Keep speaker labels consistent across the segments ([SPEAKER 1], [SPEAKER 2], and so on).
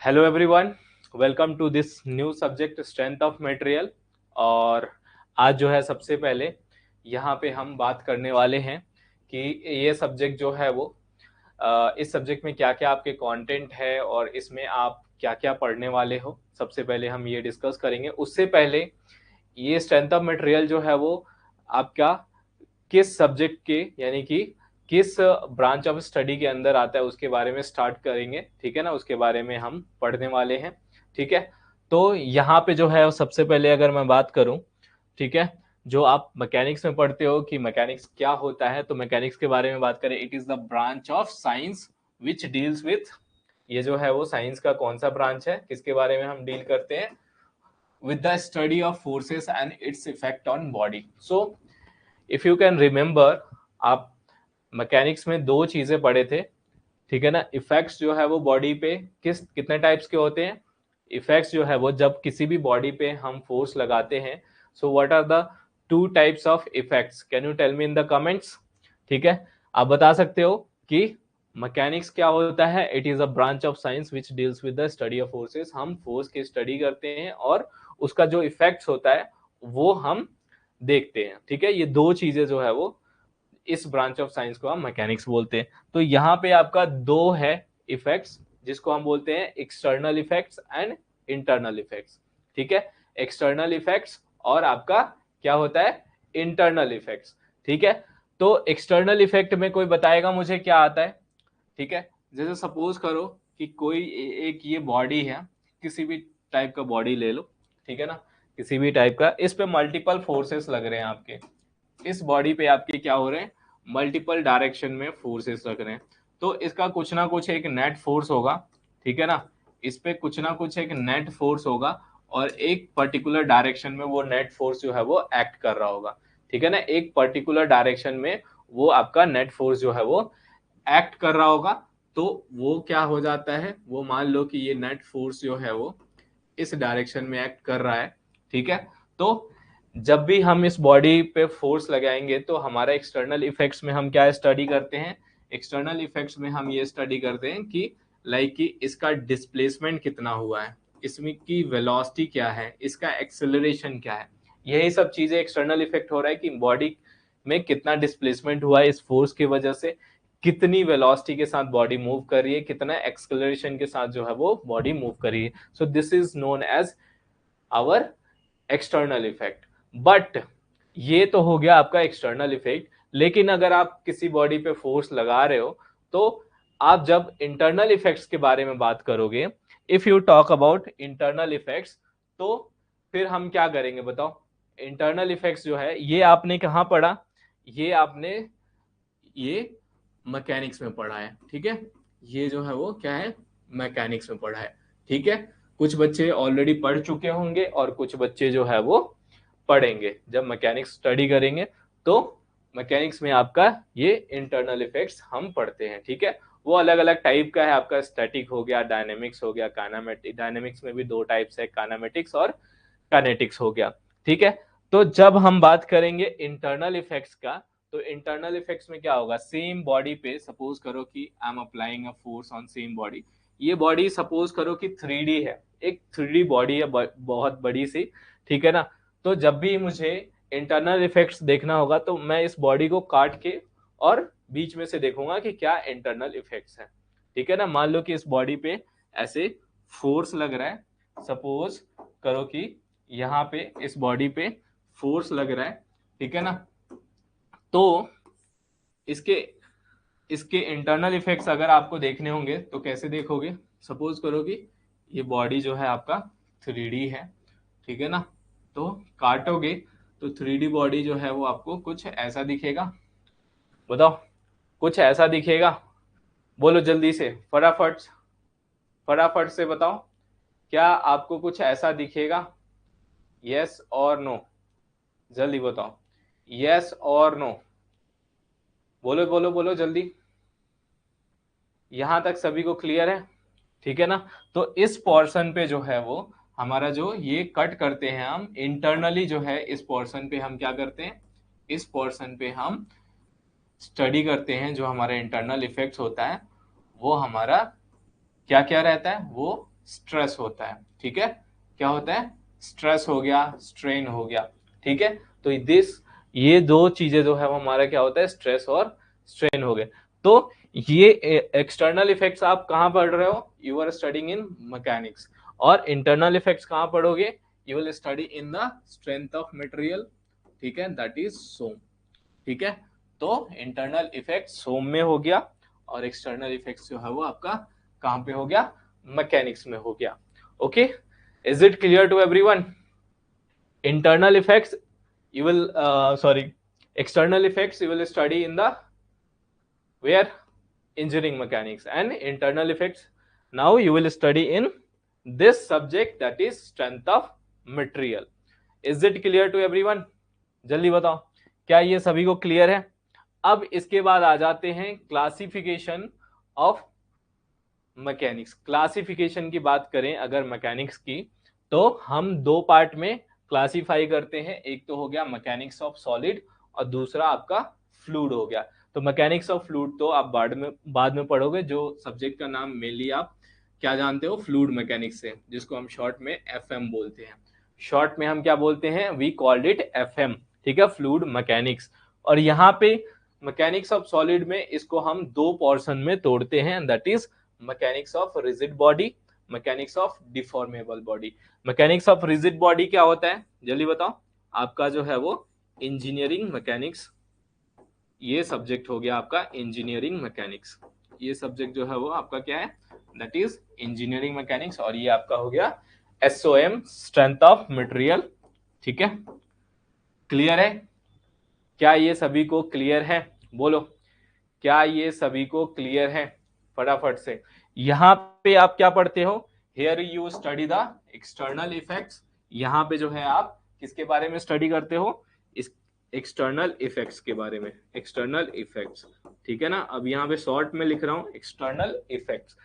[SPEAKER 1] Hello everyone, welcome to this new subject strength of material. और आज जो है सबसे पहले यहाँ पे हम बात करने वाले हैं कि ये सब्जेक्ट जो है वो इस सब्जेक्ट में क्या क्या आपके कंटेंट है और इसमें आप क्या क्या पढ़ने वाले हो। सबसे पहले हम ये डिस्कस करेंगे। उससे पहले ये स्ट्रेंथ ऑफ मटेरियल जो है वो आपका किस सब्जेक्ट के यानी कि किस ब्रांच ऑफ स्टडी के अंदर आता है उसके बारे में स्टार्ट करेंगे। ठीक है ना, उसके बारे में हम पढ़ने वाले हैं। ठीक है, तो यहाँ पे जो है सबसे पहले अगर मैं बात करूं, ठीक है, जो आप मैकेनिक्स में पढ़ते हो कि मैकेनिक्स क्या होता है, तो मैकेनिक्स के बारे में बात करें, it is the branch of science which deals with, ये जो है वो साइंस का कौन सा ब्रांच है, किसके बारे में हम डील करते हैं, with the study of forces and its effect on body. So if you can remember, आप मैकेनिक्स में दो चीजें पढ़े थे। ठीक है ना, इफेक्ट्स जो है वो बॉडी पे कितने टाइप्स के होते हैं। इफेक्ट्स जो है वो जब किसी भी बॉडी पे हम फोर्स लगाते हैं, so what are the two types of effects, can you tell me in the comments. ठीक है, आप बता सकते हो कि मैकेनिक्स क्या होता है। It is a branch of science which deals with the study of forces, हम फोर्स की स्टडी करते हैं और उसका जो इफेक्ट्स होता है वो हम देखते हैं। ठीक है, ये दो चीजें जो है वो इस ब्रांच ऑफ साइंस को हम मैकेनिक्स बोलते हैं। तो यहाँ पे आपका दो है इफेक्ट्स, जिसको हम बोलते हैं external effects and internal effects. ठीक है, एक्सटर्नल इफेक्ट्स और आपका क्या होता है, इंटरनल इफेक्ट्स। ठीक है, तो एक्सटर्नल इफेक्ट में कोई बताएगा मुझे क्या आता है। ठीक है, जैसे सपोज करो कि कोई एक ये बॉडी है, किसी भी टाइप का बॉडी ले लो। ठीक है ना, किसी भी टाइप का, इस पे मल्टीपल फोर्सेस लग रहे हैं आपके, इस बॉडी पे आपके क्या हो रहे हैं, मल्टीपल डायरेक्शन में फोर्सेस लग रहे हैं। तो इसका कुछ ना कुछ एक नेट फोर्स होगा। ठीक है ना, इस पे कुछ ना कुछ एक नेट फोर्स होगा और एक पर्टिकुलर डायरेक्शन में वो नेट फोर्स जो है वो एक्ट कर रहा होगा। ठीक है ना, एक पर्टिकुलर डायरेक्शन में वो आपका नेट फोर्स जो है वो एक्ट कर रहा होगा। तो वो क्या हो जाता है, वो मान लो कि ये नेट फोर्स जो है वो इस डायरेक्शन में एक्ट कर रहा है। ठीक है, तो जब भी हम इस बॉडी पे फोर्स लगाएंगे तो हमारा एक्सटर्नल इफेक्ट्स में हम क्या स्टडी करते हैं, एक्सटर्नल इफेक्ट्स में हम ये स्टडी करते हैं कि लाइक कि इसका डिस्प्लेसमेंट कितना हुआ है, इसमें की वेलोसिटी क्या है, इसका एक्सेलरेशन क्या है। यही सब चीजें एक्सटर्नल इफेक्ट हो रहा है कि बॉडी में कितना डिस्प्लेसमेंट हुआ है इस फोर्स की वजह से, कितनी वेलोसिटी के साथ बॉडी मूव कर रही है, कितना एक्सेलरेशन के साथ जो है वो बॉडी मूव कर रही है। So this is known as our external effect. But ये तो हो गया आपका एक्सटर्नल इफेक्ट, लेकिन अगर आप किसी बॉडी पे फोर्स लगा रहे हो तो आप जब इंटरनल इफेक्ट्स के बारे में बात करोगे, if you talk about internal effects, तो फिर हम क्या करेंगे बताओ। इंटरनल इफेक्ट्स जो है ये आपने कहाँ पढ़ा, ये आपने ये मैकेनिक्स में पढ़ा है। ठीक है, ये जो है वो क्या है, मैकेनिक्स में पढ़ा है। ठीक है, कुछ बच्चे ऑलरेडी पढ़ चुके होंगे और कुछ बच्चे जो है वो पढ़ेंगे जब मैकेनिक्स स्टडी करेंगे। तो मैकेनिक्स में आपका ये इंटरनल इफेक्ट्स हम पढ़ते हैं। ठीक है, वो अलग अलग टाइप का है, आपका स्टैटिक हो गया, डायनेमिक्स हो गया, काइनेमेटिक, डायनेमिक्स में भी दो टाइप्स है, काइनेमेटिक्स और काइनेटिक्स हो गया। ठीक है, तो जब हम बात करेंगे इंटरनल इफेक्ट्स का, तो इंटरनल इफेक्ट्स में क्या होगा, सेम बॉडी पे सपोज करो कि I am applying a force on same body. ये बॉडी सपोज करो कि 3D है, एक 3D बॉडी है बहुत बड़ी सी। ठीक है ना, तो जब भी मुझे इंटरनल इफेक्ट्स देखना होगा तो मैं इस बॉडी को काट के और बीच में से देखूंगा कि क्या इंटरनल इफेक्ट्स है। ठीक है ना, मान लो कि इस बॉडी पे ऐसे फोर्स लग रहा है, सपोज करो कि यहाँ पे इस बॉडी पे फोर्स लग रहा है। ठीक है ना, तो इसके इसके इंटरनल इफेक्ट्स अगर आपको देखने होंगे तो कैसे देखोगे, सपोज करो कि ये बॉडी जो है आपका 3D है। ठीक है ना, तो काटोगे तो 3D बॉडी जो है वो आपको कुछ ऐसा दिखेगा। बताओ, कुछ ऐसा दिखेगा, बोलो जल्दी से, फटाफट फटाफट से बताओ, क्या आपको कुछ ऐसा दिखेगा, यस और नो, जल्दी बताओ, यस और नो, बोलो बोलो बोलो जल्दी। यहां तक सभी को क्लियर है। ठीक है ना, तो इस पोर्शन पे जो है वो हमारा जो ये कट करते हैं हम इंटरनली, जो है इस पोर्शन पे हम क्या करते हैं, इस पोर्शन पे हम स्टडी करते हैं, जो हमारा इंटरनल इफेक्ट्स होता है वो हमारा क्या क्या रहता है, वो स्ट्रेस होता है, ठीक है। क्या होता है? स्ट्रेस हो गया, स्ट्रेन हो गया, ठीक है। तो ये दो चीजें जो है वो हमारा क्या होता है, स्ट्रेस और स्ट्रेन हो गए। तो ये एक्सटर्नल इफेक्ट्स आप कहाँ पढ़ रहे हो? You are studying in mechanics. और इंटरनल इफेक्ट्स कहाँ पढ़ोगे? You will study in the strength of material, ठीक है, दैट इज सोम, ठीक है। तो इंटरनल इफेक्ट सोम में हो गया और एक्सटर्नल इफेक्ट्स जो है वो आपका कहाँ पे हो गया? मैकेनिक्स में हो गया। Okay, is it clear to everyone? internal effects you will sorry external effects you will study in the where? Engineering mechanics. And internal effects now you will study in this subject, that is strength of material. is it clear to everyone? जल्दी बताओ, क्या ये सभी को clear है? अब इसके बाद आ जाते हैं क्लासिफिकेशन ऑफ मैकेनिक्स। क्लासिफिकेशन की बात करें अगर मैकेनिक्स की, तो हम दो पार्ट में क्लासिफाई करते हैं। एक तो हो गया मैकेनिक्स ऑफ सॉलिड और दूसरा आपका फ्लूइड हो गया। तो मैकेनिक्स ऑफ फ्लूइड तो आप बाद में पढ़ोगे। जो सब्जेक्ट का नाम मेनली आप क्या जानते हो? फ्लूइड मैकेनिक्स से, जिसको हम शॉर्ट में एफएम बोलते हैं। शॉर्ट में हम क्या बोलते हैं? वी कॉल्ड इट एफएम, ठीक है, फ्लूइड मैकेनिक्स। और यहाँ पे मैकेनिक्स ऑफ सॉलिड में इसको हम दो पोर्शन में तोड़ते हैं, that is mechanics of rigid body, mechanics of deformable body. Mechanics of rigid body क्या होता है? जल्दी बताओ। आपका जो है वो इंजीनियरिंग मैकेनिक्स, ये सब्जेक्ट हो गया आपका इंजीनियरिंग मैकेनिक्स। ये सब्जेक्ट जो है वो आपका क्या है? That is engineering mechanics. और ये आपका हो गया एसओएम, स्ट्रेंथ ऑफ मटेरियल, ठीक है। क्लियर है? क्या ये सभी को क्लियर है? बोलो, क्या ये सभी को क्लियर है? फटाफट से। यहाँ पे आप क्या पढ़ते हो? Here you study the external effects. यहाँ पे जो है आप किसके बारे में स्टडी करते हो? इस एक्सटर्नल इफेक्ट्स के बारे में, एक्सटर्नल इफेक्ट्स, ठीक है ना। अब यहाँ पे शॉर्ट में लिख रहा हूं एक्सटर्नल इफेक्ट्स,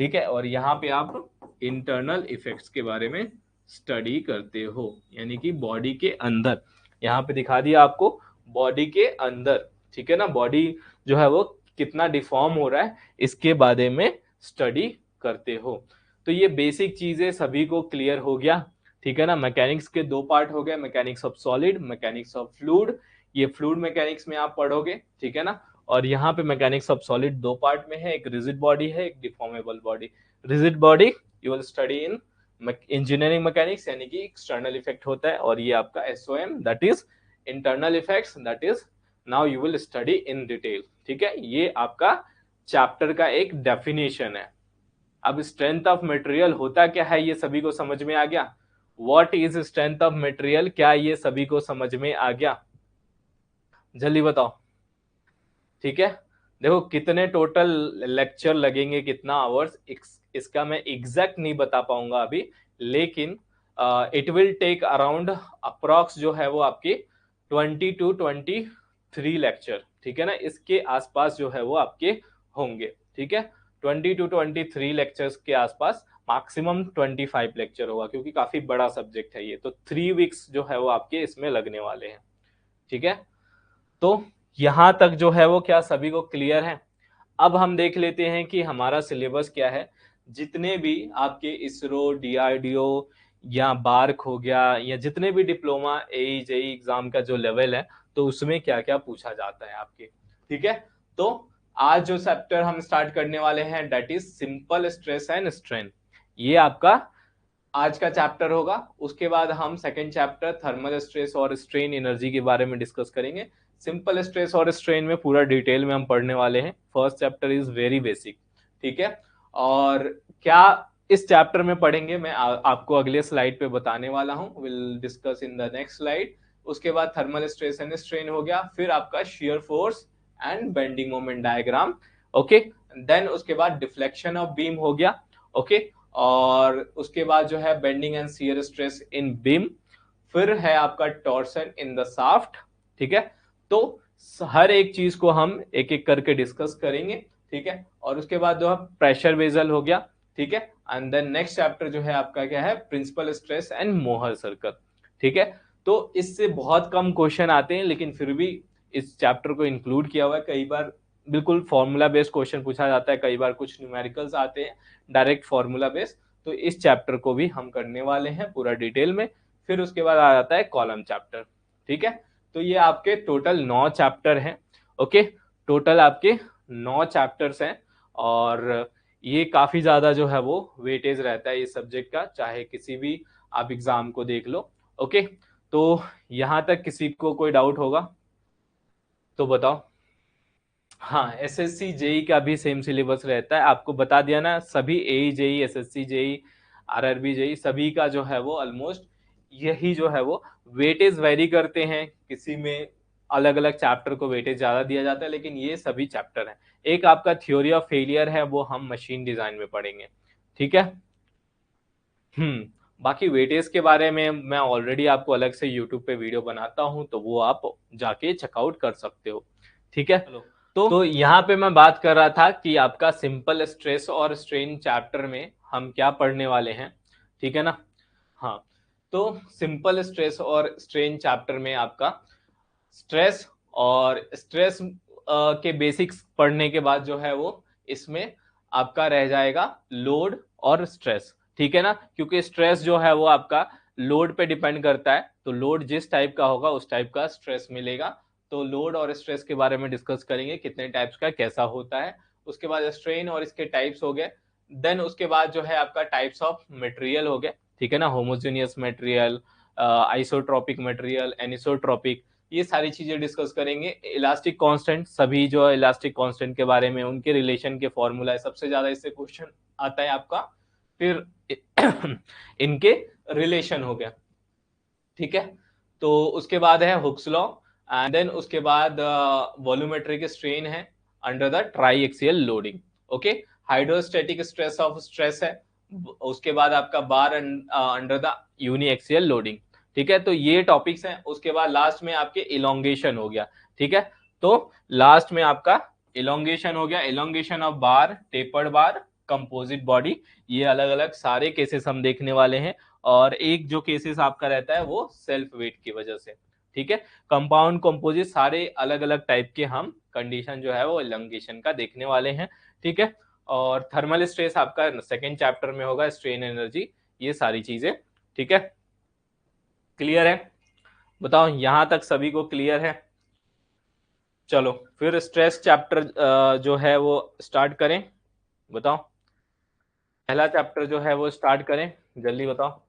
[SPEAKER 1] ठीक है। और यहाँ पे आप इंटरनल इफेक्ट्स के बारे में स्टडी करते हो, यानी कि बॉडी के अंदर। यहाँ पे दिखा दिया आपको, बॉडी के अंदर, ठीक है ना। बॉडी जो है वो कितना डिफॉर्म हो रहा है, इसके बारे में स्टडी करते हो। तो ये बेसिक चीजें सभी को क्लियर हो गया, ठीक है ना। मैकेनिक्स के दो पार्ट हो गए, mechanics of solid, mechanics of fluid. ये फ्लूइड मैकेनिक्स में आप पढ़ोगे, ठीक है ना। और यहाँ पे मैकेनिक्स ऑफ सॉलिड दो पार्ट में है, एक रिजिड बॉडी है, एक deformable body. Rigid body you will study in engineering mechanics, यानी कि एक्सटर्नल इफेक्ट होता है। और ये आपका SOM, that is internal effects, that is now you will study in detail, ठीक है। ये आपका चैप्टर का एक डेफिनेशन है। अब स्ट्रेंथ ऑफ मटेरियल होता क्या है, ये सभी को समझ में आ गया? What is strength of material, क्या ये सभी को समझ में आ गया? जल्दी बताओ, ठीक है। देखो कितने टोटल लेक्चर लगेंगे, कितना आवर्स, इसका मैं एग्जैक्ट नहीं बता पाऊंगा अभी, लेकिन it will take around approx जो है वो आपके 20 to 23 लेक्चर, ठीक है ना। इसके आसपास जो है वो आपके होंगे, ठीक है। 20 to 23 लेक्चर्स के आसपास, मैक्सिमम 25 लेक्चर होगा, क्योंकि काफी बड़ा सब्जेक्ट है ये। तो 3 वीक्स जो है वो आपके इसमें लगने वाले हैं, ठीक है। तो यहां तक जो है वो क्या सभी को क्लियर है? अब हम देख लेते हैं कि हमारा सिलेबस क्या है। जितने भी आपके इसरो, डीआरडीओ या बार्क हो गया, या जितने भी डिप्लोमा एई जेई एग्जाम का जो लेवल है, तो उसमें क्या क्या पूछा जाता है आपके, ठीक है। तो आज जो चैप्टर हम स्टार्ट करने वाले हैं, that is simple stress and strain. ये आपका आज का चैप्टर होगा। उसके बाद हम सेकंड चैप्टर थर्मल स्ट्रेस और स्ट्रेन एनर्जी के बारे में डिस्कस करेंगे। सिंपल स्ट्रेस और स्ट्रेन में पूरा डिटेल में हम पढ़ने वाले हैं। First chapter is very basic, ठीक है। और क्या इस चैप्टर में पढ़ेंगे मैं आपको अगले स्लाइड पे बताने वाला हूं, will discuss in the next slide. उसके बाद थर्मल स्ट्रेस एंड स्ट्रेन हो गया, फिर आपका shear force and bending moment diagram, okay. Then उसके बाद डिफ्लेक्शन ऑफ बीम हो गया, ओके। और उसके बाद जो है bending and shear stress in beam, फिर है आपका टॉर्सन इन द शाफ्ट, ठीक है। तो हर एक चीज को हम एक एक करके डिस्कस करेंगे, ठीक है। और उसके बाद जो है प्रेशर वेसल हो गया, ठीक है। एंड देन नेक्स्ट चैप्टर जो है आपका क्या है, principal stress and Mohr circle, ठीक है। तो इससे बहुत कम क्वेश्चन आते हैं, लेकिन फिर भी इस चैप्टर को इंक्लूड किया हुआ है। कई बार बिल्कुल फॉर्मूला बेस्ड क्वेश्चन पूछा जाता है, कई बार कुछ न्यूमेरिकल्स आते हैं डायरेक्ट फॉर्मूला बेस्ड, तो इस चैप्टर को भी हम करने वाले हैं पूरा डिटेल में। फिर उसके बाद आ जाता है कॉलम चैप्टर, ठीक है। तो ये आपके टोटल 9 चैप्टर हैं, ओके, टोटल आपके 9 चैप्टर्स हैं, और ये काफी ज्यादा जो है वो वेटेज रहता है इस सब्जेक्ट का, चाहे किसी भी आप एग्जाम को देख लो, ओके। तो यहां तक किसी को कोई डाउट होगा तो बताओ। हाँ, एसएससी जेई का भी सेम सिलेबस रहता है, आपको बता दिया ना, सभी AE JE, SSC JE, RRB JE, सभी का जो है वो ऑलमोस्ट यही जो है वो वेटेज वेरी करते हैं, किसी में अलग अलग चैप्टर को वेटेज ज्यादा दिया जाता है, लेकिन ये सभी चैप्टर हैं। एक आपका थ्योरी ऑफ फेलियर है, वो हम मशीन डिजाइन में पढ़ेंगे, ठीक है। बाकी वेटेज के बारे में मैं ऑलरेडी आपको अलग से यूट्यूब पे वीडियो बनाता हूं, तो वो आप जाके चेकआउट कर सकते हो, ठीक है। तो यहाँ पे मैं बात कर रहा था कि आपका सिंपल स्ट्रेस और स्ट्रेन चैप्टर में हम क्या पढ़ने वाले हैं, ठीक है ना। हाँ, तो सिंपल स्ट्रेस और स्ट्रेन चैप्टर में आपका स्ट्रेस और स्ट्रेस के बेसिक्स पढ़ने के बाद जो है वो इसमें आपका रह जाएगा लोड और स्ट्रेस, ठीक है ना, क्योंकि स्ट्रेस जो है वो आपका लोड पे डिपेंड करता है, तो लोड जिस टाइप का होगा उस टाइप का स्ट्रेस मिलेगा। तो लोड और स्ट्रेस के बारे में डिस्कस करेंगे, कितने टाइप्स का कैसा होता है। उसके बाद स्ट्रेन और इसके टाइप्स हो गए। देन उसके बाद जो है आपका टाइप्स ऑफ मटेरियल हो गए, ठीक है ना, homogeneous material, isotropic material, anisotropic, ये सारी चीजें डिस्कस करेंगे। इलास्टिक कांस्टेंट, सभी जो इलास्टिक कांस्टेंट के बारे में, उनके रिलेशन के फॉर्मूला है, सबसे ज्यादा इससे क्वेश्चन आता है आपका। फिर इनके रिलेशन हो गया, ठीक है। तो उसके बाद है हुक्स लॉ, एंड देन उसके बाद वॉल्यूमेट्रिक स्ट्रेन है under the triaxial loading, okay. Hydrostatic stress of stress है, उसके बाद आपका bar under the uniaxial loading, ठीक है। तो ये टॉपिक्स हैं। उसके बाद लास्ट में आपके इलोंगेशन हो गया, ठीक है। तो लास्ट में आपका इलोंगेशन हो गया, elongation of bar, tapered bar, composite body, ये अलग अलग सारे केसेस हम देखने वाले हैं। और एक जो केसेस आपका रहता है वो सेल्फ वेट की वजह से, ठीक है। कंपाउंड कंपोजिट सारे अलग अलग टाइप के हम कंडीशन जो है वो इलोंगेशन का देखने वाले हैं, ठीक है। और थर्मल स्ट्रेस आपका सेकेंड चैप्टर में होगा, स्ट्रेन एनर्जी, ये सारी चीजें, ठीक है। क्लियर है? बताओ यहां तक सभी को क्लियर है? चलो फिर स्ट्रेस चैप्टर जो है वो स्टार्ट करें, बताओ। पहला चैप्टर जो है वो स्टार्ट करें, जल्दी बताओ।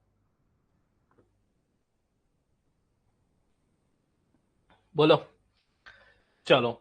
[SPEAKER 1] बोलो। चलो,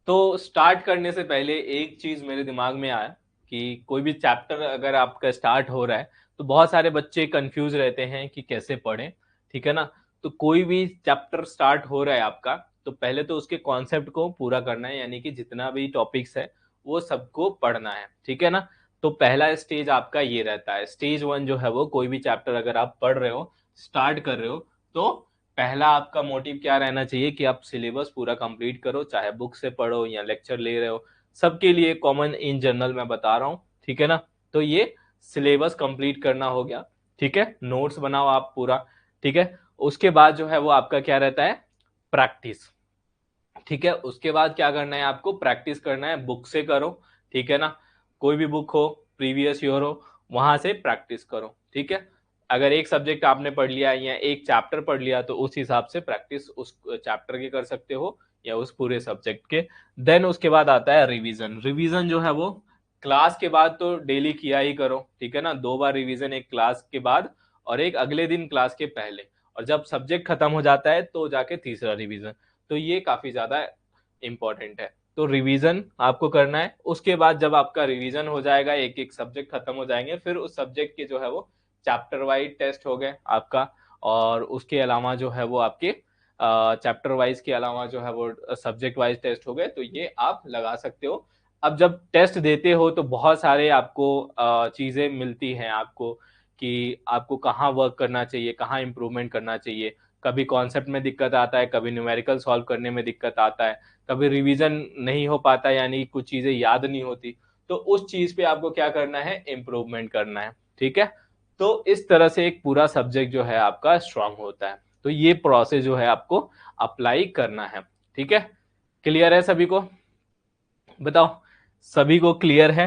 [SPEAKER 1] तो स्टार्ट करने से पहले एक चीज मेरे दिमाग में आया कि कोई भी चैप्टर अगर आपका स्टार्ट हो रहा है तो बहुत सारे बच्चे कंफ्यूज रहते हैं कि कैसे पढ़ें, ठीक है ना। तो कोई भी चैप्टर स्टार्ट हो रहा है आपका, तो पहले तो उसके कॉन्सेप्ट को पूरा करना है, यानी कि जितना भी टॉपिक्स है वो सबको पढ़ना है, ठीक है ना। तो पहला स्टेज आपका ये रहता है, स्टेज 1 जो है वो, कोई भी चैप्टर अगर आप पढ़ रहे हो, स्टार्ट कर रहे हो, तो पहला आपका मोटिव क्या रहना चाहिए कि आप सिलेबस पूरा कंप्लीट करो, चाहे बुक से पढ़ो या लेक्चर ले रहे हो, सबके लिए कॉमन इन जनरल मैं बता रहा हूँ, ठीक है ना। तो ये सिलेबस कंप्लीट करना हो गया, ठीक है, नोट्स बनाओ आप पूरा, ठीक है। उसके बाद जो है वो आपका क्या रहता है, प्रैक्टिस, ठीक है। उसके बाद क्या करना है, आपको प्रैक्टिस करना है, बुक से करो, ठीक है ना, कोई भी बुक हो, प्रीवियस ईयर हो, वहां से प्रैक्टिस करो, ठीक है। अगर एक सब्जेक्ट आपने पढ़ लिया या एक चैप्टर पढ़ लिया तो उस हिसाब से प्रैक्टिस उस चैप्टर की कर सकते हो या उस पूरे सब्जेक्ट के। देन उसके बाद आता है रिवीजन। रिवीजन जो है वो क्लास के बाद तो डेली किया ही करो, ठीक है ना, 2 बार रिवीजन, एक क्लास के बाद और एक अगले दिन क्लास के पहले, और जब सब्जेक्ट खत्म हो जाता है तो जाके तीसरा रिवीजन। तो ये काफी ज्यादा इंपॉर्टेंट है, तो रिवीजन आपको करना है। उसके बाद जब आपका रिवीजन हो जाएगा, एक एक सब्जेक्ट खत्म हो जाएंगे, फिर उस सब्जेक्ट के जो है वो चैप्टर वाइज टेस्ट हो गए आपका, और उसके अलावा जो है वो आपके चैप्टर वाइज के अलावा जो है वो सब्जेक्ट वाइज टेस्ट हो गए, तो ये आप लगा सकते हो। अब जब टेस्ट देते हो तो बहुत सारे आपको चीजें मिलती हैं आपको, कि आपको कहाँ वर्क करना चाहिए, कहाँ इंप्रूवमेंट करना चाहिए। कभी कॉन्सेप्ट में दिक्कत आता है, कभी न्यूमेरिकल सॉल्व करने में दिक्कत आता है, कभी रिवीजन नहीं हो पाता, यानी कुछ चीजें याद नहीं होती, तो उस चीज पे आपको क्या करना है, इम्प्रूवमेंट करना है, ठीक है। तो इस तरह से एक पूरा सब्जेक्ट जो है आपका स्ट्रांग होता है, तो ये प्रोसेस जो है आपको अप्लाई करना है, ठीक है। क्लियर है सभी को? बताओ सभी को क्लियर है?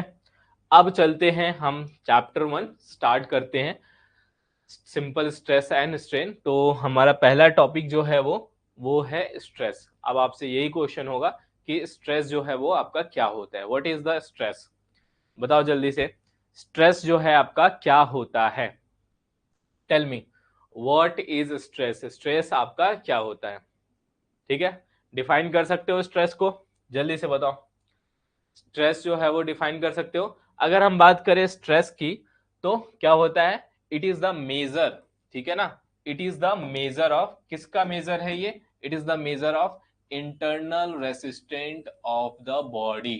[SPEAKER 1] अब चलते हैं हम चैप्टर 1 स्टार्ट करते हैं, सिंपल स्ट्रेस एंड स्ट्रेन। तो हमारा पहला टॉपिक जो है वो है स्ट्रेस। अब आपसे यही क्वेश्चन होगा कि स्ट्रेस जो है वो आपका क्या होता है, व्हाट इज द स्ट्रेस। बताओ जल्दी से, स्ट्रेस जो है आपका क्या होता है? Tell me what is stress, stress आपका क्या होता है? ठीक है, डिफाइन कर सकते हो स्ट्रेस को? जल्दी से बताओ, स्ट्रेस जो है वो डिफाइन कर सकते हो? अगर हम बात करें स्ट्रेस की तो क्या होता है, इट इज द मेजर, ठीक है ना, it is the measure of, किसका मेजर है ये? It is the major of internal resistant of the body,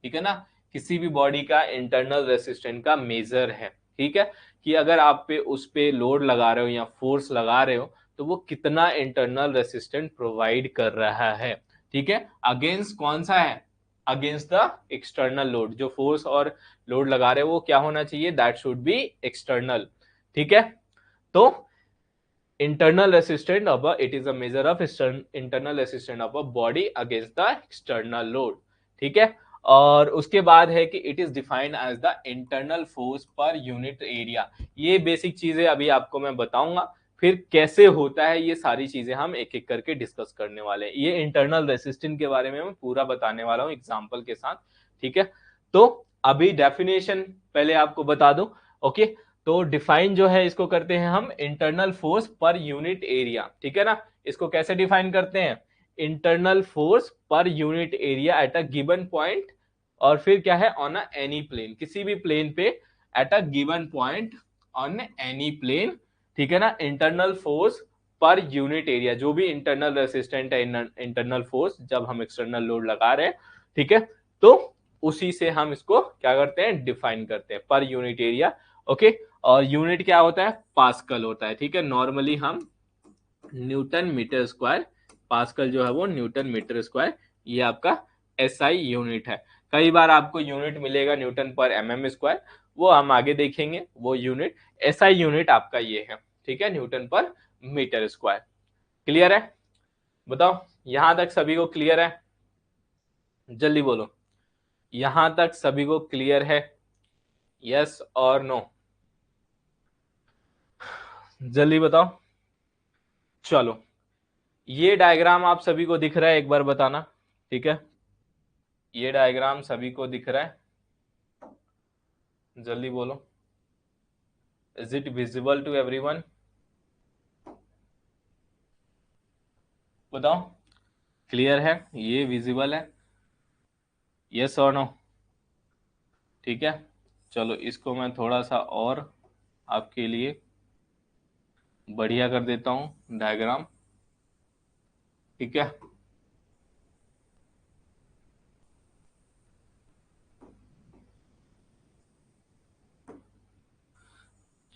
[SPEAKER 1] ठीक है ना, किसी भी बॉडी का इंटरनल रेसिस्टेंट का मेजर है। ठीक है, कि अगर आप पे उस पे लोड लगा रहे हो या फोर्स लगा रहे हो तो वो कितना इंटरनल रेसिस्टेंट प्रोवाइड कर रहा है। ठीक है, अगेंस्ट कौन सा है? अगेंस्ट द एक्सटर्नल लोड, जो फोर्स और लोड लगा रहे हो वो क्या होना चाहिए? That should be external. ठीक है, तो internal resistant of it is a major of internal resistant of a body against the external load. ठीक है, और उसके बाद है कि it is defined as the internal force per unit area. ये बेसिक चीजें अभी आपको मैं बताऊंगा, फिर कैसे होता है ये सारी चीजें हम एक एक करके डिस्कस करने वाले हैं। ये इंटरनल रेसिस्टेंट के बारे में मैं पूरा बताने वाला हूँ एग्जाम्पल के साथ। ठीक है, तो अभी डेफिनेशन पहले आपको बता दूं। ओके, तो डिफाइन जो है इसको करते हैं हम internal force per unit area. ठीक है ना, इसको कैसे डिफाइन करते हैं? Internal force per unit area at a given point, और फिर क्या है? ऑन अ एनी प्लेन, किसी भी प्लेन पे at a given point on any plane. ठीक है ना, internal force per unit area, जो भी इंटरनल रेसिस्टेंट है, इंटरनल फोर्स जब हम एक्सटर्नल लोड लगा रहे हैं, ठीक है, तो उसी से हम इसको क्या करते हैं? डिफाइन करते हैं पर यूनिट एरिया। ओके, और यूनिट क्या होता है? पास्कल होता है। ठीक है, नॉर्मली हम न्यूटन मीटर स्क्वायर, पास्कल जो है वो न्यूटन मीटर स्क्वायर, ये आपका एसआई यूनिट है। कई बार आपको यूनिट मिलेगा न्यूटन पर एमएम स्क्वायर, वो हम आगे देखेंगे वो यूनिट। एसआई यूनिट आपका ये है, ठीक है, Newton per metre square. Clear है? बताओ यहां तक सभी को क्लियर है? जल्दी बोलो, यहां तक सभी को क्लियर है? यस और नो, जल्दी बताओ। चलो, ये डायग्राम आप सभी को दिख रहा है? एक बार बताना। ठीक है, ये डायग्राम सभी को दिख रहा है? जल्दी बोलो, is it visible to everyone? बताओ, क्लियर है? ये विजिबल है? यस और नो? ठीक है, चलो इसको मैं थोड़ा सा और आपके लिए बढ़िया कर देता हूं डायग्राम। ठीक है,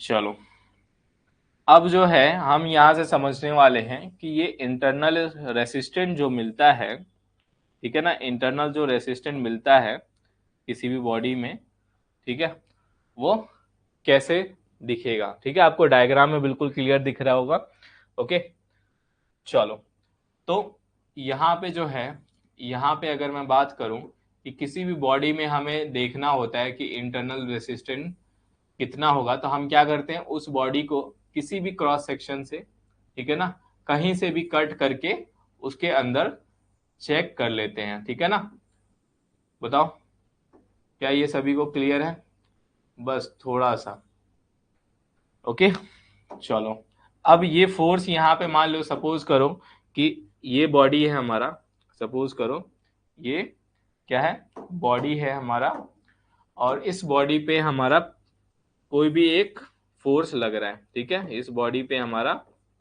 [SPEAKER 1] चलो अब जो है हम यहां से समझने वाले हैं कि ये इंटरनल रेसिस्टेंट जो मिलता है, ठीक है ना, इंटरनल जो रेसिस्टेंट मिलता है किसी भी बॉडी में, ठीक है, वो कैसे दिखेगा। ठीक है, आपको डायग्राम में बिल्कुल क्लियर दिख रहा होगा। ओके, चलो, तो यहाँ पे जो है, यहाँ पे अगर मैं बात करूं कि किसी भी बॉडी में हमें देखना होता है कि इंटरनल रेसिस्टेंट कितना होगा, तो हम क्या करते हैं? उस बॉडी को किसी भी क्रॉस सेक्शन से, ठीक है ना, कहीं से भी कट करके उसके अंदर चेक कर लेते हैं। ठीक है ना, बताओ क्या ये सभी को क्लियर है? बस थोड़ा सा। ओके, चलो, अब ये फोर्स यहाँ पे मान लो, सपोज करो कि ये बॉडी है हमारा, सपोज करो ये क्या है? बॉडी है हमारा, और इस बॉडी पे हमारा कोई भी एक फोर्स लग रहा है। ठीक है, इस बॉडी पे हमारा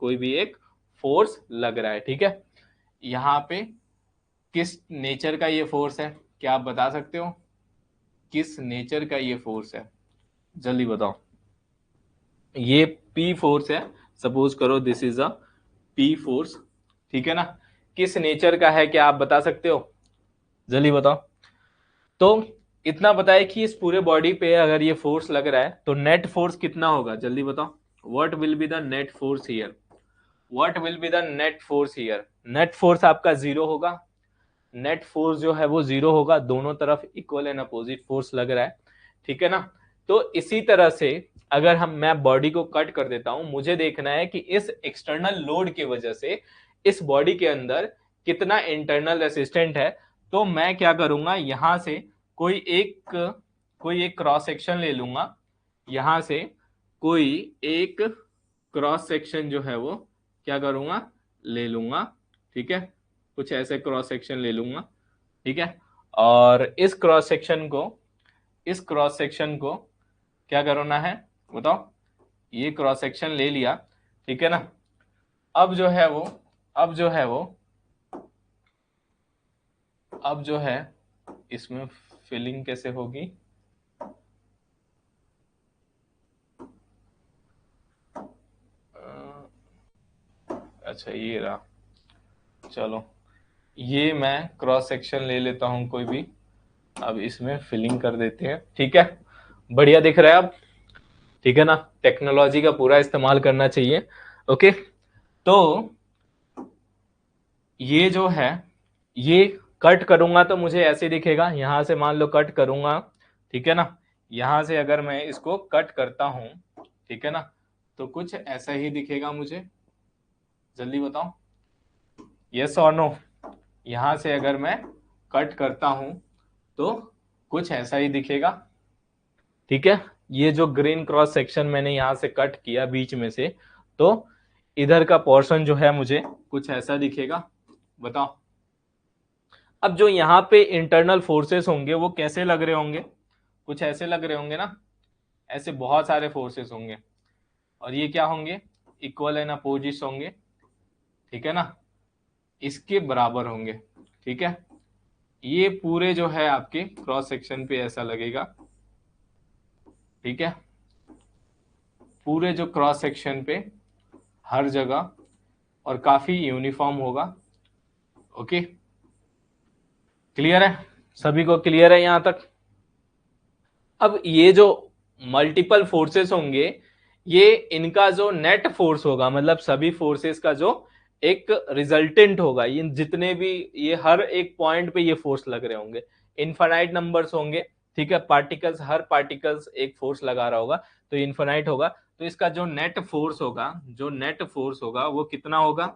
[SPEAKER 1] कोई भी एक फोर्स लग रहा है। ठीक है, यहाँ पे किस नेचर का ये फोर्स है? क्या आप बता सकते हो किस नेचर का ये फोर्स है? जल्दी बताओ। ये पी फोर्स है, सपोज करो this is a P force. ठीक है ना, किस नेचर का है? क्या आप बता सकते हो? जल्दी बताओ। तो इतना बताए कि इस पूरे बॉडी पे अगर ये फोर्स लग रहा है तो नेट फोर्स कितना होगा? जल्दी बताओ, what will be the net force here? What will be the net force here? Net force आपका जीरो होगा, नेट फोर्स जो है वो 0 होगा, दोनों तरफ इक्वल एंड अपोजिट फोर्स लग रहा है, ठीक है ना। तो इसी तरह से अगर मैं बॉडी को कट कर देता हूं, मुझे देखना है कि इस एक्सटर्नल लोड की वजह से इस बॉडी के अंदर कितना इंटरनल रेसिस्टेंट है। तो मैं क्या करूंगा, यहां से कोई एक क्रॉस सेक्शन ले लूंगा, यहां से कोई एक क्रॉस सेक्शन जो है वो क्या करूंगा, ले लूंगा, ठीक है, कुछ ऐसे क्रॉस सेक्शन ले लूंगा, ठीक है। और इस क्रॉस सेक्शन को क्या करना है बताओ, ये क्रॉस सेक्शन ले लिया, ठीक है ना। अब जो है वो अब जो है वो अब जो है इसमें फिलिंग कैसे होगी, अच्छा ये रहा, चलो ये मैं क्रॉस सेक्शन ले लेता हूं कोई भी, अब इसमें फिलिंग कर देते हैं, ठीक है, बढ़िया दिख रहा है अब, ठीक है ना। टेक्नोलॉजी का पूरा इस्तेमाल करना चाहिए। ओके, तो ये जो है, ये कट करूंगा तो मुझे ऐसे दिखेगा, यहां से मान लो कट करूंगा, ठीक है ना, यहां से अगर मैं इसको कट करता हूं, ठीक है ना, तो कुछ ऐसा ही दिखेगा मुझे, जल्दी बताओ, यस और नो। यहां से अगर मैं कट करता हूं तो कुछ ऐसा ही दिखेगा, ठीक है। ये जो ग्रीन क्रॉस सेक्शन मैंने यहां से कट किया बीच में से, तो इधर का पोर्शन जो है मुझे कुछ ऐसा दिखेगा, बताओ। अब जो यहाँ पे इंटरनल फोर्सेस होंगे वो कैसे लग रहे होंगे, कुछ ऐसे लग रहे होंगे ना, ऐसे बहुत सारे फोर्सेस होंगे, और ये क्या होंगे, इक्वल एंड अपोजिट होंगे, ठीक है ना, इसके बराबर होंगे, ठीक है। ये पूरे जो है आपके क्रॉस सेक्शन पे ऐसा लगेगा, ठीक है, पूरे जो क्रॉस सेक्शन पे हर जगह, और काफी यूनिफॉर्म होगा। ओके, क्लियर है, सभी को क्लियर है यहां तक। अब ये जो मल्टीपल फोर्सेस होंगे, ये इनका जो नेट फोर्स होगा, मतलब सभी फोर्सेस का जो एक रिजल्टेंट होगा, ये जितने भी, ये हर एक पॉइंट पे ये फोर्स लग रहे होंगे, इनफाइनाइट नंबर्स होंगे, ठीक है, पार्टिकल्स, हर पार्टिकल्स एक फोर्स लगा रहा होगा, तो इनफाइनाइट होगा। तो इसका जो नेट फोर्स होगा वो कितना होगा,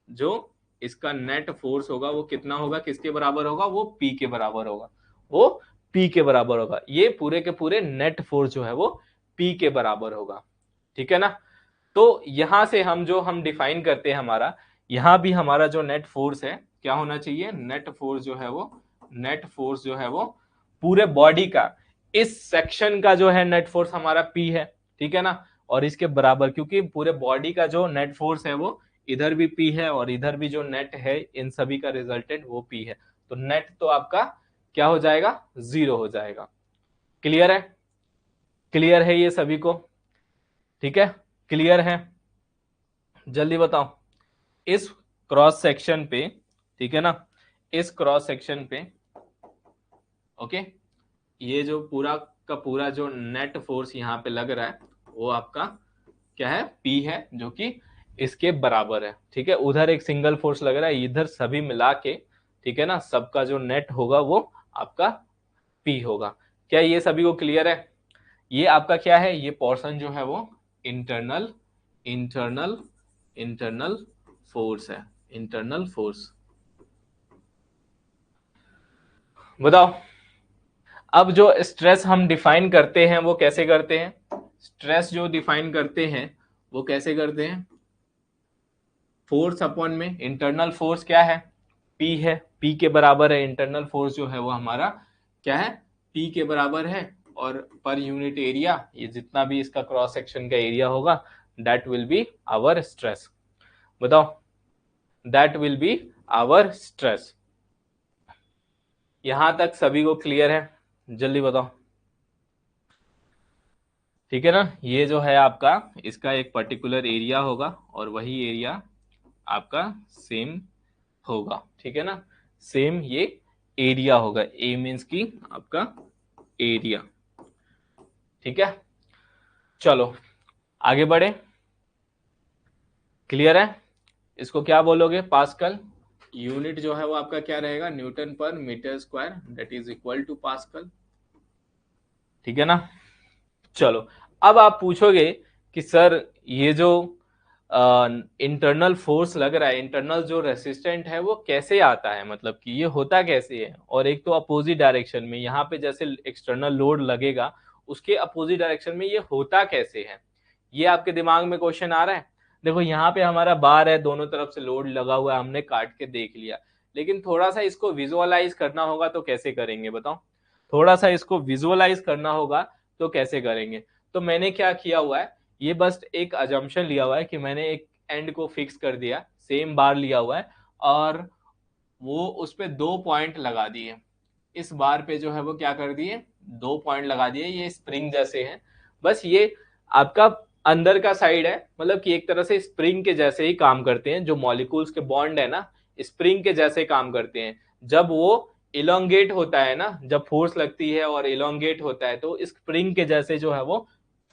[SPEAKER 1] जो इसका नेट फोर्स होगा वो कितना होगा, किसके बराबर होगा, वो पी के बराबर होगा, वो पी के बराबर होगा, ये पूरे के पूरे नेट फोर्स जो है वो पी के बराबर होगा, ठीक है ना। तो यहां से हम डिफाइन करते हैं, हमारा यहां भी हमारा जो नेट फोर्स है क्या होना चाहिए, नेट फोर्स जो है वो पूरे बॉडी का, इस सेक्शन का जो है नेट फोर्स हमारा पी है, ठीक है ना, और इसके बराबर, क्योंकि पूरे बॉडी का जो नेट फोर्स है वो इधर भी पी है और इधर भी जो नेट है, इन सभी का रिजल्टेंट वो पी है, तो नेट तो आपका क्या हो जाएगा, 0 हो जाएगा। क्लियर है, क्लियर है ये सभी को, ठीक है, क्लियर है, जल्दी बताओ। इस क्रॉस सेक्शन पे, ठीक है ना, इस क्रॉस सेक्शन पे, ओके, ये जो पूरा का पूरा जो नेट फोर्स यहाँ पे लग रहा है वो आपका क्या है, पी है, जो कि इसके बराबर है, ठीक है। उधर एक सिंगल फोर्स लग रहा है, इधर सभी मिला के, ठीक है ना, सबका जो नेट होगा वो आपका पी होगा। क्या ये सभी को क्लियर है। ये आपका क्या है, ये पोर्शन जो है वो इंटरनल इंटरनल इंटरनल फोर्स है, इंटरनल फोर्स। बताओ, अब जो स्ट्रेस हम डिफाइन करते हैं वो कैसे करते हैं, स्ट्रेस जो डिफाइन करते हैं वो कैसे करते हैं, फोर्स अपॉन में इंटरनल फोर्स क्या है, पी है, पी के बराबर है, इंटरनल फोर्स जो है वो हमारा क्या है, पी के बराबर है, और पर यूनिट एरिया, ये जितना भी इसका क्रॉस सेक्शन का एरिया होगा, that will be our stress. बताओ, that will be our stress. यहां तक सभी को क्लियर है, जल्दी बताओ, ठीक है ना। ये जो है आपका, इसका एक पर्टिकुलर एरिया होगा और वही एरिया आपका सेम होगा, ठीक है ना, सेम ये एरिया होगा, ए मीन्स की आपका एरिया, ठीक है। चलो आगे बढ़े, क्लियर है, इसको क्या बोलोगे, पास्कल, यूनिट जो है वो आपका क्या रहेगा, newton per metre square, that is equal to pascal. ठीक है ना। चलो, अब आप पूछोगे कि सर ये जो इंटरनल फोर्स लग रहा है, इंटरनल जो रेसिस्टेंट है वो कैसे आता है, मतलब कि ये होता कैसे है, और एक तो अपोजिट डायरेक्शन में, यहाँ पे जैसे एक्सटर्नल लोड लगेगा उसके अपोजिट डायरेक्शन में ये होता कैसे है, ये आपके दिमाग में क्वेश्चन आ रहा है। देखो यहाँ पे हमारा बार है, दोनों तरफ से लोड लगा हुआ है, हमने काट के देख लिया, लेकिन थोड़ा सा इसको विजुअलाइज करना होगा तो कैसे करेंगे बताओ, थोड़ा सा इसको विजुअलाइज करना होगा तो कैसे करेंगे। तो मैंने क्या किया हुआ है, ये बस एक अजम्पशन लिया हुआ है कि मैंने एक एंड को फिक्स कर दिया, सेम बार लिया हुआ है, और वो उस पे 2 पॉइंट लगा दिए, इस बार पे जो है वो क्या कर दिए, 2 पॉइंट लगा दिए, ये स्प्रिंग जैसे हैं। बस ये आपका अंदर का साइड है, मतलब कि एक तरह से स्प्रिंग के जैसे ही काम करते हैं, जो मॉलिक्यूल्स के बॉन्ड है ना, स्प्रिंग के जैसे काम करते हैं। जब वो इलोंगेट होता है ना, जब फोर्स लगती है और इलोंगेट होता है तो स्प्रिंग के जैसे जो है वो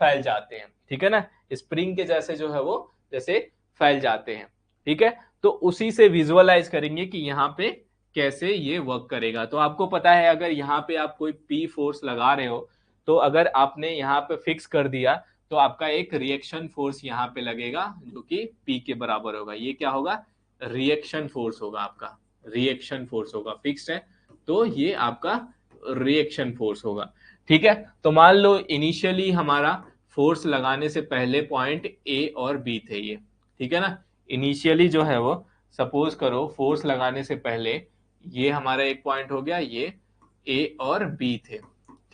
[SPEAKER 1] फैल जाते हैं। ठीक है ना, स्प्रिंग के जैसे जो है वो जैसे फैल जाते हैं। ठीक है, तो उसी से विजुअलाइज करेंगे कि यहाँ पे कैसे ये वर्क करेगा। तो आपको पता है अगर यहाँ पे आप कोई पी फोर्स लगा रहे हो, तो अगर आपने यहाँ पे फिक्स कर दिया तो आपका एक रिएक्शन फोर्स यहाँ पे लगेगा जो कि पी के बराबर होगा। ये क्या होगा, रिएक्शन फोर्स होगा, आपका रिएक्शन फोर्स होगा, फिक्स है तो ये आपका रिएक्शन फोर्स होगा। ठीक है, तो मान लो इनिशियली हमारा फोर्स लगाने से पहले पॉइंट ए और बी थे ये। ठीक है ना, इनिशियली जो है वो सपोज करो फोर्स लगाने से पहले ये हमारा एक पॉइंट हो गया, ये ए और बी थे।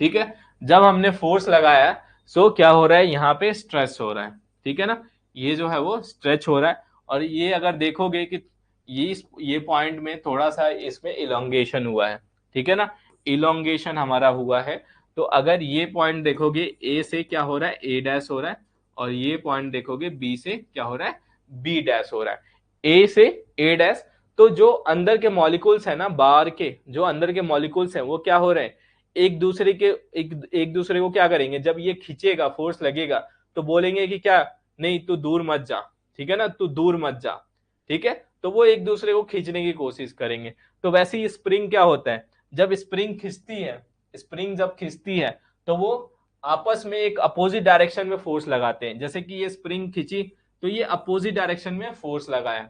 [SPEAKER 1] ठीक है, जब हमने फोर्स लगाया सो क्या हो रहा है, यहाँ पे स्ट्रेच हो रहा है। ठीक है ना, ये जो है वो स्ट्रेच हो रहा है, और ये अगर देखोगे कि ये पॉइंट में थोड़ा सा इसमें इलोंगेशन हुआ है। ठीक है ना, इलोंगेशन हमारा हुआ है, तो अगर ये पॉइंट देखोगे ए से क्या हो रहा है, ए डैश हो रहा है, और ये पॉइंट देखोगे बी से क्या हो रहा है, बी डैश हो रहा है। ए से ए डैश, तो जो अंदर के मॉलिक्यूल्स है ना, बाहर के जो अंदर के मॉलिक्यूल्स हैं वो क्या हो रहे हैं, एक दूसरे को क्या करेंगे, जब ये खींचेगा फोर्स लगेगा तो बोलेंगे कि क्या, नहीं तू दूर मत जा। ठीक है ना, तू दूर मत जा। ठीक है, तो वो एक दूसरे को खींचने की कोशिश करेंगे। तो वैसे ही स्प्रिंग क्या होता है, जब स्प्रिंग खींचती है, स्प्रिंग जब खींचती है तो वो आपस में एक अपोजिट डायरेक्शन में फोर्स लगाते हैं। जैसे कि ये स्प्रिंग खींची तो ये अपोजिट डायरेक्शन में फोर्स लगाया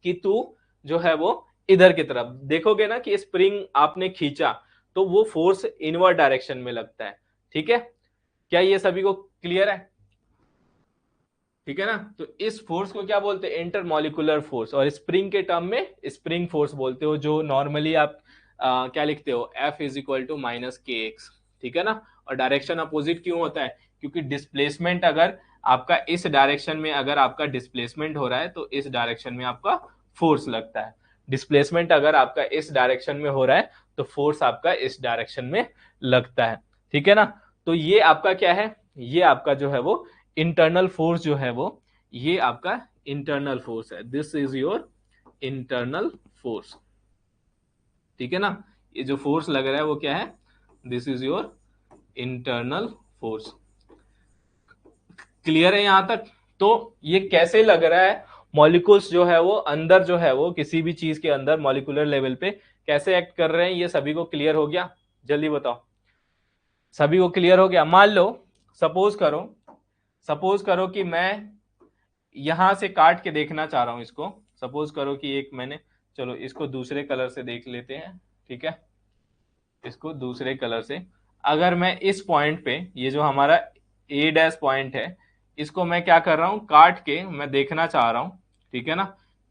[SPEAKER 1] कि तू जो है वो इधर की तरफ, देखोगे ना कि स्प्रिंग आपने खींचा तो वो फोर्स इनवर्ड डायरेक्शन में लगता है। ठीक है, क्या ये सभी को क्लियर है। ठीक है ना, तो इस फोर्स को क्या बोलते हैं, इंटरमॉलिकुलर फोर्स, और स्प्रिंग के टर्म में स्प्रिंग फोर्स बोलते हो, जो नॉर्मली आप क्या लिखते हो, F is equal to minus K X. ठीक है ना, और डायरेक्शन अपोजिट क्यों होता है, क्योंकि डिस्प्लेसमेंट अगर आपका इस डायरेक्शन में, अगर आपका डिस्प्लेसमेंट हो रहा है तो इस डायरेक्शन में आपका फोर्स लगता है। डिस्प्लेसमेंट अगर आपका इस डायरेक्शन में हो रहा है तो फोर्स आपका इस डायरेक्शन में लगता है। ठीक है ना, तो ये आपका क्या है, ये आपका जो है वो इंटरनल फोर्स जो है वो, ये आपका इंटरनल फोर्स है, this is your internal force. ठीक है ना, ये जो फोर्स लग रहा है वो क्या है, this is your internal force. Clear है यहां तक। तो ये कैसे लग रहा है, मॉलिक्यूल्स जो है वो अंदर जो है वो किसी भी चीज के अंदर मॉलिक्यूलर लेवल पे कैसे एक्ट कर रहे हैं, ये सभी को क्लियर हो गया, जल्दी बताओ। सभी को क्लियर हो गया। मान लो सपोज करो, सपोज करो कि मैं यहां से काट के देखना चाह रहा हूं इसको। सपोज करो कि एक मैंने, चलो इसको दूसरे कलर से देख लेते हैं। ठीक है, इसको दूसरे कलर से, अगर मैं इस पॉइंट पे, ये जो हमारा ए डैश पॉइंट है, इसको मैं क्या कर रहा हूं, काट के मैं देखना चाह रहा हूं। ठीक है ना,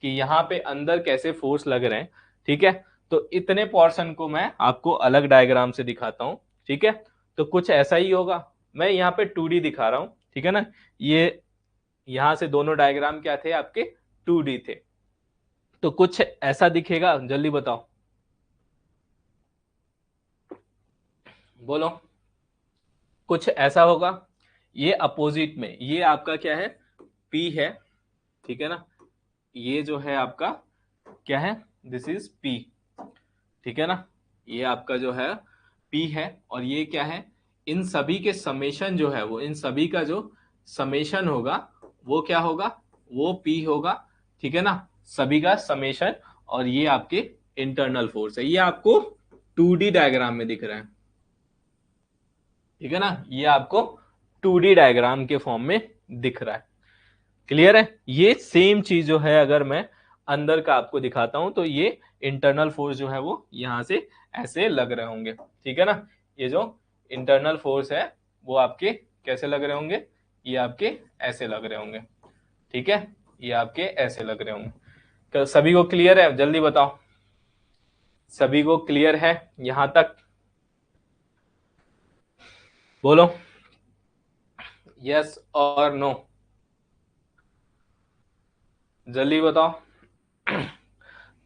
[SPEAKER 1] कि यहाँ पे अंदर कैसे फोर्स लग रहे हैं। ठीक है, तो इतने पोर्शन को मैं आपको अलग डायग्राम से दिखाता हूं। ठीक है, तो कुछ ऐसा ही होगा, मैं यहाँ पे 2D दिखा रहा हूं। ठीक है ना, ये यहां से दोनों डायग्राम क्या थे आपके, 2D थे, तो कुछ ऐसा दिखेगा, जल्दी बताओ, बोलो। कुछ ऐसा होगा, ये अपोजिट में, ये आपका क्या है, P है। ठीक है ना, ये जो है आपका क्या है, दिस इज P। ठीक है ना, ये आपका जो है P है, और ये क्या है, इन सभी के समेशन जो है वो, इन सभी का जो समेशन होगा वो क्या होगा, वो P होगा। ठीक है ना, सभी का समेशन, और ये आपके इंटरनल फोर्स है। ये आपको 2D डायग्राम में दिख रहा है, ठीक है ना, ये आपको 2D डायग्राम के फॉर्म में दिख रहा है। क्लियर है? ये सेम चीज जो है अगर मैं अंदर का आपको दिखाता हूं तो ये इंटरनल फोर्स जो है वो यहां से ऐसे लग रहे होंगे, ठीक है ना। ये जो इंटरनल फोर्स है वो आपके कैसे लग रहे होंगे, ये आपके ऐसे लग रहे होंगे, ठीक है, ये आपके ऐसे लग रहे होंगे। सभी को क्लियर है? जल्दी बताओ, सभी को क्लियर है यहां तक? बोलो यस और नो, जल्दी बताओ।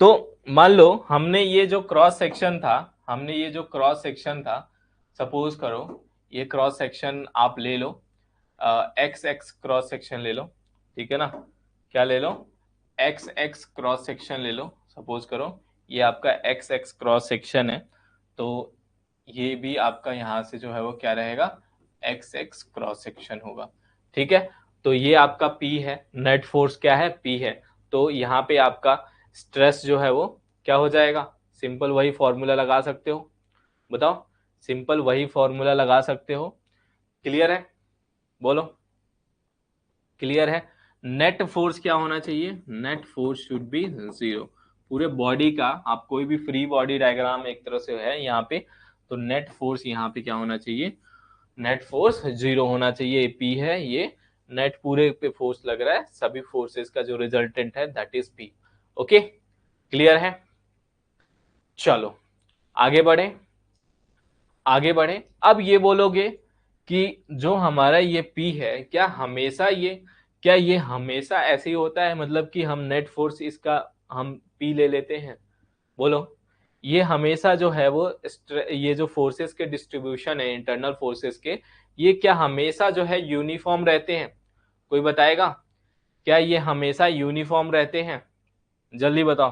[SPEAKER 1] तो मान लो हमने ये जो क्रॉस सेक्शन था, हमने ये जो क्रॉस सेक्शन था, सपोज करो ये क्रॉस सेक्शन आप ले लो, एक्स एक्स क्रॉस सेक्शन ले लो, ठीक है ना, क्या ले लो, एक्स एक्स क्रॉस सेक्शन ले लो। सपोज करो ये आपका एक्स एक्स क्रॉस सेक्शन है, तो ये भी आपका यहां से जो है वो क्या रहेगा, एक्स एक्स क्रॉस सेक्शन होगा, ठीक है। तो ये आपका P है, नेट फोर्स क्या है, P है। तो यहाँ पे आपका स्ट्रेस जो है वो क्या हो जाएगा, सिंपल वही फॉर्मूला लगा सकते हो, बताओ, सिंपल वही फॉर्मूला लगा सकते हो। क्लियर है? बोलो क्लियर है? नेट फोर्स क्या होना चाहिए, net force should be zero. पूरे बॉडी का आप कोई भी फ्री बॉडी डायग्राम एक तरह से है यहाँ पे, तो नेट फोर्स यहाँ पे क्या होना चाहिए, नेट फोर्स जीरो होना चाहिए। पी है ये, नेट पूरे पे फोर्स लग रहा है, सभी फोर्सेस का जो रिजल्टेंट है that is P. Okay, clear है? चलो आगे बढ़े, आगे बढ़े। अब ये बोलोगे कि जो हमारा ये पी है क्या ये हमेशा ऐसे ही होता है, मतलब कि हम नेट फोर्स इसका हम पी ले लेते हैं? बोलो, ये हमेशा जो है वो ये जो फोर्सेस के डिस्ट्रीब्यूशन है इंटरनल फोर्सेस के, ये क्या हमेशा जो है यूनिफॉर्म रहते हैं? कोई बताएगा, क्या ये हमेशा यूनिफॉर्म रहते हैं? जल्दी बताओ,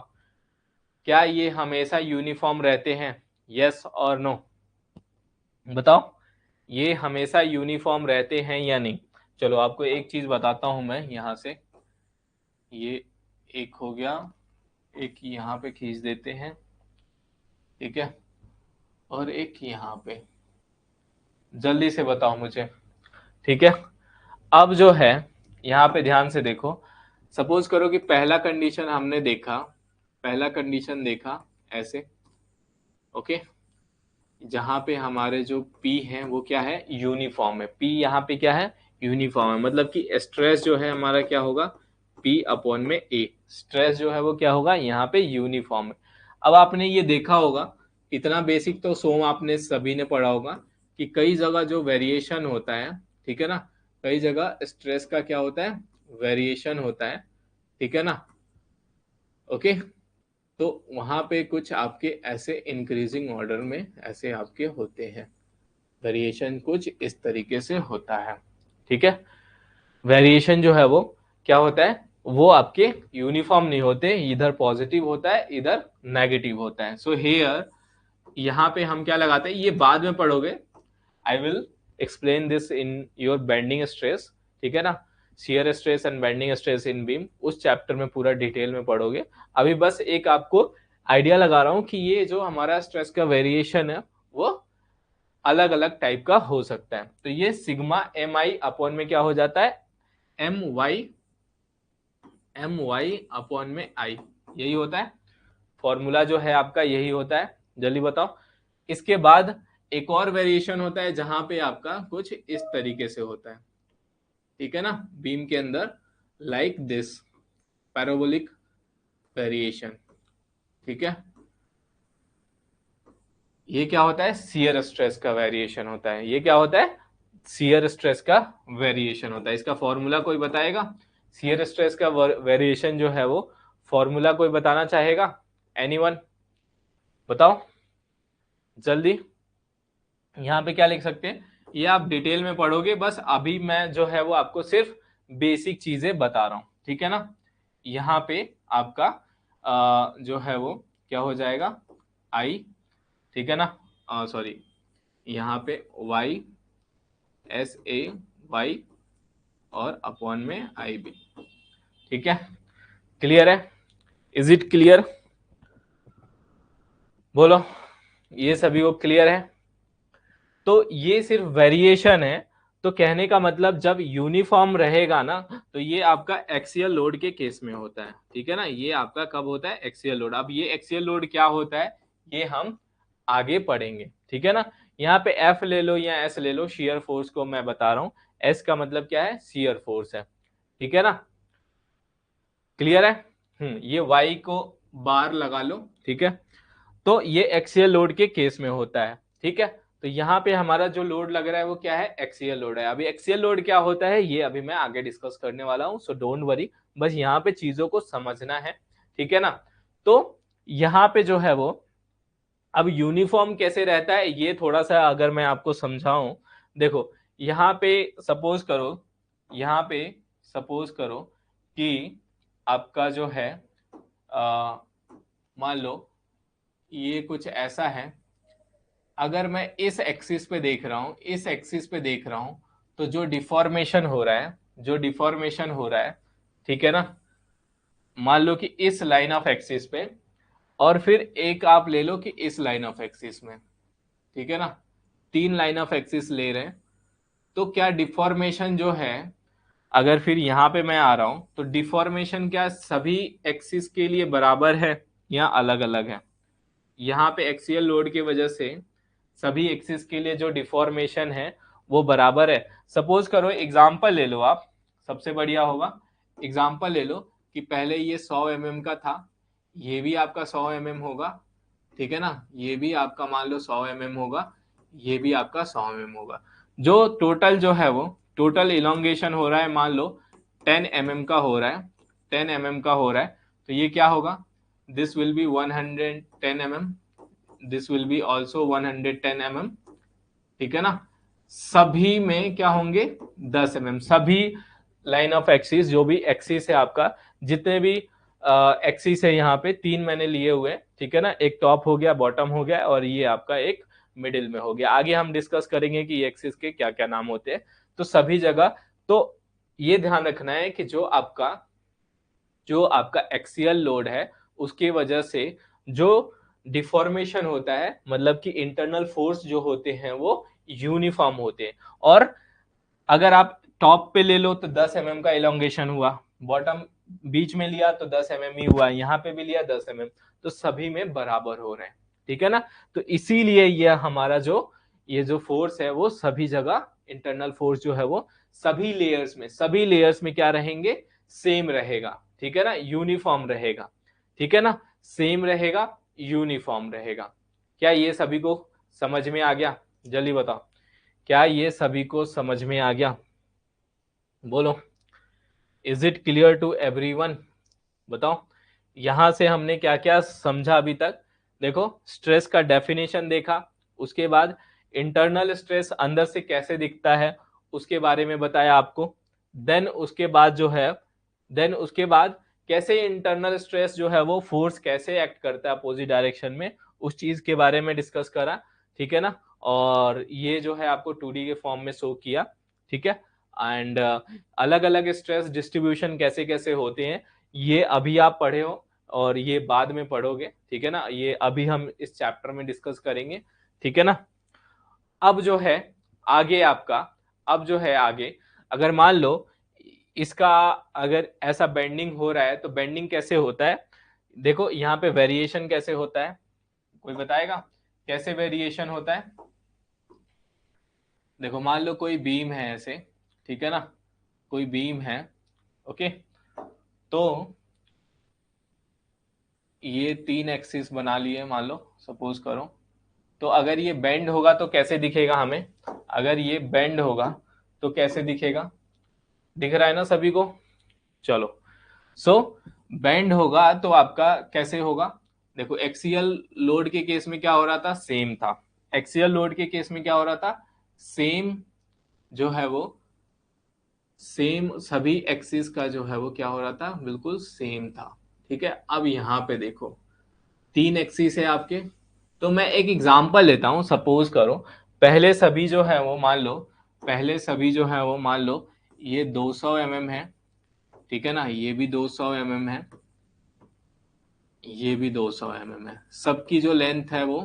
[SPEAKER 1] क्या ये हमेशा यूनिफॉर्म रहते हैं? यस और नो, बताओ, ये हमेशा यूनिफॉर्म रहते हैं या नहीं? चलो आपको एक चीज बताता हूं मैं यहां से, ये एक हो गया, एक यहाँ पे खींच देते हैं, ठीक है, और एक यहाँ पे, जल्दी से बताओ मुझे, ठीक है। अब जो है यहाँ पे ध्यान से देखो, सपोज करो कि पहला कंडीशन हमने देखा, पहला कंडीशन देखा ऐसे, ओके, जहां पे हमारे जो P है वो क्या है, यूनिफॉर्म है। P यहाँ पे क्या है, यूनिफॉर्म है, मतलब कि स्ट्रेस जो है हमारा क्या होगा, P अपॉन में A, स्ट्रेस जो है वो क्या होगा यहाँ पे यूनिफॉर्म है। अब आपने ये देखा होगा, इतना बेसिक तो सोम आपने सभी ने पढ़ा होगा कि कई जगह जो वेरिएशन होता है, ठीक है ना, कई जगह स्ट्रेस का क्या होता है, वेरिएशन होता है, ठीक है ना, ओके। तो वहां पे कुछ आपके ऐसे इंक्रीजिंग ऑर्डर में ऐसे आपके होते हैं, वेरिएशन कुछ इस तरीके से होता है, ठीक है। वेरिएशन जो है वो क्या होता है, वो आपके यूनिफॉर्म नहीं होते, इधर पॉजिटिव होता है इधर नेगेटिव होता है। सो हेयर यहाँ पे हम क्या लगाते हैं, ये बाद में पढ़ोगे, I will explain this in your bending stress, ठीक है ना, shear stress and bending stress in beam, उस चैप्टर में पूरा डिटेल में पढ़ोगे। अभी बस एक आपको आइडिया लगा रहा हूं कि ये जो हमारा स्ट्रेस का वेरिएशन है वो अलग अलग टाइप का हो सकता है। तो ये सिग्मा एम आई अपॉन में क्या हो जाता है, एम वाई अपॉन में आई, यही होता है फॉर्मूला जो है आपका, यही होता है। जल्दी बताओ, इसके बाद एक और वेरिएशन होता है जहां पे आपका कुछ इस तरीके से होता है, ठीक है ना, बीम के अंदर लाइक दिस पैराबोलिक वेरिएशन, ठीक है। ये क्या होता है, शियर स्ट्रेस का वेरिएशन होता है, ये क्या होता है, शियर स्ट्रेस का वेरिएशन होता है। इसका फॉर्मूला कोई बताएगा, शियर स्ट्रेस का वेरिएशन जो है वो फॉर्मूला कोई बताना चाहेगा, एनीवन, बताओ जल्दी। यहाँ पे क्या लिख सकते हैं, ये आप डिटेल में पढ़ोगे, बस अभी मैं जो है वो आपको सिर्फ बेसिक चीजें बता रहा हूँ, ठीक है ना। यहाँ पे आपका जो है वो क्या हो जाएगा, आई, ठीक है ना, सॉरी, यहाँ पे वाई, एस ए वाई, और अपॉन में आई बी, ठीक है। क्लियर है? Is it clear? बोलो, ये सभी को क्लियर है? तो ये सिर्फ वेरिएशन है। तो कहने का मतलब जब यूनिफॉर्म रहेगा ना, तो ये आपका एक्सियल लोड के केस में होता है, ठीक है ना। ये आपका कब होता है? Axial load. अब ये एक्सियल लोड क्या होता है, ये हम आगे पढ़ेंगे, ठीक है ना। यहाँ पे एफ ले लो या एस ले लो, शियर फोर्स को मैं बता रहा हूँ। एस का मतलब क्या है? शियर फोर्स है, ठीक है ना। क्लियर है? ये वाई को बार लगा लो, ठीक है। तो ये एक्सियल लोड के केस में होता है, ठीक है। तो यहाँ पे हमारा जो लोड लग रहा है वो क्या है? एक्सियल लोड है। अभी एक्सियल लोड क्या होता है ये अभी मैं आगे डिस्कस करने वाला हूँ, सो डोंट वरी, बस यहाँ पे चीजों को समझना है, ठीक है ना। तो यहाँ पे जो है वो अब यूनिफॉर्म कैसे रहता है ये थोड़ा सा अगर मैं आपको समझाऊं। देखो, यहाँ पे सपोज करो, यहाँ पे सपोज करो कि आपका जो है मान लो ये कुछ ऐसा है। अगर मैं इस एक्सिस पे देख रहा हूं, इस एक्सिस पे देख रहा हूं, तो जो डिफॉर्मेशन हो रहा है, जो डिफॉर्मेशन हो रहा है, ठीक है ना। मान लो कि इस लाइन ऑफ एक्सिस पे, और फिर एक आप ले लो कि इस लाइन ऑफ एक्सिस में, ठीक है ना। तीन लाइन ऑफ एक्सिस ले रहे हैं, तो क्या डिफॉर्मेशन जो है, अगर फिर यहाँ पे मैं आ रहा हूं तो डिफॉर्मेशन क्या सभी एक्सिस के लिए बराबर है या अलग अलग है? यहाँ पे एक्सियल लोड की वजह से सभी एक्सिस के लिए जो डिफॉर्मेशन है वो बराबर है। सपोज करो, एग्जांपल ले लो आप, सबसे बढ़िया होगा। एग्जांपल ले लो कि पहले ये 100 mm का था, ये भी आपका 100 mm होगा, ठीक है ना। ये भी आपका मान लो 100 mm होगा, ये भी आपका 100 mm होगा। जो टोटल जो है वो टोटल इलोंगेशन हो रहा है, मान लो 10 mm का हो रहा है, 10 mm का हो रहा है। तो ये क्या होगा? This will B 110 mm, this will B also 110 mm, ठीक है ना। सभी में क्या होंगे? 10 mm। सभी लाइन ऑफ एक्सिस, जो भी एक्सिस है आपका, जितने भी एक्सिस है यहाँ पे तीन मैंने लिए हुए हैं, ठीक है ना। एक टॉप हो गया, बॉटम हो गया, और ये आपका एक मिडिल में हो गया। आगे हम डिस्कस करेंगे कि एक्सिस के क्या क्या नाम होते हैं। तो सभी जगह, तो ये ध्यान रखना है कि जो आपका एक्सियल लोड है उसकी वजह से जो डिफॉर्मेशन होता है, मतलब कि इंटरनल फोर्स जो होते हैं वो यूनिफॉर्म होते हैं। और अगर आप टॉप पे ले लो तो 10 mm का इलोंगेशन हुआ, बॉटम बीच में लिया तो 10 mm ही हुआ, यहाँ पे भी लिया 10 mm, तो सभी में बराबर हो रहे हैं, ठीक है ना। तो इसीलिए यह हमारा जो ये जो फोर्स है वो सभी जगह, इंटरनल फोर्स जो है वो सभी लेयर्स में क्या रहेंगे? सेम रहेगा, ठीक है ना, यूनिफॉर्म रहेगा, ठीक है ना, सेम रहेगा, यूनिफॉर्म रहेगा। क्या ये सभी को समझ में आ गया? जल्दी बताओ, क्या ये सभी को समझ में आ गया? बोलो, is it clear to everyone? बताओ, यहां से हमने क्या क्या समझा अभी तक? देखो, स्ट्रेस का डेफिनेशन देखा, उसके बाद इंटरनल स्ट्रेस अंदर से कैसे दिखता है उसके बारे में बताया आपको। देन उसके बाद जो है, देन उसके बाद कैसे इंटरनल स्ट्रेस जो है वो फोर्स कैसे एक्ट करता है अपोजिट डायरेक्शन में, उस चीज के बारे में डिस्कस करा, ठीक है ना। और ये जो है आपको 2D के फॉर्म में शो किया, ठीक है। एंड अलग अलग स्ट्रेस डिस्ट्रीब्यूशन कैसे कैसे होते हैं ये अभी आप पढ़े हो, और ये बाद में पढ़ोगे, ठीक है ना। ये अभी हम इस चैप्टर में डिस्कस करेंगे, ठीक है ना। अब जो है आगे आपका, अब जो है आगे, अगर मान लो इसका, अगर ऐसा बेंडिंग हो रहा है तो बेंडिंग कैसे होता है? देखो यहाँ पे वेरिएशन कैसे होता है, कोई बताएगा कैसे वेरिएशन होता है? देखो, मान लो कोई बीम है ऐसे, ठीक है ना, कोई बीम है, ओके। तो ये तीन एक्सिस बना लिए मान लो, सपोज करो। तो अगर ये बेंड होगा तो कैसे दिखेगा हमें? अगर ये बेंड होगा तो कैसे दिखेगा? दिख रहा है ना सभी को? चलो, सो बेंड होगा तो आपका कैसे होगा? देखो, एक्सियल लोड के केस में क्या हो रहा था? सेम था। एक्सियल लोड के केस में क्या हो रहा था? सेम जो है वो, सेम सभी एक्सिस का जो है वो क्या हो रहा था? बिल्कुल सेम था, ठीक है। अब यहाँ पे देखो, तीन एक्सिस है आपके। तो मैं एक एग्जांपल लेता हूं, सपोज करो पहले सभी जो है वो मान लो, पहले सभी जो है वो मान लो ये 200 mm है, ठीक है ना, ये भी 200 mm है, ये भी 200 mm है। सबकी जो लेंथ है वो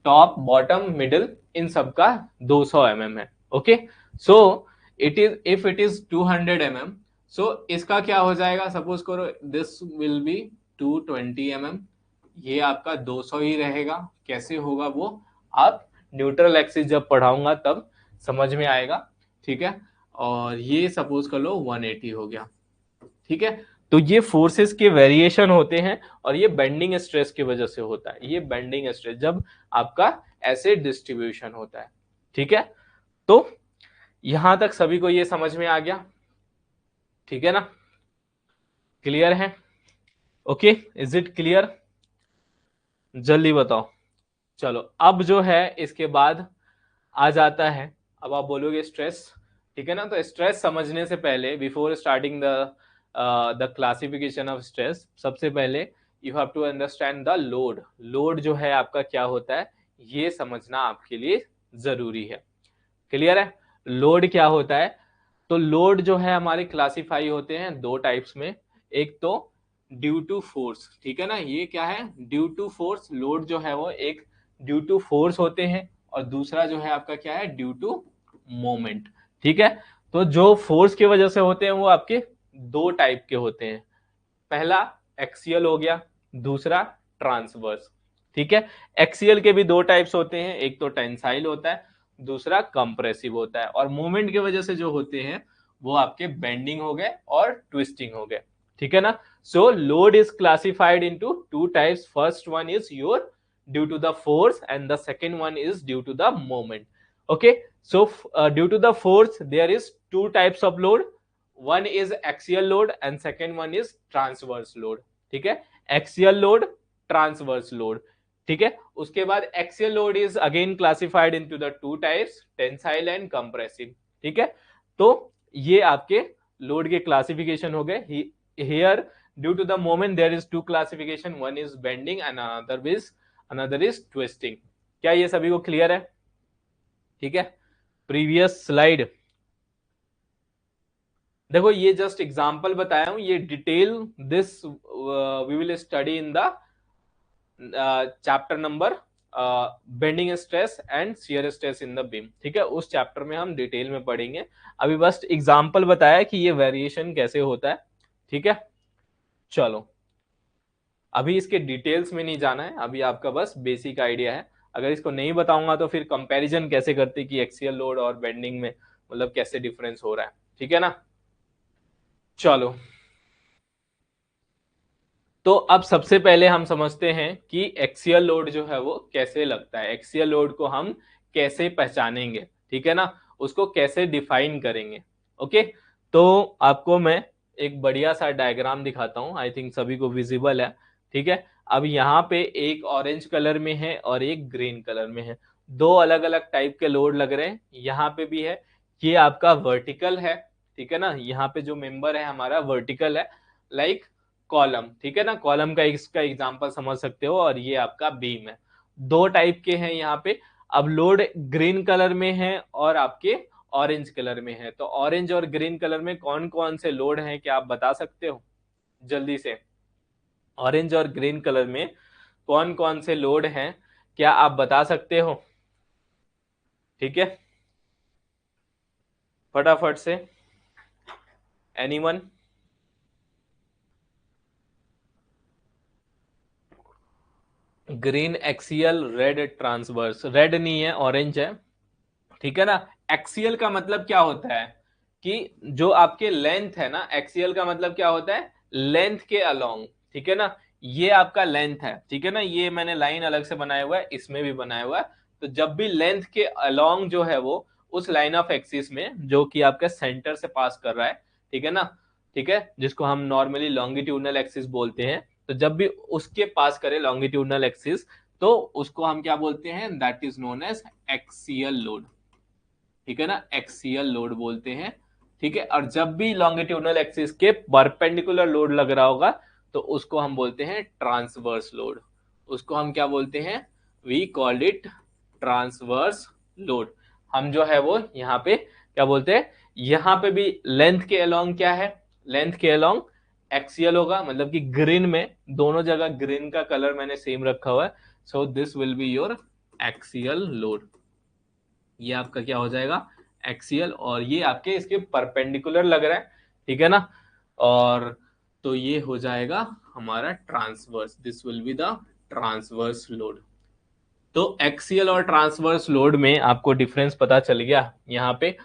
[SPEAKER 1] टॉप बॉटम मिडिल इन सब का 200 mm है। Okay, so it is if it is 200 mm, सो इसका क्या हो जाएगा, सपोज करो दिस विल बी 220 mm, ये आपका 200 ही रहेगा। कैसे होगा वो आप न्यूट्रल एक्सिस जब पढ़ाऊंगा तब समझ में आएगा, ठीक है। और ये सपोज कर लो 180 हो गया, ठीक है। तो ये फोर्सेस के वेरिएशन होते हैं और ये बेंडिंग स्ट्रेस की वजह से होता है। ये बेंडिंग स्ट्रेस जब आपका ऐसे डिस्ट्रीब्यूशन होता है, ठीक है। तो यहां तक सभी को ये समझ में आ गया, ठीक है ना, क्लियर है? Okay, is it clear? जल्दी बताओ। चलो अब जो है इसके बाद आ जाता है, अब आप बोलोगे स्ट्रेस, ठीक है ना। तो स्ट्रेस समझने से पहले before starting the classification of stress, सबसे पहले you have to understand the load. Load जो है आपका क्या होता है ये समझना आपके लिए जरूरी है। क्लियर है? लोड क्या होता है? तो लोड जो है हमारे क्लासिफाई होते हैं दो टाइप्स में। एक तो ड्यू टू फोर्स, ठीक है ना, ये क्या है ड्यू टू फोर्स। लोड जो है वो एक ड्यू टू फोर्स होते हैं और दूसरा जो है आपका क्या है ड्यू टू मोमेंट, ठीक है। तो जो फोर्स की वजह से होते हैं वो आपके दो टाइप के होते हैं। पहला एक्सियल हो गया, दूसरा ट्रांसवर्स, ठीक है। एक्सियल के भी दो टाइप्स होते हैं, एक तो टेंसाइल होता है, दूसरा कंप्रेसिव होता है। और मूवमेंट की वजह से जो होते हैं वो आपके बेंडिंग हो गए और ट्विस्टिंग हो गए, ठीक है ना। So load is classified into two types. First one is your due to the force and the second one is due to the moment. Okay, so due to the force there is two types of load. One is axial load and second one is transverse load, ठीक है। axial load, transverse load, ठीक है। उसके बाद axial load is again classified into the two types, tensile and compressive, ठीक है। तो ये आपके लोड के क्लासिफिकेशन हो गए। here due to the moment there is two classification, one is bending and another is twisting। क्या ये सभी को क्लियर है? ठीक है। प्रीवियस स्लाइड देखो, ये जस्ट एग्जांपल बताया हूं, ये detail this we will study in the chapter number bending stress and shear stress in the beam, ठीक है। उस चैप्टर में हम डिटेल में पढ़ेंगे। अभी बस एग्जांपल बताया कि ये वेरिएशन कैसे होता है, ठीक है। चलो अभी इसके डिटेल्स में नहीं जाना है, अभी आपका बस बेसिक आइडिया है। अगर इसको नहीं बताऊंगा तो फिर कंपैरिजन कैसे करते कि एक्सियल लोड और बेंडिंग में मतलब कैसे डिफरेंस हो रहा है, ठीक है ना। चलो तो अब सबसे पहले हम समझते हैं कि एक्सियल लोड जो है वो कैसे लगता है, एक्सियल लोड को हम कैसे पहचानेंगे, ठीक है ना, उसको कैसे डिफाइन करेंगे। ओके, तो आपको मैं एक बढ़िया सा डायग्राम दिखाता हूं, आई थिंक सभी को विजिबल है, ठीक है। अब यहाँ पे एक ऑरेंज कलर में है और एक ग्रीन कलर में है, दो अलग अलग टाइप के लोड लग रहे हैं। यहाँ पे भी है, ये आपका वर्टिकल है, ठीक है ना, यहाँ पे जो मेंबर है हमारा वर्टिकल है, लाइक कॉलम, ठीक है ना, कॉलम का इसका एग्जांपल समझ सकते हो। और ये आपका बीम है, दो टाइप के हैं यहाँ पे। अब लोड ग्रीन कलर में है और आपके ऑरेंज कलर में है। तो ऑरेंज और ग्रीन कलर में कौन कौन से लोड हैं क्या आप बता सकते हो जल्दी से? ऑरेंज और ग्रीन कलर में कौन कौन से लोड हैं क्या आप बता सकते हो? ठीक है, फटाफट से anyone? Green axial, red transverse. Red नहीं है, ऑरेंज है, ठीक है ना। एक्सियल का मतलब क्या होता है कि जो आपके लेंथ है ना, एक्सियल का मतलब क्या होता है लेंथ के अलोंग, ठीक है ना। ये आपका लेंथ है, ठीक है ना, ये मैंने लाइन अलग से बनाया हुआ है, इसमें भी बनाया हुआ है। तो जब भी लेंथ के अलोंग जो है वो उस लाइन ऑफ एक्सिस में जो कि आपके सेंटर से पास कर रहा है, ठीक है ना, ठीक है, जिसको हम नॉर्मली लॉन्गिट्यूडनल एक्सिस बोलते हैं। तो जब भी उसके पास करे लॉन्गिट्यूडनल एक्सिस तो उसको हम क्या बोलते हैं, that is known as axial load, ठीक है ना, एक्सियल लोड बोलते हैं, ठीक है। और जब भी लॉन्गिट्यूडनल एक्सिस के परपेंडिकुलर लोड लग रहा होगा तो उसको हम बोलते हैं ट्रांसवर्स लोड, उसको हम क्या बोलते हैं, we called it transverse load. हम जो है वो यहाँ पे क्या बोलते हैं, यहाँ पे भी लेंथ के अलोंग क्या है, लेंथ के अलोंग एक्सियल होगा, मतलब कि ग्रीन में दोनों जगह ग्रीन का कलर मैंने सेम रखा हुआ है, so this will be your axial load. ये आपका क्या हो जाएगा, एक्सियल, और ये आपके इसके परपेंडिकुलर लग रहा है, ठीक है ना। और तो ये हो जाएगा हमारा transverse, this will be the transverse load. तो एक्सियल और ट्रांसवर्स लोड में आपको डिफरेंस पता चल गया। यहाँ पे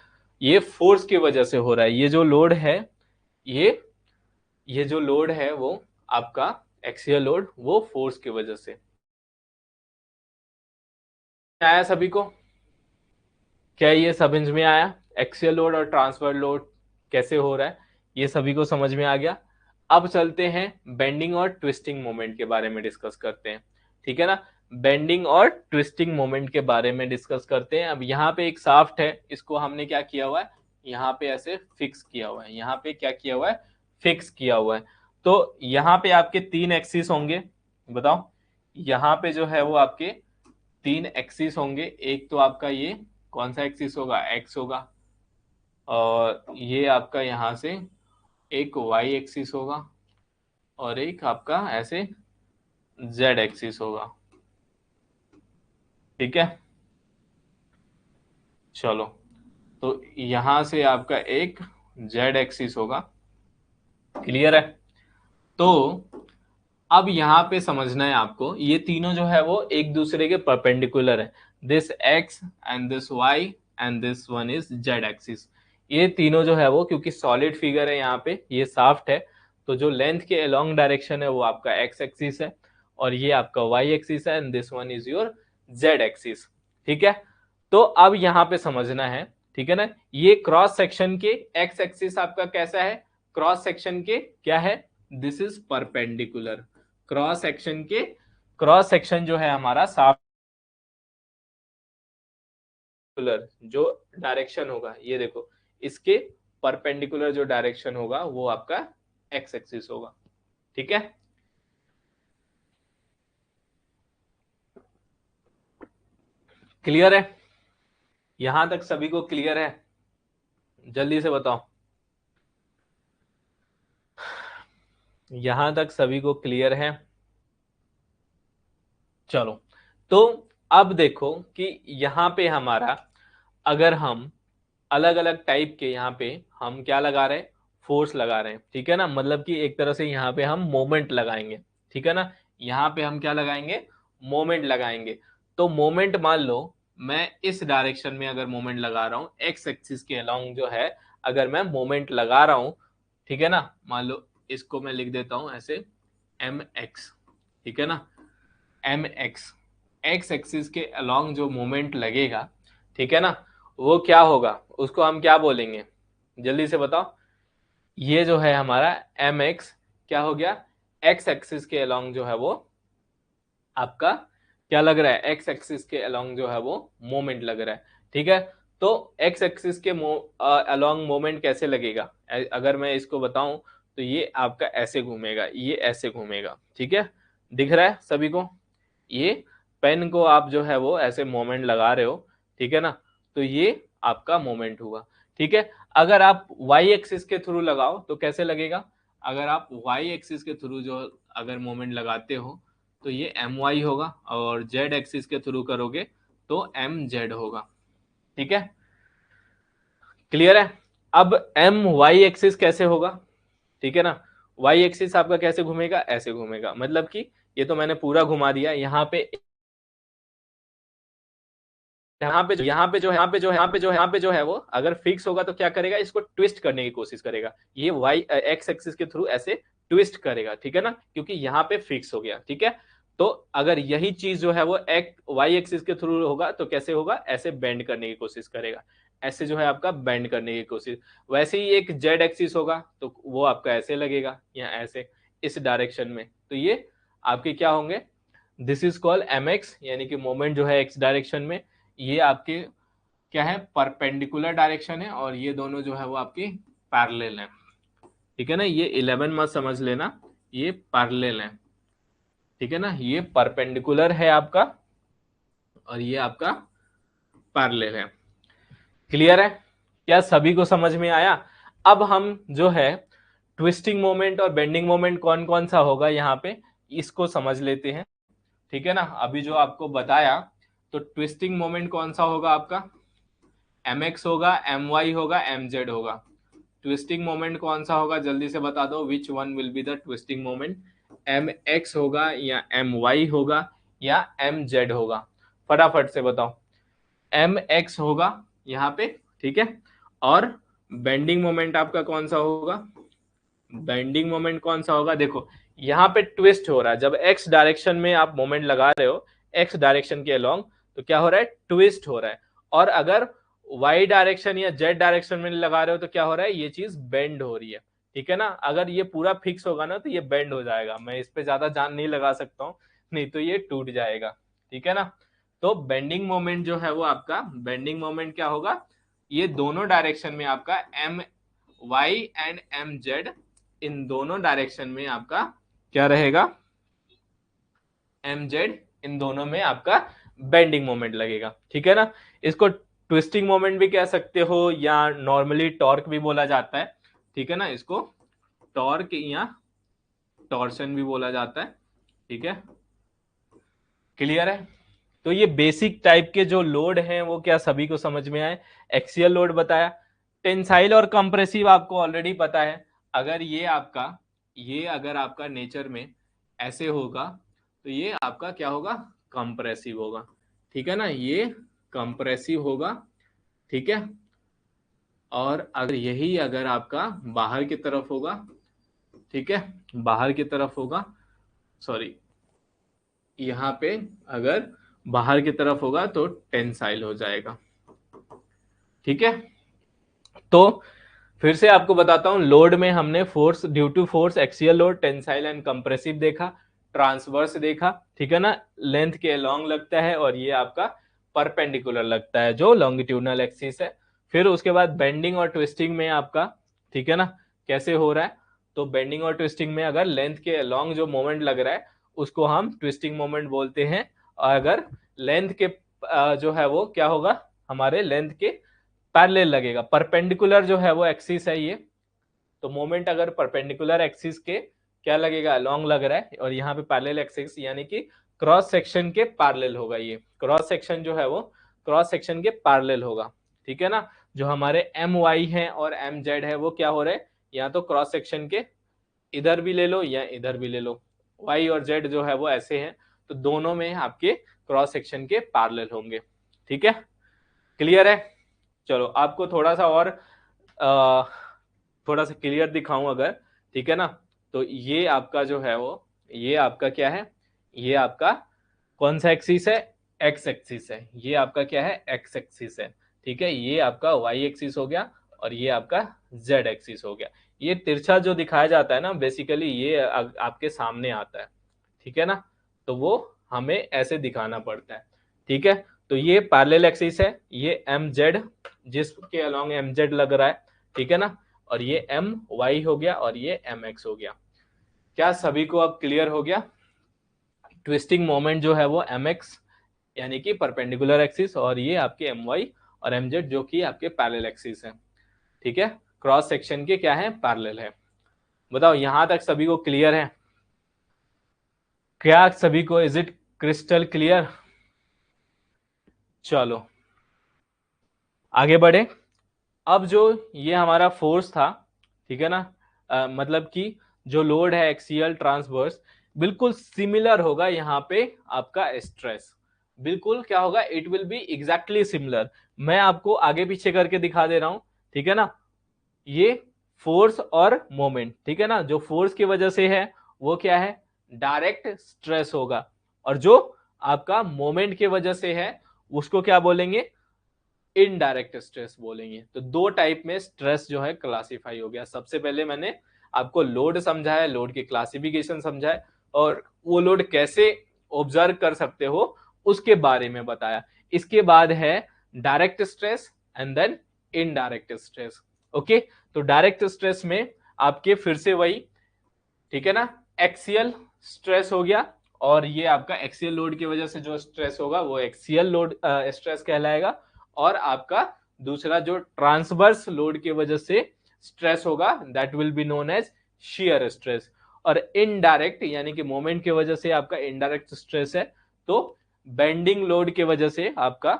[SPEAKER 1] ये फोर्स की वजह से हो रहा है, ये जो लोड है, ये ये जो लोड है वो आपका एक्सियल लोड, वो फोर्स की वजह से आया। सभी को क्या ये समझ में आया, एक्सियल लोड और ट्रांसफर लोड कैसे हो रहा है, ये सभी को समझ में आ गया। अब चलते हैं बेंडिंग और ट्विस्टिंग मोमेंट के बारे में डिस्कस करते हैं, ठीक है ना। बेंडिंग और ट्विस्टिंग मोमेंट के बारे में डिस्कस करते हैं। अब यहाँ पे एक शाफ्ट है, इसको हमने क्या किया हुआ है, यहाँ पे ऐसे फिक्स किया हुआ है, यहाँ पे क्या किया हुआ है, फिक्स किया हुआ है। तो यहाँ पे आपके 3 एक्सिस होंगे, बताओ, यहाँ पे जो है वो आपके 3 एक्सिस होंगे। एक तो आपका ये कौन सा एक्सिस होगा, एक्स होगा, और ये आपका यहाँ से एक वाई एक्सिस होगा, और एक आपका ऐसे जेड एक्सिस होगा, ठीक है। चलो, तो यहां से आपका एक जेड एक्सिस होगा, क्लियर है। तो अब यहाँ पे समझना है आपको, ये तीनों जो है वो एक दूसरे के परपेंडिकुलर है, this X and this Y and this one is Z axis. ये तीनों जो है वो, क्योंकि सॉलिड फिगर है यहाँ पे, ये साफ्ट है, तो जो लेंथ के अलोंग डायरेक्शन है वो आपका एक्स एक्सिस है, और ये आपका वाई एक्सिस है, and this one is your Z axis, ठीक है। तो अब यहाँ पे समझना है, ठीक है ना, ये क्रॉस सेक्शन के एक्स एक्सिस आपका कैसा है, क्रॉस सेक्शन के क्या है, this is perpendicular. Cross section जो है हमारा साफ जो डायरेक्शन होगा, ये देखो, इसके परपेंडिकुलर जो डायरेक्शन होगा वो आपका एक्स एक्सिस होगा, ठीक है। क्लियर है, यहां तक सभी को क्लियर है, जल्दी से बताओ, यहां तक सभी को क्लियर है। चलो, तो अब देखो कि यहाँ पे हमारा, अगर हम अलग अलग टाइप के यहाँ पे हम क्या लगा रहे हैं, फोर्स लगा रहे हैं, ठीक है ना, मतलब कि एक तरह से यहाँ पे हम मोमेंट लगाएंगे, ठीक है ना। यहाँ पे हम क्या लगाएंगे, मोमेंट लगाएंगे। तो मोमेंट मान लो मैं इस डायरेक्शन में अगर मोमेंट लगा रहा हूँ, एक्स एक्सिस के अलोंग जो है अगर मैं मोमेंट लगा रहा हूँ, ठीक है ना, मान लो इसको मैं लिख देता हूँ ऐसे एम एक्स, ठीक है ना, एम एक्स, एक्स एक्सिस के अलोंग जो मोमेंट लगेगा, ठीक है ना, वो क्या होगा, उसको हम क्या बोलेंगे, जल्दी से बताओ। ये जो है हमारा एम एक्स क्या हो गया, एक्स एक्सिस के अलोंग जो है वो आपका क्या लग रहा है, एक्स एक्सिस के अलोंग जो है वो मोमेंट लग रहा है, ठीक है। तो एक्स एक्सिस के अलोंग मोमेंट कैसे लगेगा, अगर मैं इसको बताऊं तो ये आपका ऐसे घूमेगा, ये ऐसे घूमेगा, ठीक है, दिख रहा है सभी को। ये पेन को आप जो है वो ऐसे मोमेंट लगा रहे हो, ठीक है ना, तो ये आपका मोमेंट हुआ, ठीक है। अगर आप वाई एक्सिस के थ्रू लगाओ तो कैसे लगेगा, अगर आप वाई एक्सिस के थ्रू जो अगर मोमेंट लगाते हो तो ये एम वाई होगा, और जेड एक्सिस के थ्रू करोगे तो एम जेड होगा, ठीक है, क्लियर है। अब एम वाई एक्सिस कैसे होगा, ठीक है ना, वाई एक्सिस आपका कैसे घूमेगा, ऐसे घूमेगा, मतलब कि ये तो मैंने पूरा घुमा दिया। यहाँ पे जो है वो अगर फिक्स होगा तो क्या करेगा, इसको ट्विस्ट करने की कोशिश करेगा, ये वाई एक्स एक्सिस के थ्रू ऐसे ट्विस्ट करेगा, ठीक है ना, क्योंकि यहाँ पे फिक्स हो गया, ठीक है। तो अगर यही चीज जो है वो वाई एक्सिस के थ्रू होगा तो कैसे होगा, ऐसे बेंड करने की कोशिश करेगा, ऐसे जो है आपका बेंड करने की कोशिश। वैसे ही एक जेड एक्सिस होगा तो वो आपका ऐसे लगेगा या ऐसे, इस डायरेक्शन में, तो ये आपके क्या होंगे, this is called M X, यानी कि मोमेंट जो है एक्स डायरेक्शन में, ये आपके क्या है, परपेंडिकुलर डायरेक्शन है, और ये दोनों जो है वो आपकी पैरेलल है, ठीक है ना। ये 11 मत समझ लेना, ये पैरेलल है, ठीक है ना, ये परपेंडिकुलर है आपका, और ये आपका पैरेलल है, क्लियर है, क्या सभी को समझ में आया। अब हम जो है ट्विस्टिंग मोमेंट और बेंडिंग मोमेंट कौन कौन सा होगा यहाँ पे, इसको समझ लेते हैं। ठीक है ना, अभी जो आपको बताया, तो ट्विस्टिंग मोमेंट कौन सा होगा आपका, mx होगा, my होगा, mz होगा। ट्विस्टिंग मोमेंट कौन सा होगा, जल्दी से बता दो, which one will be the twisting moment, mx होगा या my होगा या mz होगा, फटाफट से बताओ। mx होगा यहाँ पे, ठीक है। और बेंडिंग मोमेंट आपका कौन सा होगा, बेंडिंग मोमेंट कौन सा होगा, देखो यहाँ पे ट्विस्ट हो रहा है, जब x डायरेक्शन में आप मोमेंट लगा रहे हो, x डायरेक्शन के अलोंग, तो क्या हो रहा है, ट्विस्ट हो रहा है। और अगर y डायरेक्शन या z डायरेक्शन में लगा रहे हो तो क्या हो रहा है, ये चीज बेंड हो रही है। ठीक है ना, अगर ये पूरा फिक्स होगा ना तो ये बेंड हो जाएगा, मैं इस पे ज्यादा जान नहीं लगा सकता हूँ, नहीं तो ये टूट जाएगा। ठीक है ना, तो बेंडिंग मोमेंट जो है वो आपका, बेंडिंग मोमेंट क्या होगा, ये दोनों डायरेक्शन में आपका M Y and M Z, इन दोनों डायरेक्शन में आपका क्या रहेगा, एम जेड, इन दोनों में आपका बेंडिंग मोमेंट लगेगा। ठीक है ना, इसको ट्विस्टिंग मोमेंट भी कह सकते हो या नॉर्मली टॉर्क भी बोला जाता है। ठीक है ना, इसको टॉर्क या टॉर्शन भी बोला जाता है। ठीक है, क्लियर है। तो ये बेसिक टाइप के जो लोड हैं वो क्या सभी को समझ में आए, एक्सियल लोड बताया, टेंसाइल और कंप्रेसिव आपको ऑलरेडी पता है। अगर ये आपका, ये अगर आपका नेचर में ऐसे होगा तो ये आपका क्या होगा, कंप्रेसिव होगा। ठीक है ना, ये कंप्रेसिव होगा। ठीक है, और अगर यही अगर आपका बाहर की तरफ होगा, ठीक है, बाहर की तरफ होगा, सॉरी, यहाँ पे अगर बाहर की तरफ होगा तो टेंसाइल हो जाएगा। ठीक है, तो फिर से आपको बताता हूं, लोड में हमने force due to force, axial load, tensile and compressive देखा, ट्रांसवर्स देखा। ठीक है ना, लेंथ के अलोंग लगता है और ये आपका परपेंडिकुलर लगता है जो लॉन्गिट्यूडनल एक्सिस है। फिर उसके बाद बेंडिंग और ट्विस्टिंग में आपका, ठीक है ना, कैसे हो रहा है, तो बेंडिंग और ट्विस्टिंग में अगर लेंथ के अलोंग जो मोमेंट लग रहा है उसको हम ट्विस्टिंग मोमेंट बोलते हैं, और अगर लेंथ के जो है वो क्या होगा, हमारे लेंथ के पैरेलल लगेगा, परपेंडिकुलर जो है वो एक्सिस है ये, तो मोमेंट अगर परपेंडिकुलर एक्सिस के क्या लगेगा, लॉन्ग लग रहा है, और यहाँ पे पैरेलल एक्सिस यानी कि क्रॉस सेक्शन के पैरेलल होगा, ये क्रॉस सेक्शन जो है वो क्रॉस सेक्शन के पैरेलल होगा। ठीक है ना, जो हमारे एम वाई है और एम जेड है वो क्या हो रहे हैं, या तो क्रॉस सेक्शन के इधर भी ले लो या इधर भी ले लो, वाई और जेड जो है वो ऐसे हैं, तो दोनों में आपके क्रॉस सेक्शन के पैरेलल होंगे। ठीक है, क्लियर है। चलो आपको थोड़ा सा और थोड़ा सा क्लियर दिखाऊं अगर, ठीक है ना, तो ये आपका जो है वो, ये आपका क्या है, ये आपका कौन सा एक्सिस है, एक्स एक्सिस है, ये आपका क्या है, एक्स एक्सिस है। ठीक है, ये आपका वाई एक्सिस हो गया और ये आपका जेड एक्सिस हो गया। ये तिरछा जो दिखाया जाता है ना, बेसिकली ये आपके सामने आता है। ठीक है ना, तो वो हमें ऐसे दिखाना पड़ता है। ठीक है, तो ये पैरेलल एक्सिस है, ये एम जेड जिसके अलोंग एम जेड लग रहा है। ठीक है ना, और ये एम वाई हो गया और ये एम एक्स हो गया। क्या सभी को अब क्लियर हो गया, ट्विस्टिंग मोमेंट जो है वो एम एक्स यानी कि परपेंडिकुलर एक्सिस, और ये आपके एम वाई और एम जेड जो कि आपके पैरेलल एक्सिस है। ठीक है, क्रॉस सेक्शन के क्या है, पैरेलल है। बताओ यहां तक सभी को क्लियर है, क्या सभी को, इज इट क्रिस्टल क्लियर। चलो आगे बढ़े। अब जो ये हमारा फोर्स था, ठीक है ना, मतलब कि जो लोड है एक्सियल ट्रांसवर्स, बिल्कुल सिमिलर होगा यहाँ पे आपका स्ट्रेस, बिल्कुल क्या होगा, it will B exactly similar. मैं आपको आगे पीछे करके दिखा दे रहा हूं। ठीक है ना, ये फोर्स और मोमेंट, ठीक है ना, जो फोर्स की वजह से है वो क्या है, डायरेक्ट स्ट्रेस होगा, और जो आपका मोमेंट की वजह से है उसको क्या बोलेंगे, इनडायरेक्ट स्ट्रेस बोलेंगे। तो दो टाइप में स्ट्रेस जो है क्लासिफाई हो गया। सबसे पहले मैंने आपको लोड समझाया, लोड की क्लासिफिकेशन समझाया, और वो लोड कैसे ऑब्जर्व कर सकते हो उसके बारे में बताया। इसके बाद है direct stress and then indirect stress. Okay, तो डायरेक्ट स्ट्रेस में आपके फिर से वही, ठीक है ना, एक्सियल स्ट्रेस हो गया, और ये आपका एक्सियल लोड की वजह से जो स्ट्रेस होगा वो एक्सियल लोड स्ट्रेस कहलाएगा, और आपका दूसरा जो ट्रांसवर्स लोड की वजह से स्ट्रेस होगा that will be known as shear stress, और इनडायरेक्ट यानी कि मोमेंट की वजह से आपका इनडायरेक्ट स्ट्रेस है तो बेंडिंग लोड की वजह से आपका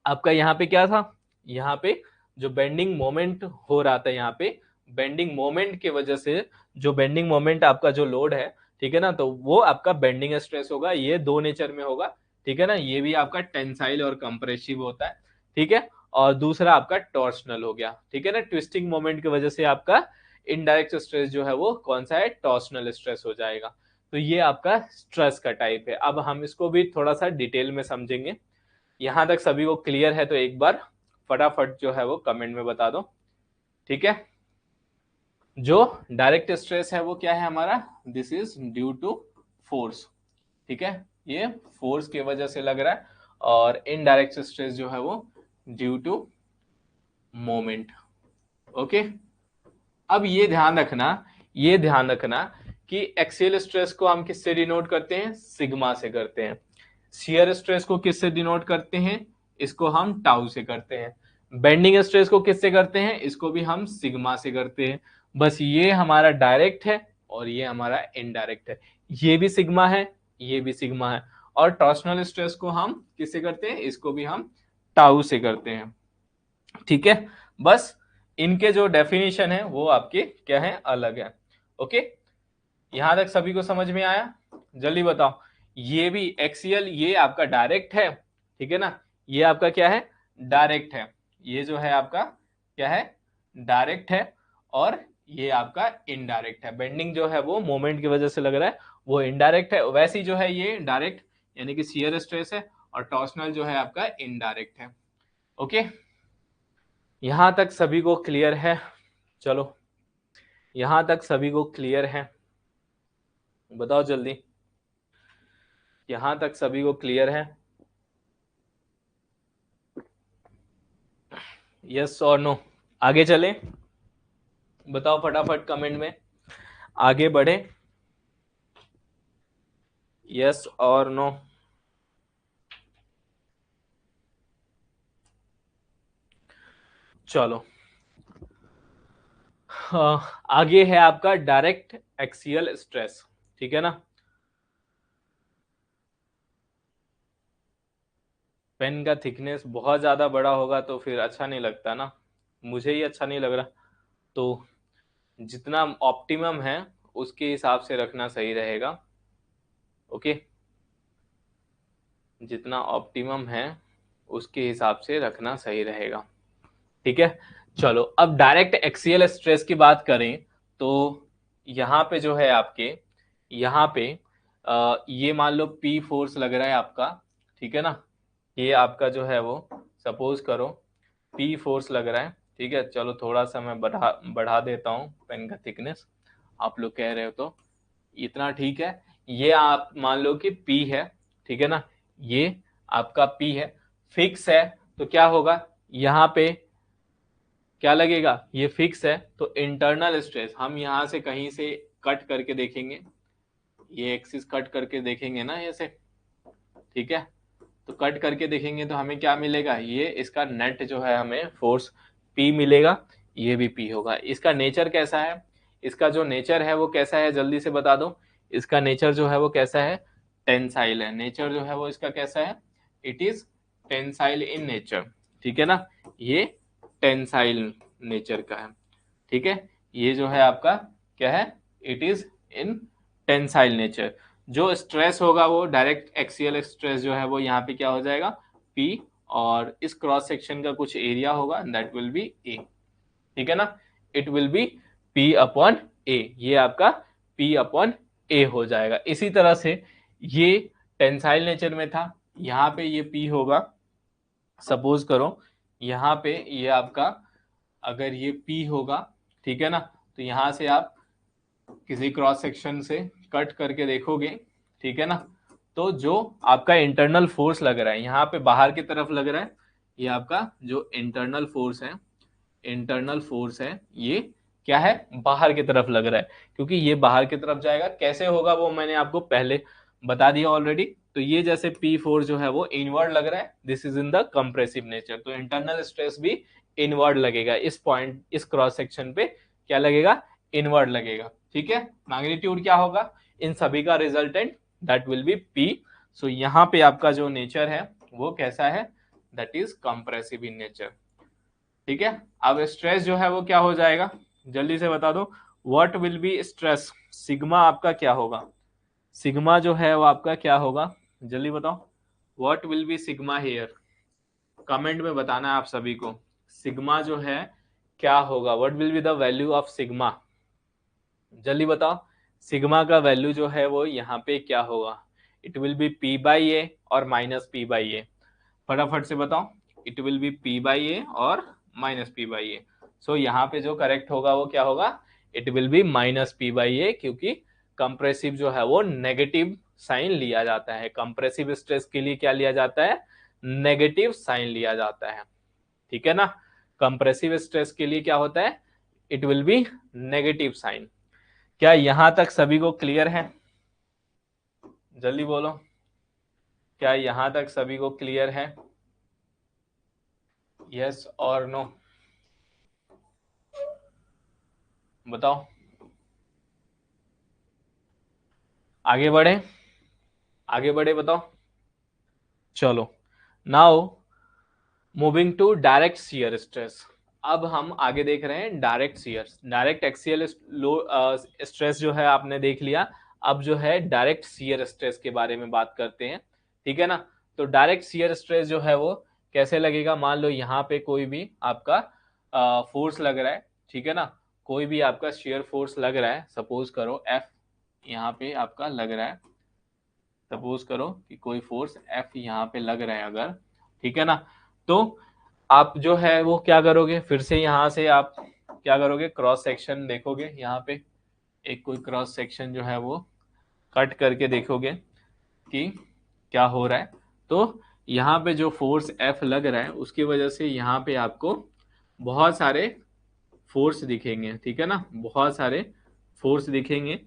[SPEAKER 1] आपका यहाँ पे क्या था, यहाँ पे जो बेंडिंग मोमेंट हो रहा था, यहाँ पे बेंडिंग मोमेंट की वजह से जो बेंडिंग मोमेंट आपका जो लोड है, ठीक है ना, तो वो आपका बेंडिंग स्ट्रेस होगा, ये दो नेचर में होगा, ठीक है ना, ये भी आपका टेंसाइल और कंप्रेसिव होता है, ठीक है, और दूसरा आपका टॉर्सनल हो गया, ठीक है ना, ट्विस्टिंग मोमेंट की वजह से आपका इनडायरेक्ट स्ट्रेस जो है वो कौन सा है, टॉर्सनल स्ट्रेस हो जाएगा। तो ये आपका स्ट्रेस का टाइप है। अब हम इसको भी थोड़ा सा डिटेल में समझेंगे। यहां तक सभी को क्लियर है तो एक बार फटाफट जो है वो कमेंट में बता दो, ठीक है। जो डायरेक्ट स्ट्रेस है वो क्या है हमारा, this is due to force, ठीक है, ये फोर्स की वजह से लग रहा है, और इनडायरेक्ट स्ट्रेस जो है वो ड्यू टू मोमेंट। ओके, अब ये ध्यान रखना, ये ध्यान रखना कि एक्सियल स्ट्रेस को हम किससे डिनोट करते हैं, सिग्मा से करते हैं। शियर स्ट्रेस को किससे डिनोट करते हैं, इसको हम टाउ से करते हैं। बेंडिंग स्ट्रेस को किससे करते हैं, इसको भी हम सिग्मा से करते हैं। बस ये हमारा डायरेक्ट है और ये हमारा इनडायरेक्ट है, ये भी सिग्मा है, ये भी सिग्मा है। और टॉर्सनल स्ट्रेस को हम किससे करते हैं, इसको भी हम टाउ से करते हैं, ठीक है। बस इनके जो डेफिनेशन है वो आपके क्या है, अलग है। ओके, यहां तक सभी को समझ में आया, जल्दी बताओ। ये भी एक्सियल, ये आपका डायरेक्ट है, ठीक है ना, ये आपका क्या है, डायरेक्ट है, ये जो है आपका क्या है, डायरेक्ट है, और ये आपका इनडायरेक्ट है। बेंडिंग जो है वो मोमेंट की वजह से लग रहा है वो इनडायरेक्ट है, वैसे ही जो है ये डायरेक्ट यानी कि शियर स्ट्रेस है, और टॉर्सनल जो है आपका इनडायरेक्ट है। ओके, यहां तक सभी को क्लियर है, चलो यहां तक सभी को क्लियर है, बताओ जल्दी, यहां तक सभी को क्लियर है, यस और नो। आगे चले, बताओ फटाफट कमेंट में, आगे बढ़े, यस और नो। चलो, आगे है आपका डायरेक्ट एक्सियल स्ट्रेस, ठीक है ना। पेन का थिकनेस बहुत ज्यादा बड़ा होगा तो फिर अच्छा नहीं लगता ना, मुझे ही अच्छा नहीं लग रहा, तो जितना ऑप्टिमम है उसके हिसाब से रखना सही रहेगा। ओके, जितना ऑप्टिमम है उसके हिसाब से रखना सही रहेगा, ठीक है। चलो, अब डायरेक्ट एक्सियल स्ट्रेस की बात करें तो यहाँ पे जो है आपके, यहाँ पे ये मान लो पी फोर्स लग रहा है आपका, ठीक है ना, ये आपका जो है वो सपोज करो पी फोर्स लग रहा है, ठीक है। चलो थोड़ा सा मैं बढ़ा बढ़ा देता हूँ पेन का थिकनेस, आप लोग कह रहे हो तो इतना ठीक है। ये आप मान लो कि P है, ठीक है ना, ये आपका P है, फिक्स है, तो क्या होगा, यहाँ पे क्या लगेगा, ये फिक्स है, तो इंटरनल स्ट्रेस हम यहाँ से कहीं से कट करके देखेंगे, ये एक्सिस कट करके देखेंगे ना ऐसे, ठीक है, तो कट करके देखेंगे तो हमें क्या मिलेगा, ये इसका नेट जो है हमें फोर्स P मिलेगा, ये भी P होगा। इसका नेचर कैसा है, इसका जो नेचर है वो कैसा है, जल्दी से बता दो, इसका नेचर जो है वो कैसा है, टेंसाइल है, नेचर जो है वो इसका कैसा है, it is tensile in nature, ठीक है ना, ये टेंसाइल नेचर का है, ठीक है, ये जो है आपका क्या है, it is in tensile nature. जो स्ट्रेस होगा वो डायरेक्ट एक्सियल स्ट्रेस जो है वो यहाँ पे क्या हो जाएगा, P, और इस क्रॉस सेक्शन का कुछ एरिया होगा दैट विल बी A, ठीक है ना, it will B P upon A, ये आपका P अपॉन A हो जाएगा। इसी तरह से ये टेंसाइल नेचर में था, यहाँ पे ये P होगा, सपोज करो यहाँ पे ये आपका अगर ये P होगा, ठीक है ना, तो यहाँ से आप किसी क्रॉस सेक्शन से कट करके देखोगे, ठीक है ना, तो जो आपका इंटरनल फोर्स लग रहा है यहाँ पे बाहर की तरफ लग रहा है, ये आपका जो इंटरनल फोर्स है, इंटरनल फोर्स है, ये क्या है, बाहर की तरफ लग रहा है, क्योंकि ये बाहर की तरफ जाएगा, कैसे होगा वो मैंने आपको पहले बता दिया ऑलरेडी। तो ये जैसे P फोर्स जो है वो इनवर्ड लग रहा है, this is in the compressive nature, तो इंटरनल स्ट्रेस भी इनवर्ड लगेगा, इस पॉइंट इस क्रॉस सेक्शन पे क्या लगेगा, इनवर्ड लगेगा, ठीक है। मैग्नीट्यूड क्या होगा इन सभी का resultant, that will be P. So यहाँ पे आपका जो नेचर है वो कैसा है, that is compressive in nature, ठीक है। अब स्ट्रेस जो है वो क्या हो जाएगा, जल्दी से बता दो, what will be stress, sigma आपका क्या होगा, सिग्मा जो है वो आपका क्या होगा, जल्दी बताओ, what will be sigma here, comment में बताना है आप सभी को, सिग्मा जो है क्या होगा, what will be the value of sigma, जल्दी बताओ, सिग्मा का वैल्यू जो है वो यहाँ पे क्या होगा, it will be P by A और माइनस पी बाई ए, फटाफट से बताओ, it will be P by A और minus P by A. So यहाँ पे जो करेक्ट होगा वो क्या होगा, it will be minus P by A, क्योंकि कंप्रेसिव जो है वो नेगेटिव साइन लिया जाता है, कंप्रेसिव स्ट्रेस के लिए क्या लिया जाता है, नेगेटिव साइन लिया जाता है, ठीक है ना। कंप्रेसिव स्ट्रेस के लिए क्या होता है, it will be negative sign. क्या यहां तक सभी को क्लियर है, जल्दी बोलो, क्या यहां तक सभी को क्लियर है, यस और नो, बताओ, आगे बढ़े, आगे बढ़े, बताओ। चलो, now moving to direct shear stress, अब हम आगे देख रहे हैं direct shear, direct axial stress जो है आपने देख लिया, अब जो है डायरेक्ट शियर स्ट्रेस के बारे में बात करते हैं, ठीक है ना। तो डायरेक्ट शियर स्ट्रेस जो है वो कैसे लगेगा, मान लो यहाँ पे कोई भी आपका फोर्स लग रहा है, ठीक है ना, कोई भी आपका शियर फोर्स लग रहा है, सपोज करो एफ यहाँ पे आपका लग रहा है, सपोज करो कि कोई फोर्स एफ यहाँ पे लग रहा है अगर, ठीक है ना, तो आप जो है वो क्या करोगे, फिर से यहाँ से आप क्या करोगे, क्रॉस सेक्शन देखोगे, यहाँ पे एक कोई क्रॉस सेक्शन जो है वो कट करके देखोगे कि क्या हो रहा है, तो यहाँ पे जो फोर्स एफ लग रहा है उसकी वजह से यहाँ पे आपको बहुत सारे फोर्स दिखेंगे, ठीक है ना, बहुत सारे फोर्स दिखेंगे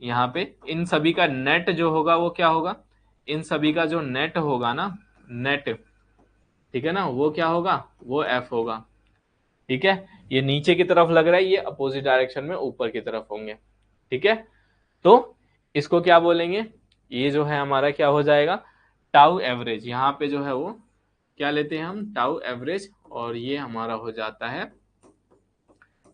[SPEAKER 1] यहाँ पे, इन सभी का नेट जो होगा वो क्या होगा, इन सभी का जो नेट होगा ना, नेट, ठीक है ना, वो क्या होगा, वो एफ होगा, ठीक है। ये नीचे की तरफ लग रहा है, ये अपोजिट डायरेक्शन में ऊपर की तरफ होंगे, ठीक है। तो इसको क्या बोलेंगे, ये जो है हमारा क्या हो जाएगा, टाउ एवरेज, यहाँ पे जो है वो क्या लेते हैं हम, टाउ एवरेज, और ये हमारा हो जाता है,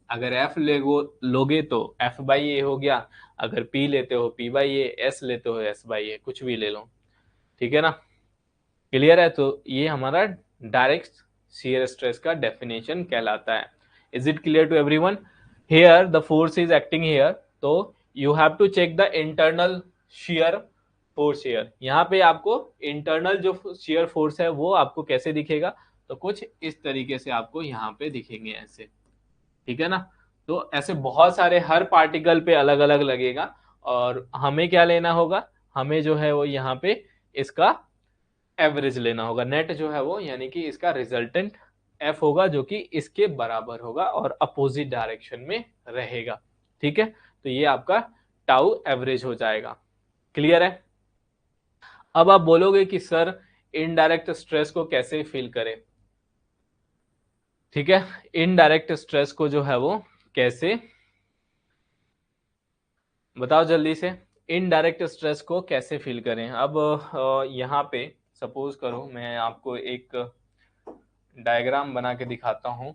[SPEAKER 1] अगर एफ लोगे तो एफ बाई ए हो गया, अगर पी लेते हो पी बाई ए, एस लेते हो एस बाई ए, कुछ भी ले लो, ठीक है ना, क्लियर है। तो ये हमारा डायरेक्ट शियर स्ट्रेस का डेफिनेशन कहलाता है। Is it clear to everyone, here the force is acting here, तो you have to check the internal shear force here, यहाँ पे आपको इंटरनल जो शियर फोर्स है वो आपको कैसे दिखेगा, तो कुछ इस तरीके से आपको यहाँ पे दिखेंगे ऐसे, ठीक है ना। तो ऐसे बहुत सारे हर पार्टिकल पे अलग अलग लगेगा, और हमें क्या लेना होगा, हमें जो है वो यहाँ पे इसका एवरेज लेना होगा, नेट जो है वो यानी कि इसका रिजल्टेंट एफ होगा जो कि इसके बराबर होगा और अपोजिट डायरेक्शन में रहेगा, ठीक है। तो ये आपका टाउ एवरेज हो जाएगा, क्लियर है। अब आप बोलोगे कि सर इनडायरेक्ट स्ट्रेस को कैसे फील करें, ठीक है, इनडायरेक्ट स्ट्रेस को जो है वो कैसे, बताओ जल्दी से, इनडायरेक्ट स्ट्रेस को कैसे फील करें। अब यहाँ पे सपोज करो मैं आपको एक डायग्राम बना के दिखाता हूं,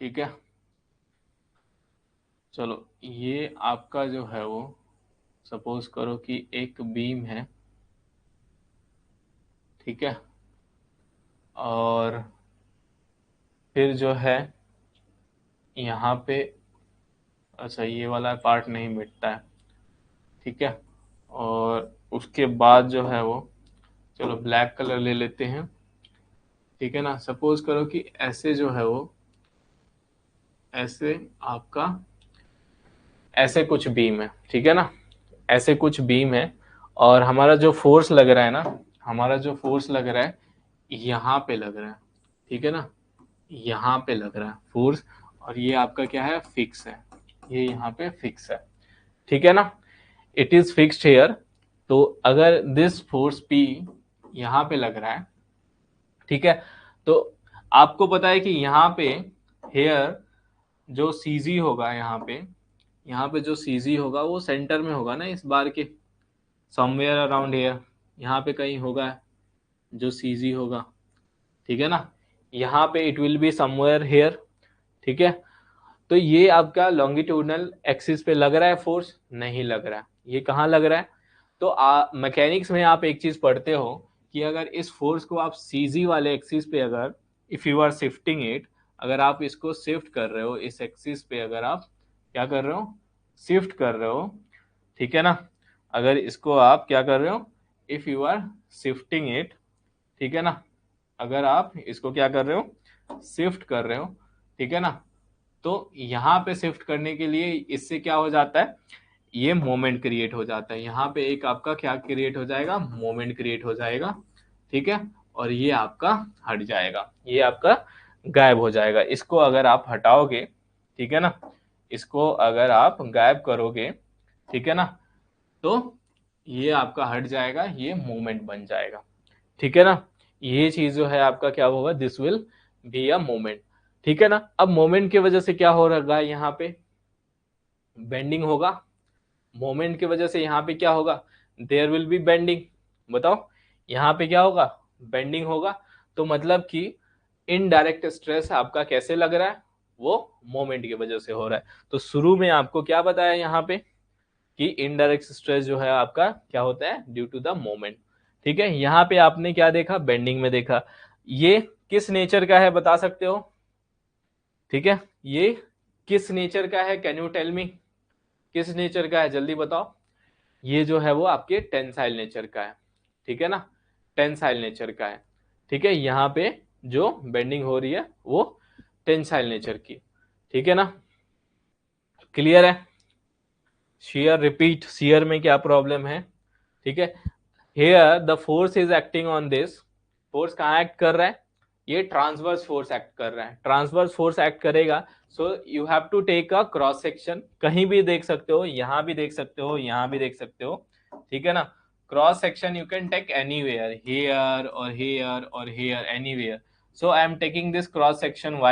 [SPEAKER 1] ठीक है, चलो ये आपका जो है वो सपोज करो कि एक बीम है, ठीक है, और फिर जो है यहाँ पे, अच्छा ये वाला पार्ट नहीं मिटता है, ठीक है, और उसके बाद जो है वो, चलो ब्लैक कलर ले लेते हैं, ठीक है ना, सपोज करो कि ऐसे जो है वो, ऐसे आपका ऐसे कुछ बीम है, ठीक है ना, ऐसे कुछ बीम है, और हमारा जो फोर्स लग रहा है ना, हमारा जो फोर्स लग रहा है यहाँ पे लग रहा है, ठीक है ना, यहाँ पे लग रहा है फोर्स, और ये आपका क्या है, फिक्स है, ये यहाँ पे फिक्स है, ठीक है ना, इट इज फिक्स्ड हेयर। तो अगर दिस फोर्स पी यहाँ पे लग रहा है, ठीक है, तो आपको पता है कि यहाँ पे हेयर जो सीजी होगा यहाँ पे जो सीजी होगा वो सेंटर में होगा ना इस बार के, समवेयर अराउंड हियर, यहाँ पे कहीं होगा जो सीजी होगा, ठीक है ना। यहाँ पे it will be somewhere here, ठीक है। तो ये आपका लॉन्गिट्यूडनल एक्सिस पे लग रहा है फोर्स, नहीं लग रहा है। ये कहाँ लग रहा है? तो मैकेनिक्स में आप एक चीज पढ़ते हो कि अगर इस फोर्स को आप सीजी वाले एक्सिस पे, अगर if you are shifting it, अगर आप इसको शिफ्ट कर रहे हो इस एक्सिस पे, अगर आप क्या कर रहे हो, शिफ्ट कर रहे हो, ठीक है ना। अगर इसको आप क्या कर रहे हो, if you are shifting it, ठीक है ना, अगर आप इसको क्या कर रहे हो, शिफ्ट कर रहे हो, ठीक है ना, तो यहाँ पे शिफ्ट करने के लिए इससे क्या हो जाता है, ये मोमेंट क्रिएट हो जाता है। यहाँ पे एक आपका क्या क्रिएट हो जाएगा, मोमेंट क्रिएट हो जाएगा, ठीक है। और ये आपका हट जाएगा, ये आपका गायब हो जाएगा। इसको अगर आप हटाओगे, ठीक है ना, इसको अगर आप गायब करोगे, ठीक है ना, तो ये आपका हट जाएगा, ये मोमेंट बन जाएगा, ठीक है ना। ये चीज जो है आपका क्या होगा, this will be a moment, ठीक है ना। अब मोमेंट की वजह से क्या हो रहा है, यहाँ पे बेंडिंग होगा, मोमेंट की वजह से यहाँ पे क्या होगा, देयर विल बी बेंडिंग। बताओ यहाँ पे क्या होगा, बेंडिंग होगा। तो मतलब कि इनडायरेक्ट स्ट्रेस आपका कैसे लग रहा है, वो मोमेंट की वजह से हो रहा है। तो शुरू में आपको क्या बताया यहाँ पे कि इनडायरेक्ट स्ट्रेस जो है आपका क्या होता है, ड्यू टू द मोमेंट, ठीक है। यहाँ पे आपने क्या देखा, बेंडिंग में देखा। ये किस नेचर का है बता सकते हो, ठीक है, ये किस नेचर का है, कैन यू टेल मी, किस नेचर का है, जल्दी बताओ। ये जो है वो आपके टेंसाइल नेचर का है, ठीक है ना, टेंसाइल नेचर का है, ठीक है। यहाँ पे जो बेंडिंग हो रही है वो टेंसाइल नेचर की, ठीक है ना, क्लियर है। शियर, रिपीट, शियर में क्या प्रॉब्लम है, ठीक है। Here the force is acting on this, force कहाँ एक्ट कर रहा है, ये ट्रांसवर्स फोर्स एक्ट कर रहा है, ट्रांसवर्स फोर्स एक्ट करेगा। So you have to take a cross section, कहीं भी देख सकते हो, यहाँ भी देख सकते हो, यहाँ भी देख सकते हो, ठीक है ना। Cross section you can take anywhere, here और हेयर और here, anywhere. So I am taking this cross section y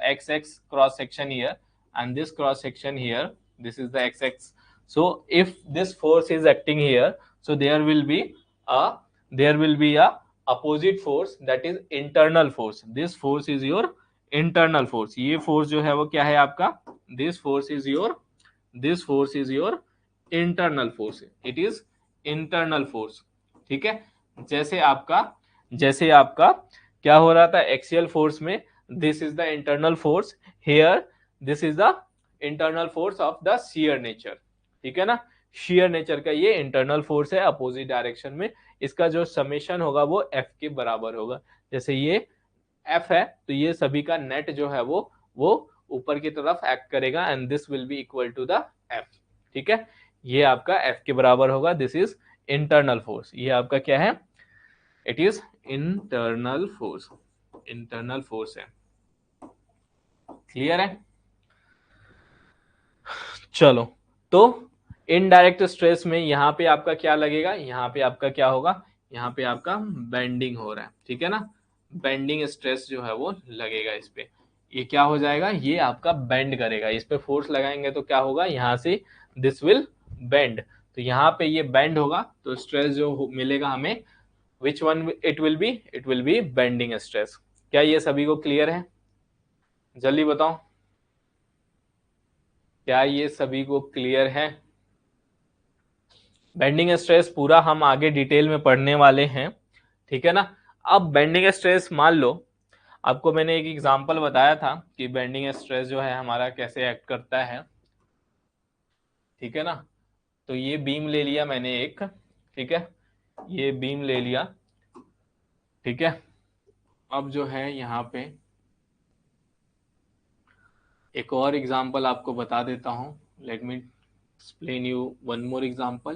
[SPEAKER 1] xx cross section here, and this cross section here, this is the xx. So if this force is acting here, so there will be a opposite force, that is internal force. This force is your internal force. ये force जो है वो क्या है आपका, this force is your internal force, it is internal force, ठीक है। जैसे आपका क्या हो रहा था एक्सियल फोर्स में, this is the internal force, here this is the internal force of the shear nature, ठीक है ना। शियर नेचर का ये इंटरनल फोर्स है अपोजिट डायरेक्शन में, इसका जो समेशन होगा वो एफ के बराबर होगा। जैसे ये एफ है तो ये सभी का नेट जो है वो ऊपर की तरफ एक्ट करेगा, and this will be equal to the F, ठीक है। ये आपका एफ के बराबर होगा, दिस इज इंटरनल फोर्स, ये आपका क्या है, it is internal force, internal force है, क्लियर है। चलो, तो इनडायरेक्ट स्ट्रेस में यहाँ पे आपका क्या लगेगा, यहाँ पे आपका क्या होगा, यहाँ पे आपका बेंडिंग हो रहा है, ठीक है ना, बेंडिंग स्ट्रेस जो है वो लगेगा इस पे। ये क्या हो जाएगा, ये आपका बेंड करेगा, इस पे फोर्स लगाएंगे तो क्या होगा, यहाँ से दिस विल बेंड, तो यहाँ पे ये बेंड होगा, तो स्ट्रेस जो मिलेगा हमें, which one it will B bending stress. क्या ये सभी को क्लियर है, जल्दी बताओ, क्या ये सभी को क्लियर है। बेंडिंग स्ट्रेस पूरा हम आगे डिटेल में पढ़ने वाले हैं, ठीक है ना। अब बेंडिंग स्ट्रेस मान लो, आपको मैंने एक एग्जांपल बताया था कि बेंडिंग स्ट्रेस जो है हमारा कैसे एक्ट करता है, ठीक है ना। तो ये बीम ले लिया मैंने एक, ठीक है, ये बीम ले लिया, ठीक है। अब जो है यहाँ पे एक और एग्जांपल आपको बता देता हूँ, let me explain you one more example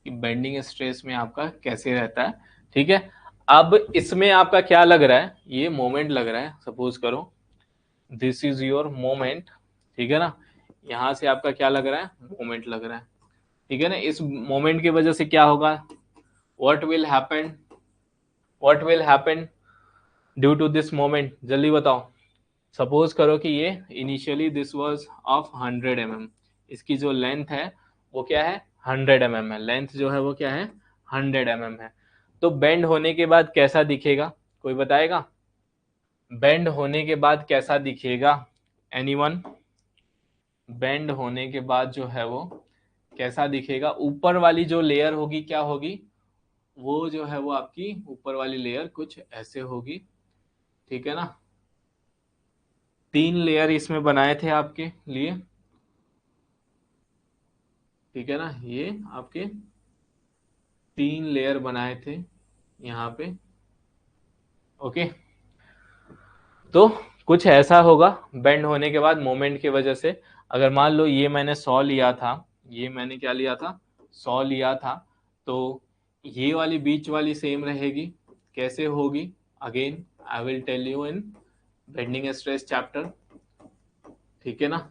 [SPEAKER 1] कि बेंडिंग स्ट्रेस में आपका कैसे रहता है, ठीक है। अब इसमें आपका क्या लग रहा है, ये मोमेंट लग रहा है, सपोज करो दिस इज योर मोमेंट, ठीक है ना, यहाँ से आपका क्या लग रहा है, मोमेंट लग रहा है, ठीक है ना। इस मोमेंट की वजह से क्या होगा, what will happen due to this moment, जल्दी बताओ, सपोज करो कि ये initially this was of 100 mm, इसकी जो लेंथ है वो क्या है 100 mm है, लेंथ जो है वो क्या है 100 mm है। तो बेंड होने के बाद कैसा दिखेगा, कोई बताएगा? बेंड होने के बाद कैसा दिखेगा, एनीवन? बेंड होने के बाद जो है वो कैसा दिखेगा? ऊपर वाली जो लेयर होगी क्या होगी, वो जो है वो आपकी ऊपर वाली लेयर कुछ ऐसे होगी, ठीक है ना। 3 लेयर इसमें बनाए थे आपके लिए, ठीक है ना, ये आपके 3 लेयर बनाए थे यहाँ पे, ओके। तो कुछ ऐसा होगा बेंड होने के बाद मोमेंट की वजह से। अगर मान लो ये मैंने 100 लिया था, ये मैंने क्या लिया था 100 लिया था, तो ये वाली बीच वाली सेम रहेगी, कैसे होगी, again I will tell you in bending stress chapter, ठीक है ना।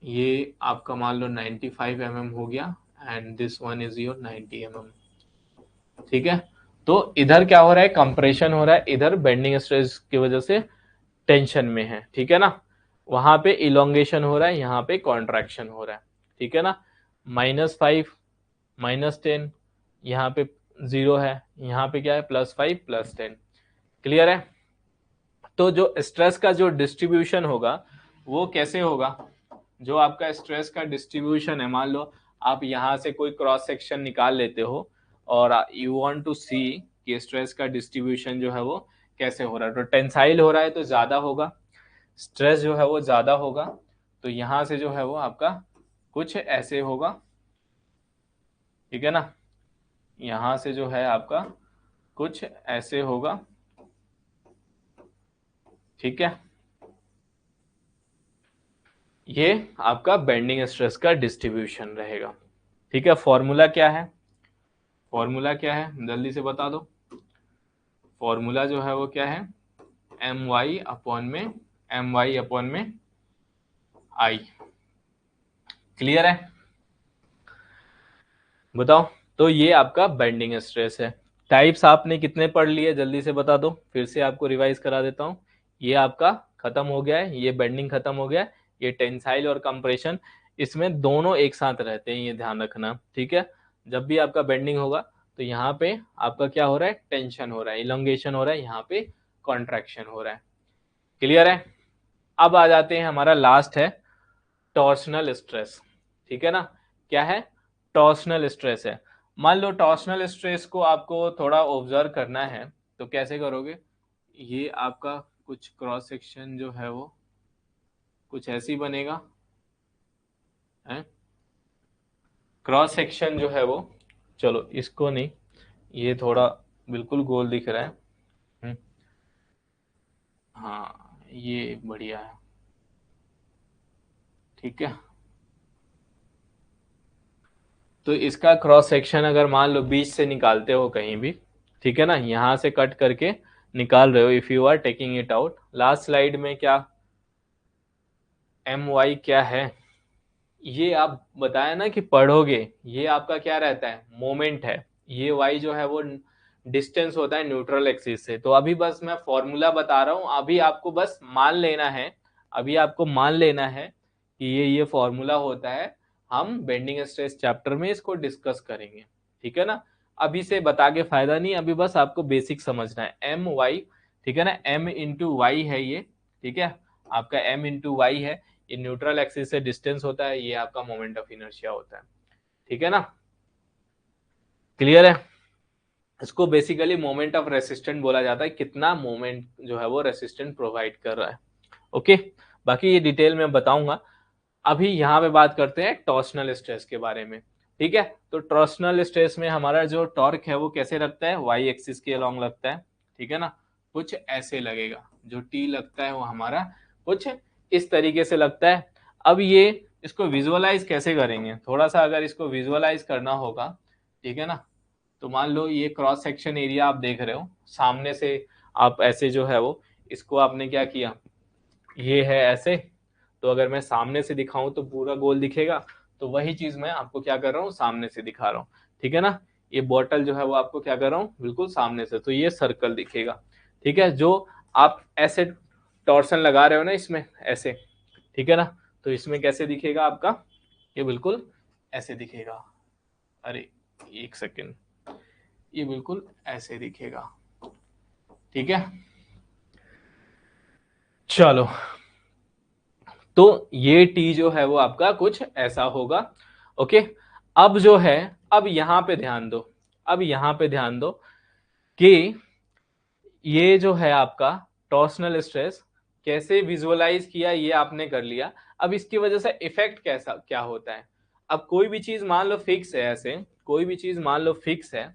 [SPEAKER 1] ये आपका मान लो 95 mm हो गया and this one is your 90 mm, ठीक है। तो इधर क्या हो रहा है, कंप्रेशन हो रहा है, इधर बेंडिंग स्ट्रेस की वजह से टेंशन में है, ठीक है ना। वहां पे इलोंगेशन हो रहा है, यहाँ पे कॉन्ट्रैक्शन हो रहा है, ठीक है ना। -5 -10, यहाँ पे 0 है, यहाँ पे क्या है +5 +10, क्लियर है। तो जो स्ट्रेस का जो डिस्ट्रीब्यूशन होगा वो कैसे होगा, जो आपका स्ट्रेस का डिस्ट्रीब्यूशन है, मान लो आप यहाँ से कोई क्रॉस सेक्शन निकाल लेते हो और यू वांट टू सी कि स्ट्रेस का डिस्ट्रीब्यूशन जो है वो कैसे हो रहा है। तो टेंसाइल हो रहा है तो ज्यादा होगा, स्ट्रेस जो है वो ज्यादा होगा, तो यहाँ से जो है वो आपका कुछ ऐसे होगा, ठीक है ना। यहाँ से जो है आपका कुछ ऐसे होगा, ठीक है। ये आपका बेंडिंग स्ट्रेस का डिस्ट्रीब्यूशन रहेगा, ठीक है। फॉर्मूला क्या है, फॉर्मूला क्या है जल्दी से बता दो। फॉर्मूला जो है वो क्या है, my/में आई, क्लियर है, बताओ। तो ये आपका बेंडिंग स्ट्रेस है। टाइप्स आपने कितने पढ़ लिए जल्दी से बता दो, फिर से आपको रिवाइज करा देता हूँ। ये आपका खत्म हो गया है, ये बेंडिंग खत्म हो गया है, ये टेंसाइल और कंप्रेशन, इसमें दोनों एक साथ रहते हैं, ये ध्यान रखना, ठीक है। जब भी आपका बेंडिंग होगा तो यहाँ पे आपका क्या हो रहा है, टेंशन हो रहा है, इलोंगेशन हो रहा है, यहाँ पे कॉन्ट्रैक्शन हो रहा है, क्लियर है। अब आ जाते हैं, हमारा लास्ट है टॉर्सनल स्ट्रेस, ठीक है ना। क्या है, टॉर्सनल स्ट्रेस है। मान लो टॉर्सनल स्ट्रेस को आपको थोड़ा ऑब्जर्व करना है, तो कैसे करोगे, ये आपका कुछ क्रॉस सेक्शन जो है वो कुछ ऐसी बनेगा, है क्रॉस सेक्शन जो है वो, चलो इसको नहीं, ये थोड़ा बिल्कुल गोल दिख रहा है, हाँ ये बढ़िया है, ठीक है। तो इसका क्रॉस सेक्शन अगर मान लो बीच से निकालते हो कहीं भी, ठीक है ना, यहाँ से कट करके निकाल रहे हो, if you are taking it out, last slide में क्या my क्या है, ये आप बताया ना कि पढ़ोगे, ये आपका क्या रहता है, मोमेंट है, ये y जो है वो डिस्टेंस होता है न्यूट्रल एक्सिस से। तो अभी बस मैं फॉर्मूला बता रहा हूँ, अभी आपको बस मान लेना है, अभी आपको मान लेना है कि ये फॉर्मूला होता है, हम बेंडिंग स्ट्रेस चैप्टर में इसको डिस्कस करेंगे, ठीक है ना। अभी से बता के फायदा नहीं, अभी बस आपको बेसिक समझना है, एम वाई, ठीक है ना, m इंटू वाई है ये, ठीक है, आपका m इंटू वाई है, ये न्यूट्रल एक्सिस से डिस्टेंस होता है, ये आपका मोमेंट ऑफ इनर्शिया होता है, ठीक है ना, क्लियर है। इसको बेसिकली मोमेंट ऑफ रेसिस्टेंट बोला जाता है, कितना मोमेंट जो है वो रेसिस्टेंट प्रोवाइड कर रहा है, ओके। बाकी ये डिटेल में बताऊंगा, अभी यहाँ पे बात करते हैं टॉर्सनल स्ट्रेस के बारे में, ठीक है। तो टॉर्सनल स्ट्रेस में हमारा जो टॉर्क है वो कैसे लगता है, वाई एक्सिस के अलोंग लगता है, ठीक है ना, कुछ ऐसे लगेगा, जो टी लगता है वो हमारा कुछ इस तरीके से लगता है। अब ये इसको विजुअलाइज कैसे करेंगे, थोड़ा सा अगर इसको विजुअलाइज करना होगा, ठीक है ना, तो मान लो ये क्रॉस सेक्शन एरिया आप देख रहे हो सामने से, आप ऐसे जो है वो इसको आपने क्या किया, ये है ऐसे, तो अगर मैं सामने से दिखाऊं तो पूरा गोल दिखेगा, तो वही चीज मैं आपको क्या कर रहा हूँ, सामने से दिखा रहा हूँ, ठीक है ना। ये बॉटल जो है वो आपको क्या कर रहा हूँ, बिल्कुल सामने से, तो ये सर्कल दिखेगा, ठीक है। जो आप ऐसे टॉर्सन लगा रहे हो ना इसमें ऐसे, ठीक है ना, तो इसमें कैसे दिखेगा आपका, ये बिल्कुल ऐसे दिखेगा। अरे एक सेकेंड, ये बिल्कुल ऐसे दिखेगा, ठीक है। चलो, तो ये टी जो है वो आपका कुछ ऐसा होगा। ओके, अब जो है, अब यहां पे ध्यान दो, अब यहां पे ध्यान दो कि ये जो है आपका टॉर्सनल स्ट्रेस कैसे विजुअलाइज किया, ये आपने कर लिया। अब इसकी वजह से इफेक्ट कैसा क्या होता है। अब कोई भी चीज मान लो फिक्स है, ऐसे कोई भी चीज मान लो फिक्स है,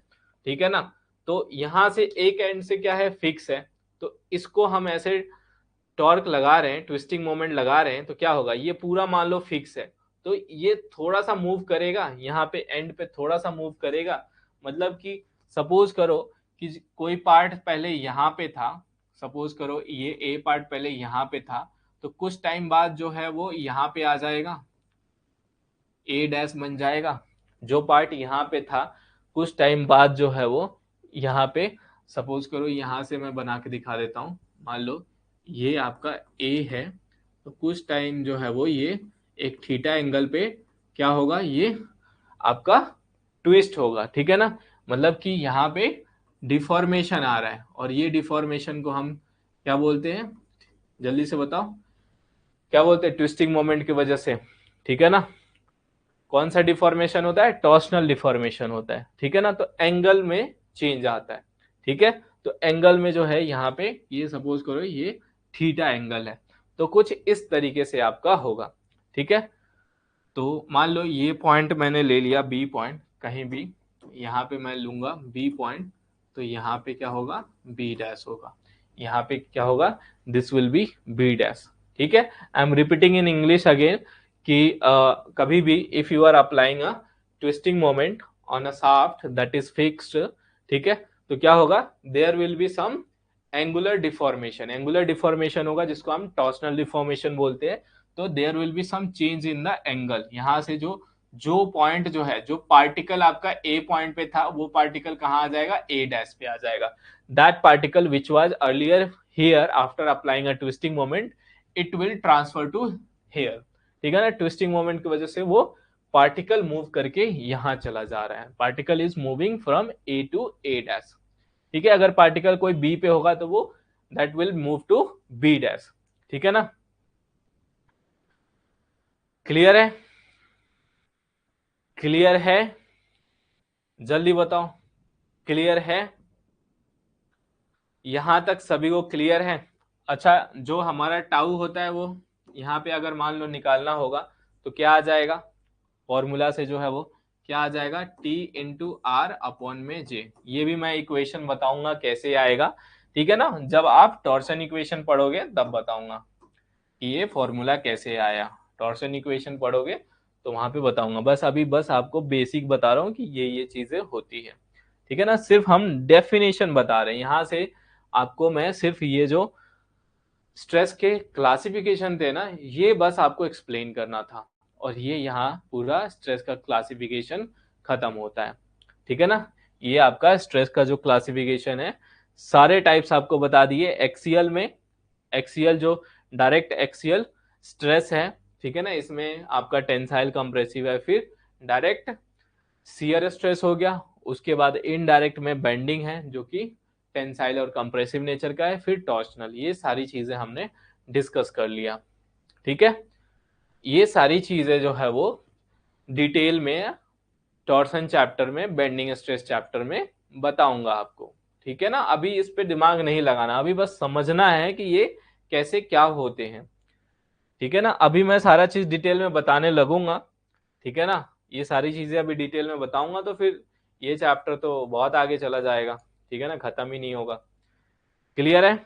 [SPEAKER 1] ठीक है ना, तो यहां से एक एंड से क्या है, फिक्स है, तो इसको हम ऐसे टॉर्क लगा रहे हैं, ट्विस्टिंग मोमेंट लगा रहे हैं, तो क्या होगा, ये पूरा मान लो फिक्स है, तो ये थोड़ा सा मूव करेगा, यहाँ पे एंड पे थोड़ा सा मूव करेगा। मतलब कि सपोज करो कि कोई पार्ट पहले यहाँ पे था, सपोज करो ये ए पार्ट पहले यहाँ पे था, तो कुछ टाइम बाद जो है वो यहाँ पे आ जाएगा, ए डैश बन जाएगा। जो पार्ट यहाँ पे था कुछ टाइम बाद जो है वो यहाँ पे, सपोज करो यहाँ से मैं बना के दिखा देता हूँ, मान लो ये आपका ए है, तो कुछ टाइम जो है वो ये एक थीटा एंगल पे क्या होगा, ये आपका ट्विस्ट होगा, ठीक है ना। मतलब कि यहाँ पे डिफॉर्मेशन आ रहा है, और ये डिफॉर्मेशन को हम क्या बोलते हैं, जल्दी से बताओ क्या बोलते हैं, ट्विस्टिंग मोमेंट की वजह से, ठीक है ना। कौन सा डिफॉर्मेशन होता है, टॉर्सनल डिफॉर्मेशन होता है, ठीक है ना। तो एंगल में चेंज आता है, ठीक है। तो एंगल में जो है यहाँ पे ये सपोज करो ये थीटा एंगल है, तो कुछ इस तरीके से आपका होगा, ठीक है। तो मान लो ये पॉइंट मैंने ले लिया बी पॉइंट, कहीं भी यहाँ पे मैं लूंगा बी पॉइंट, तो यहाँ पे क्या होगा, बी डैश होगा, यहाँ पे क्या होगा, this will be B dash, ठीक है। I am repeating in English again कि कभी भी if you are applying a twisting moment on a shaft that is fixed, ठीक है, तो क्या होगा, there will be some angular deformation, angular deformation होगा जिसको हम टॉर्सनल डिफॉर्मेशन बोलते हैं। तो there will be some change in the angle, यहां से जो जो पॉइंट जो है, जो पार्टिकल आपका ए पॉइंट पे था, वो पार्टिकल कहाँ आ जाएगा, ए डैश पे आ जाएगा। That particle which was earlier here after applying a twisting moment, it will transfer to here, ठीक है ना। ट्विस्टिंग मोमेंट की वजह से वो पार्टिकल मूव करके यहां चला जा रहा है, particle is moving from A to A dash, ठीक है। अगर पार्टिकल कोई बी पे होगा तो वो that will move to B dash, ठीक है ना। क्लियर है, क्लियर है, जल्दी बताओ, क्लियर है, यहां तक सभी को क्लियर है। अच्छा, जो हमारा टाउ होता है वो यहाँ पे अगर मान लो निकालना होगा तो क्या आ जाएगा, फॉर्मूला से जो है वो क्या आ जाएगा, टी इंटू आर अपॉन में जे। ये भी मैं इक्वेशन बताऊंगा कैसे आएगा, ठीक है ना, जब आप टॉर्सन इक्वेशन पढ़ोगे तब बताऊंगा कि ये फॉर्मूला कैसे आया। टॉर्सन इक्वेशन पढ़ोगे तो वहां पे बताऊंगा, बस अभी बस आपको बेसिक बता रहा हूँ कि ये चीजें होती है, ठीक है ना। सिर्फ हम डेफिनेशन बता रहे हैं, यहां से आपको मैं सिर्फ ये जो स्ट्रेस के क्लासिफिकेशन थे ना, ये बस आपको एक्सप्लेन करना था, और ये यहाँ पूरा स्ट्रेस का क्लासिफिकेशन खत्म होता है, ठीक है ना। ये आपका स्ट्रेस का जो क्लासिफिकेशन है, सारे टाइप्स आपको बता दिए। एक्सियल में, एक्सियल जो डायरेक्ट एक्सियल स्ट्रेस है, ठीक है ना, इसमें आपका टेंसाइल कंप्रेसिव है, फिर डायरेक्ट शियर स्ट्रेस हो गया, उसके बाद इनडायरेक्ट में बेंडिंग है जो कि टेंसाइल और कंप्रेसिव नेचर का है, फिर टॉर्सनल। ये सारी चीजें हमने डिस्कस कर लिया, ठीक है। ये सारी चीजें जो है वो डिटेल में टॉर्सन चैप्टर में, बेंडिंग स्ट्रेस चैप्टर में बताऊंगा आपको, ठीक है ना। अभी इस पे दिमाग नहीं लगाना, अभी बस समझना है कि ये कैसे क्या होते हैं, ठीक है ना। अभी मैं सारा चीज डिटेल में बताने लगूंगा, ठीक है ना। ये सारी चीजें अभी डिटेल में बताऊंगा तो फिर ये चैप्टर तो बहुत आगे चला जाएगा, ठीक है ना, खत्म ही नहीं होगा। क्लियर है।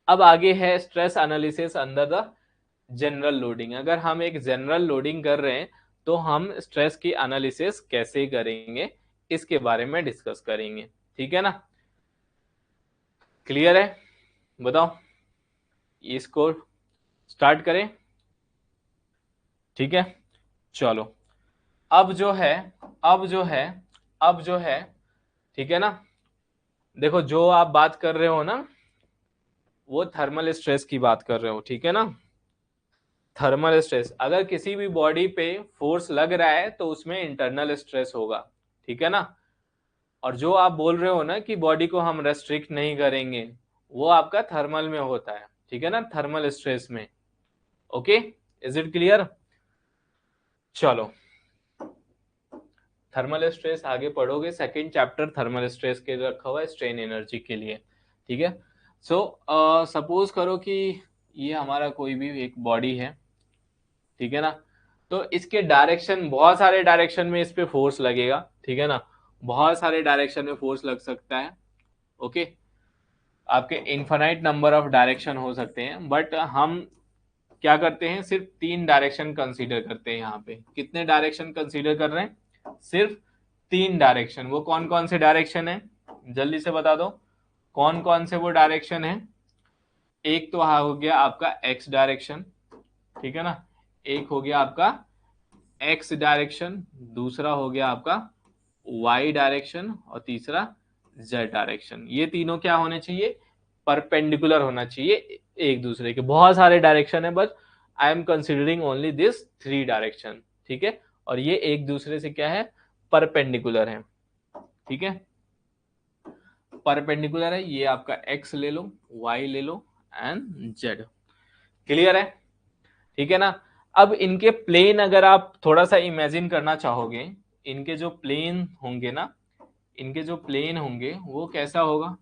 [SPEAKER 1] अब आगे है stress analysis under the general loading. अगर हम एक जनरल लोडिंग कर रहे हैं तो हम स्ट्रेस की एनालिसिस कैसे करेंगे, इसके बारे में डिस्कस करेंगे, ठीक है ना। क्लियर है, बताओ, इसको स्टार्ट करें, ठीक है। चलो, अब जो है, अब जो है, अब जो है, ठीक है ना, देखो जो आप बात कर रहे हो ना, वो थर्मल स्ट्रेस की बात कर रहे हो, ठीक है ना। थर्मल स्ट्रेस, अगर किसी भी बॉडी पे फोर्स लग रहा है तो उसमें इंटरनल स्ट्रेस होगा, ठीक है ना। और जो आप बोल रहे हो ना कि बॉडी को हम रेस्ट्रिक्ट नहीं करेंगे, वो आपका थर्मल में होता है, ठीक है ना, थर्मल स्ट्रेस में। Okay, is it clear? चलो, थर्मल स्ट्रेस आगे पढ़ोगे, सेकंड चैप्टर थर्मल स्ट्रेस के रखा हुआ है स्ट्रेन एनर्जी के लिए, ठीक है। सो सपोज करो कि ये हमारा कोई भी एक बॉडी है, ठीक है ना। तो इसके डायरेक्शन, बहुत सारे डायरेक्शन में इस पे फोर्स लगेगा, ठीक है ना, बहुत सारे डायरेक्शन में फोर्स लग सकता है। ओके, आपके इनफाइनाइट नंबर ऑफ डायरेक्शन हो सकते हैं, बट हम क्या करते हैं, सिर्फ 3 डायरेक्शन कंसीडर करते हैं यहाँ पे। कितने डायरेक्शन कंसीडर कर रहे हैं? सिर्फ 3 डायरेक्शन। वो कौन कौन से डायरेक्शन है, जल्दी से बता दो, कौन कौन से वो डायरेक्शन है। एक तो हो गया आपका एक्स डायरेक्शन, ठीक है ना, एक हो गया आपका एक्स डायरेक्शन, दूसरा हो गया आपका वाई डायरेक्शन, और तीसरा जेड डायरेक्शन। ये तीनों क्या होने चाहिए? परपेंडिकुलर होना चाहिए एक दूसरे के। बहुत सारे डायरेक्शन है, but I am considering only this 3 direction, ठीक है। और ये एक दूसरे से क्या है? परपेंडिकुलर है, ठीक है, परपेंडिकुलर है। ये आपका एक्स ले लो, वाई ले लो एंड जेड। क्लियर है? ठीक है ना। अब इनके प्लेन अगर आप थोड़ा सा इमेजिन करना चाहोगे, इनके जो प्लेन होंगे ना, इनके जो प्लेन होंगे वो कैसा होगा?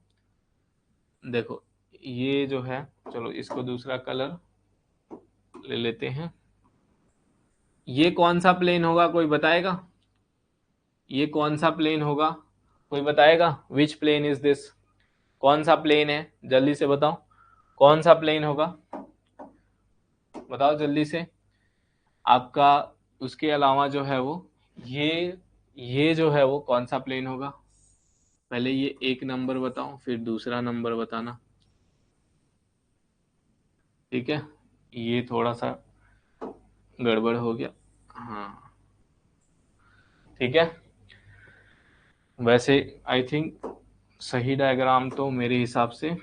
[SPEAKER 1] देखो, ये जो है, चलो इसको दूसरा कलर ले लेते हैं। ये कौन सा प्लेन होगा, कोई बताएगा? ये कौन सा प्लेन होगा, कोई बताएगा? विच प्लेन इज दिस? कौन सा प्लेन है, जल्दी से बताओ, कौन सा प्लेन होगा, बताओ जल्दी से। आपका उसके अलावा जो है वो, ये जो है वो कौन सा प्लेन होगा? पहले ये एक नंबर बताओ, फिर दूसरा नंबर बताना, ठीक है। ये थोड़ा सा गड़बड़ हो गया, हाँ, ठीक है। वैसे आई थिंक सही डायग्राम तो मेरे हिसाब से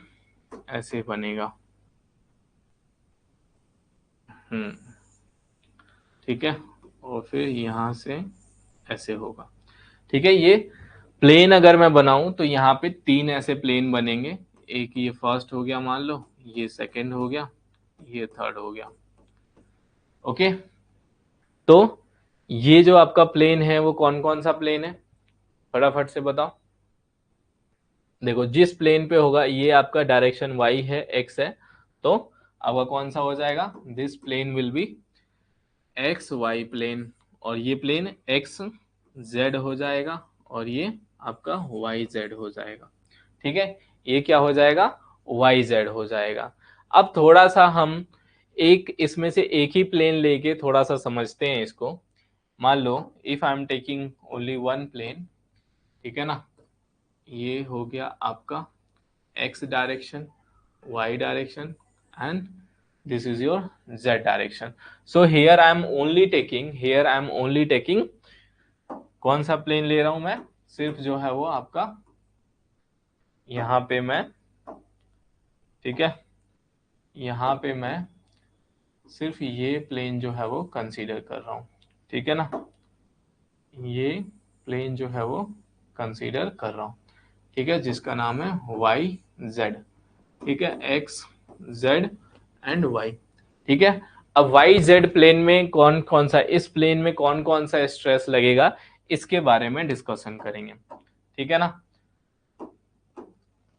[SPEAKER 1] ऐसे बनेगा। हम्म, ठीक है, और फिर यहाँ से ऐसे होगा, ठीक है। ये प्लेन अगर मैं बनाऊं तो यहाँ पे 3 ऐसे प्लेन बनेंगे। एक ये फर्स्ट हो गया मान लो, ये सेकंड हो गया, ये थर्ड हो गया। ओके, तो ये जो आपका प्लेन है वो कौन कौन सा प्लेन है, फटाफट से बताओ। देखो, जिस प्लेन पे होगा, ये आपका डायरेक्शन वाई है, एक्स है, तो अब कौन सा हो जाएगा? This plane will be X Y plane, और ये प्लेन एक्स जेड हो जाएगा, और ये आपका वाई जेड हो जाएगा, ठीक है। ये क्या हो जाएगा? वाई जेड हो जाएगा। अब थोड़ा सा हम एक इसमें से एक ही प्लेन लेके थोड़ा सा समझते हैं इसको। मान लो if I am taking only one plane, ठीक है ना, ये हो गया आपका X direction, y direction, and this is your z direction. So here I am only taking कौन सा प्लेन ले रहा हूं मैं? सिर्फ जो है वो आपका यहाँ पे मैं, ठीक है, यहाँ पे मैं सिर्फ ये प्लेन जो है वो कंसीडर कर रहा हूँ, ठीक है ना, ये प्लेन जो है वो कंसीडर कर रहा हूँ, ठीक है, जिसका नाम है वाई जेड, ठीक है, एक्स जेड एंड वाई, ठीक है। अब वाई जेड प्लेन में कौन कौन सा, इस प्लेन में कौन कौन सा स्ट्रेस लगेगा, इसके बारे में डिस्कशन करेंगे, ठीक है ना।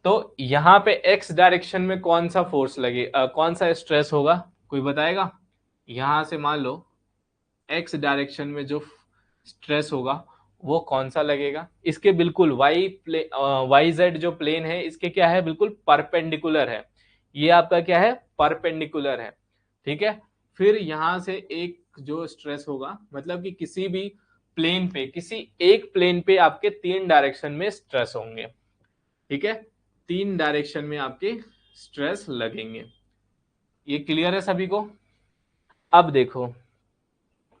[SPEAKER 1] तो यहाँ पे एक्स डायरेक्शन में कौन सा फोर्स लगे, कौन सा स्ट्रेस होगा, कोई बताएगा? यहां से मान लो एक्स डायरेक्शन में जो स्ट्रेस होगा वो कौन सा लगेगा? इसके बिल्कुल वाई जेड जो प्लेन है, इसके क्या है, बिल्कुल परपेंडिकुलर है। ये आपका क्या है? परपेंडिकुलर है, ठीक है। फिर यहां से एक जो स्ट्रेस होगा, मतलब कि किसी भी प्लेन पे, किसी एक प्लेन पे आपके 3 डायरेक्शन में स्ट्रेस होंगे, ठीक है, 3 डायरेक्शन में आपके स्ट्रेस लगेंगे। ये क्लियर है सभी को? अब देखो,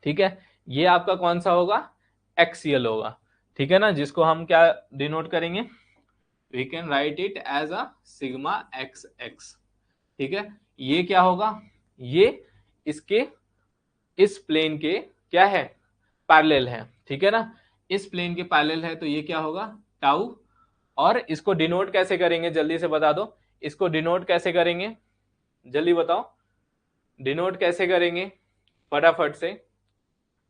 [SPEAKER 1] ठीक है, ये आपका कौन सा होगा? एक्सियल होगा, ठीक है ना, जिसको हम क्या डिनोट करेंगे? We can write it as a sigma X X, ठीक है, ये क्या होगा, ये इसके इस प्लेन के क्या है, पैरेलल है, ठीक है ना, इस प्लेन के पैरेलल है, तो ये क्या होगा, टाउ। और इसको डिनोट कैसे करेंगे, जल्दी से बता दो, इसको डिनोट कैसे करेंगे, जल्दी बताओ, डिनोट कैसे करेंगे फटाफट से।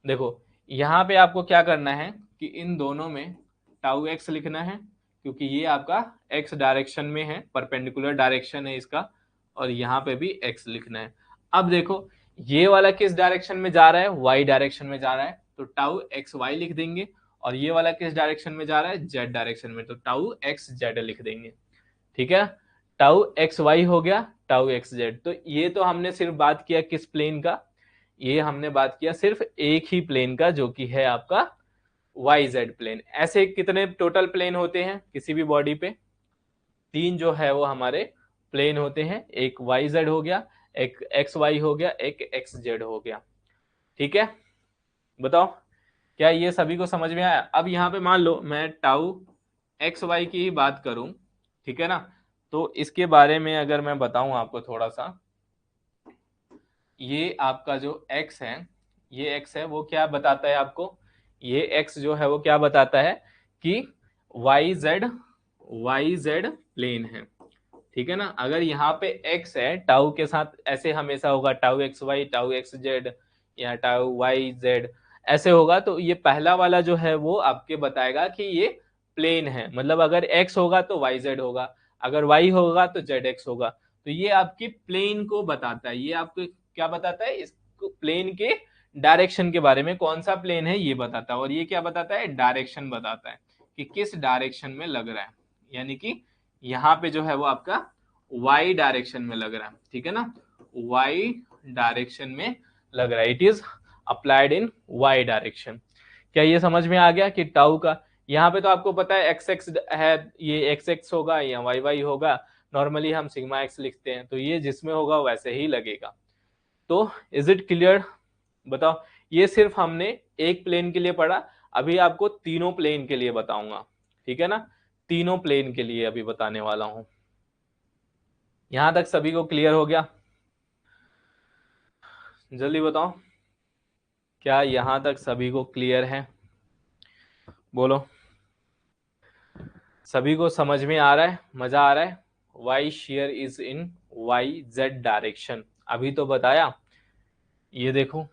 [SPEAKER 1] देखो यहां पे आपको क्या करना है कि इन दोनों में टाउ एक्स लिखना है, क्योंकि ये आपका एक्स डायरेक्शन में है, परपेंडिकुलर डायरेक्शन है इसका, और यहाँ पे भी एक्स लिखना है। अब देखो ये वाला किस डायरेक्शन में जा रहा है, वाई डायरेक्शन में जा रहा है, तो टाउ एक्स वाई लिख देंगे, और ये वाला किस डायरेक्शन में जा रहा है, जेड डायरेक्शन में, तो टाउ एक्स जेड लिख देंगे, ठीक है। टाउ एक्स वाई हो गया, टाउ एक्स जेड। तो ये तो हमने सिर्फ बात किया किस प्लेन का, ये हमने बात किया सिर्फ एक ही प्लेन का, जो कि है आपका वाई जेड प्लेन। ऐसे कितने टोटल प्लेन होते हैं किसी भी बॉडी पे, तीन जो है वो हमारे प्लेन होते हैं, एक वाई जेड हो गया, एक एक्स वाई हो गया, एक एक्स जेड हो गया, ठीक है। बताओ क्या ये सभी को समझ में आया। अब यहाँ पे मान लो मैं टाउ एक्स वाई की ही बात करूं, ठीक है ना, तो इसके बारे में अगर मैं बताऊं आपको थोड़ा सा, ये आपका जो x है, ये x है वो क्या बताता है आपको, ये x जो है वो क्या बताता है कि वाई जेड प्लेन है, ठीक है ना। अगर यहाँ पे x है, टाउ के साथ ऐसे हमेशा होगा, tau X Y, tau X Z, या टाउ वाई जेड ऐसे होगा, तो ये पहला वाला जो है वो आपके बताएगा कि ये प्लेन है, मतलब अगर x होगा तो वाई जेड होगा, अगर y होगा तो जेड एक्स होगा, तो ये आपकी प्लेन को बताता है, ये आपको क्या बताता है, इसको प्लेन के डायरेक्शन के बारे में, कौन सा प्लेन है ये बताता है, और ये क्या बताता है, डायरेक्शन बताता है कि किस डायरेक्शन में लग रहा है, यानी कि यहाँ पे जो है वो आपका वाई डायरेक्शन में लग रहा है, ठीक है ना, वाई डायरेक्शन में लग रहा है, it is applied in Y direction. क्या ये समझ में आ गया कि टाउ का, यहाँ पे तो आपको पता है एक्स एक्स है, ये एक्स एक्स होगा या वाई वाई होगा, नॉर्मली हम सिग्मा एक्स लिखते हैं, तो ये जिसमें होगा वैसे ही लगेगा। तो इज इट क्लियर, बताओ। ये सिर्फ हमने एक प्लेन के लिए पढ़ा, अभी आपको तीनों प्लेन के लिए बताऊंगा, ठीक है ना, तीनों प्लेन के लिए अभी बताने वाला हूं। यहां तक सभी को क्लियर हो गया, जल्दी बताओ, क्या यहां तक सभी को क्लियर है, बोलो। सभी को समझ में आ रहा है, मजा आ रहा है। Y shear is in Y Z direction, अभी तो बताया, ये देखो,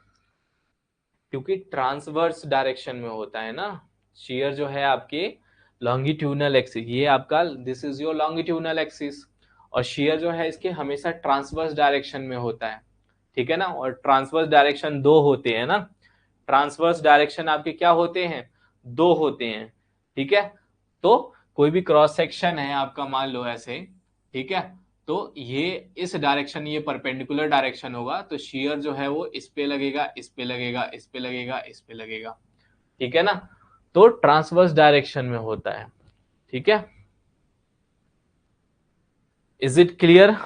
[SPEAKER 1] क्योंकि ट्रांसवर्स डायरेक्शन में होता है ना, शेयर जो है आपके लॉन्गिट्यूडनल एक्सिस, ये आपका this is your longitudinal axis, और शेयर जो है इसके हमेशा ट्रांसवर्स डायरेक्शन में होता है, ठीक है ना। और ट्रांसवर्स डायरेक्शन दो होते हैं ना, ट्रांसवर्स डायरेक्शन आपके क्या होते हैं, दो होते हैं, ठीक है। तो कोई भी क्रॉस सेक्शन है आपका, मान लो ऐसे, ठीक है, तो ये इस डायरेक्शन, ये परपेंडिकुलर डायरेक्शन होगा, तो शेयर जो है वो इस पे लगेगा, इस पे लगेगा, इस पे लगेगा, इस पे लगेगा, ठीक है ना, तो ट्रांसवर्स डायरेक्शन में होता है, ठीक है। इज इट क्लियर,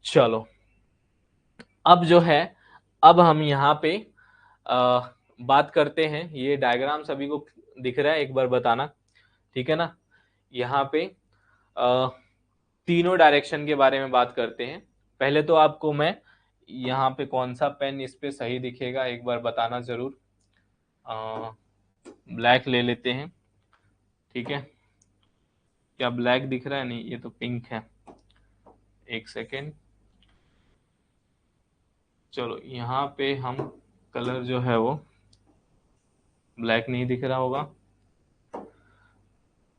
[SPEAKER 1] चलो। अब जो है, अब हम यहाँ पे बात करते हैं, ये डायग्राम सभी को दिख रहा है, एक बार बताना, ठीक है ना। यहाँ पे तीनों डायरेक्शन के बारे में बात करते हैं। पहले तो आपको मैं यहाँ पे कौन सा पेन इस पे सही दिखेगा एक बार बताना जरूर, ब्लैक ले लेते हैं, ठीक है। क्या ब्लैक दिख रहा है, नहीं ये तो पिंक है, एक सेकेंड, चलो यहाँ पे हम कलर जो है वो ब्लैक नहीं दिख रहा होगा,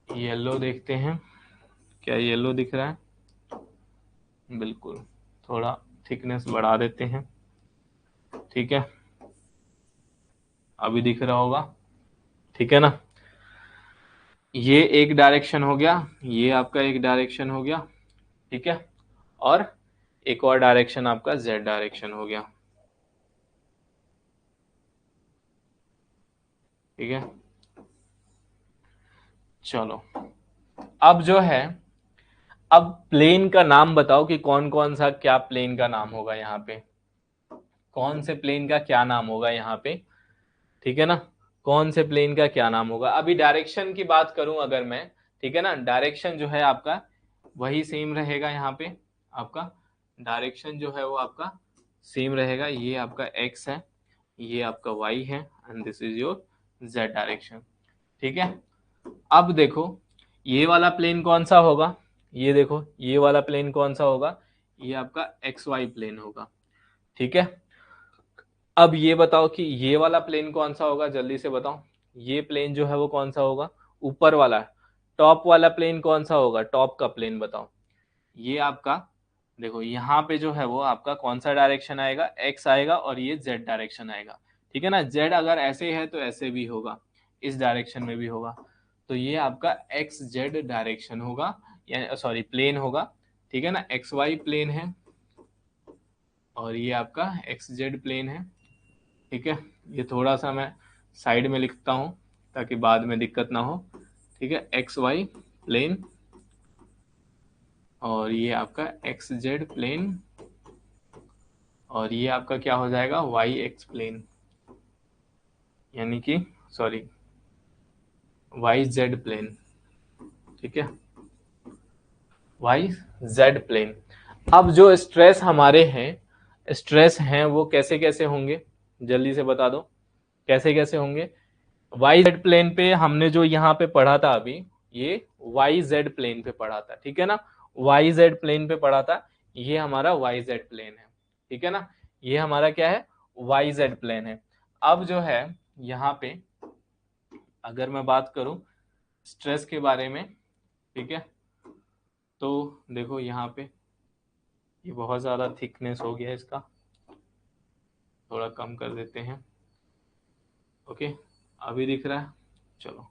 [SPEAKER 1] येलो देखते हैं, क्या येलो दिख रहा है, बिल्कुल, थोड़ा थिकनेस बढ़ा देते हैं, ठीक है, अभी दिख रहा होगा, ठीक है ना। ये एक डायरेक्शन हो गया, ये आपका एक डायरेक्शन हो गया, ठीक है, और एक और डायरेक्शन आपका जेड डायरेक्शन हो गया, ठीक है। चलो अब जो है, अब प्लेन का नाम बताओ कि कौन कौन सा क्या प्लेन का नाम होगा यहाँ पे, कौन से प्लेन का क्या नाम होगा यहाँ पे, ठीक है ना, कौन से प्लेन का क्या नाम होगा। अभी डायरेक्शन की बात करूं अगर मैं, ठीक है ना, डायरेक्शन जो है आपका वही सेम रहेगा यहाँ पे आपका, डायरेक्शन जो है वो आपका सेम रहेगा। ये आपका x है, ये आपका y है, and this is your z direction. ठीक है, अब देखो ये वाला प्लेन कौन सा होगा, ये देखो ये वाला प्लेन कौन सा होगा, ये आपका एक्स वाई प्लेन होगा। ठीक है, अब ये बताओ कि ये वाला प्लेन कौन सा होगा, जल्दी से बताओ। ये प्लेन जो है वो कौन सा होगा, ऊपर वाला टॉप वाला प्लेन कौन सा होगा, टॉप का प्लेन बताओ। ये आपका देखो यहाँ पे जो है वो आपका कौन सा डायरेक्शन आएगा, एक्स आएगा, और ये जेड डायरेक्शन आएगा। ठीक है ना, जेड अगर ऐसे है तो ऐसे भी होगा, इस डायरेक्शन में भी होगा। तो ये आपका एक्स जेड डायरेक्शन होगा, या सॉरी प्लेन होगा। ठीक है ना, एक्स वाई प्लेन है और ये आपका एक्स जेड प्लेन है। ठीक है, ये थोड़ा सा मैं साइड में लिखता हूँ ताकि बाद में दिक्कत ना हो। ठीक है, एक्स वाई प्लेन और ये आपका एक्स जेड प्लेन और ये आपका क्या हो जाएगा, वाई एक्स प्लेन, यानी कि सॉरी वाई जेड प्लेन। ठीक है, वाई जेड प्लेन। अब जो स्ट्रेस हमारे हैं, स्ट्रेस हैं वो कैसे कैसे होंगे, जल्दी से बता दो कैसे कैसे होंगे। वाई जेड प्लेन पे हमने जो यहाँ पे पढ़ा था अभी, ये वाई जेड प्लेन पे पढ़ा था। ठीक है ना, वाई जेड प्लेन पे पढ़ा था, ये हमारा वाई जेड प्लेन है। ठीक है ना, ये हमारा क्या है, वाई जेड प्लेन है। अब जो है यहाँ पे अगर मैं बात करूं स्ट्रेस के बारे में, ठीक है, तो देखो यहाँ पे ये बहुत ज़्यादा थिकनेस हो गया इसका, थोड़ा कम कर देते हैं। ओके, अभी दिख रहा है, चलो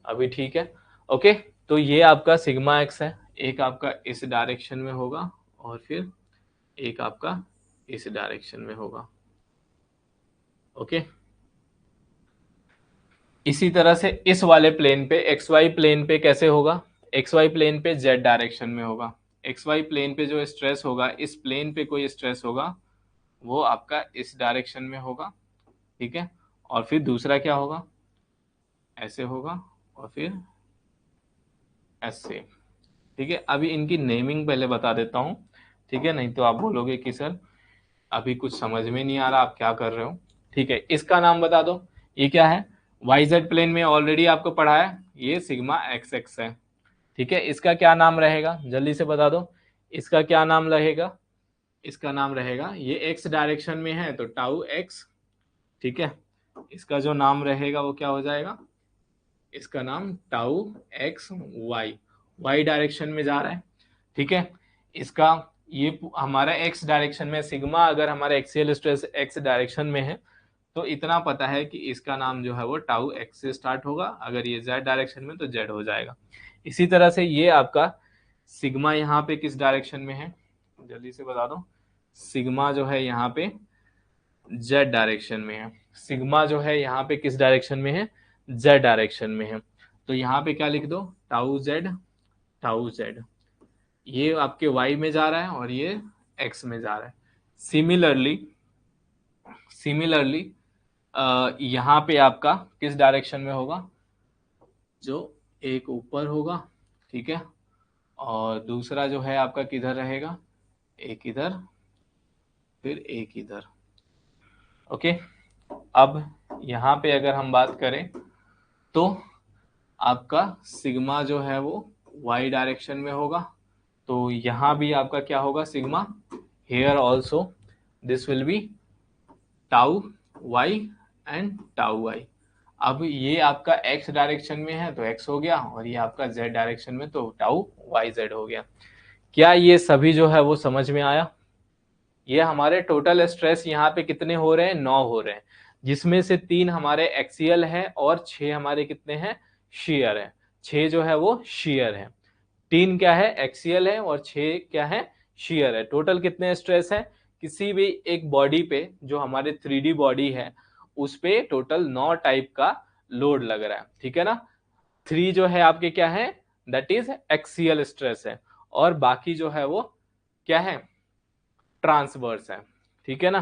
[SPEAKER 1] अभी ठीक है। ओके, तो ये आपका सिग्मा एक्स है, एक आपका इस डायरेक्शन में होगा और फिर एक आपका इस डायरेक्शन में होगा। ओके, इसी तरह से इस वाले प्लेन पे एक्स वाई प्लेन पे कैसे होगा, एक्स वाई प्लेन पे जेड डायरेक्शन में होगा। एक्स वाई प्लेन पे जो स्ट्रेस होगा, इस प्लेन पे कोई स्ट्रेस होगा वो आपका इस डायरेक्शन में होगा। ठीक है, और फिर दूसरा क्या होगा, ऐसे होगा और फिर ऐसे। ठीक है, अभी इनकी नेमिंग पहले बता देता हूँ। ठीक है, नहीं तो आप बोलोगे कि सर अभी कुछ समझ में नहीं आ रहा आप क्या कर रहे हो। ठीक है, इसका नाम बता दो, ये क्या है, वाई जेड प्लेन में ऑलरेडी आपको पढ़ा है, ये सिग्मा एक्स एक्स है। ठीक है, इसका क्या नाम रहेगा, जल्दी से बता दो, इसका क्या नाम रहेगा, इसका नाम रहेगा, ये एक्स डायरेक्शन में है तो टाउ एक्स। ठीक है, इसका जो नाम रहेगा वो क्या हो जाएगा, इसका नाम tau X Y, Y direction में जा रहा है। ठीक है, इसका ये हमारा एक्स डायरेक्शन में, सिग्मा अगर हमारा एक्सियल स्ट्रेस एक्स डायरेक्शन में है तो इतना पता है कि इसका नाम जो है वो टाउ एक्स से स्टार्ट होगा, अगर ये जेड डायरेक्शन में तो जेड हो जाएगा। इसी तरह से ये आपका सिग्मा यहाँ पे किस डायरेक्शन में है, जल्दी से बता दो, सिग्मा जो है यहाँ पे जेड डायरेक्शन में है। सिग्मा जो है यहाँ पे किस डायरेक्शन में है, जेड डायरेक्शन में है। तो यहाँ पे क्या लिख दो, टाउ जेड, टाउ जेड, ये आपके वाई में जा रहा है और ये एक्स में जा रहा है। सिमिलरली सिमिलरली यहाँ पे आपका किस डायरेक्शन में होगा, जो एक ऊपर होगा। ठीक है, और दूसरा जो है आपका किधर रहेगा, एक इधर फिर एक इधर। ओके, अब यहाँ पे अगर हम बात करें तो आपका सिग्मा जो है वो y डायरेक्शन में होगा, तो यहाँ भी आपका क्या होगा, sigma, here also this will be tau y and tau y। अब ये आपका x डायरेक्शन में है तो x हो गया, और ये आपका z डायरेक्शन में तो टाउ y z हो गया। क्या ये सभी जो है वो समझ में आया, ये हमारे टोटल स्ट्रेस यहाँ पे कितने हो रहे हैं, 9 हो रहे हैं, जिसमें से 3 हमारे एक्सियल है और 6 हमारे कितने हैं, शेयर है। 6 जो है वो शेयर है, 3 क्या है, एक्सियल है, और 6 क्या है, शेयर है। टोटल कितने स्ट्रेस है, किसी भी एक बॉडी पे जो हमारे 3D बॉडी है उस पे टोटल 9 टाइप का लोड लग रहा है। ठीक है ना, 3 जो है आपके क्या है, दैट इज एक्सियल स्ट्रेस है, और बाकी जो है वो क्या है, ट्रांसवर्स है। ठीक है ना,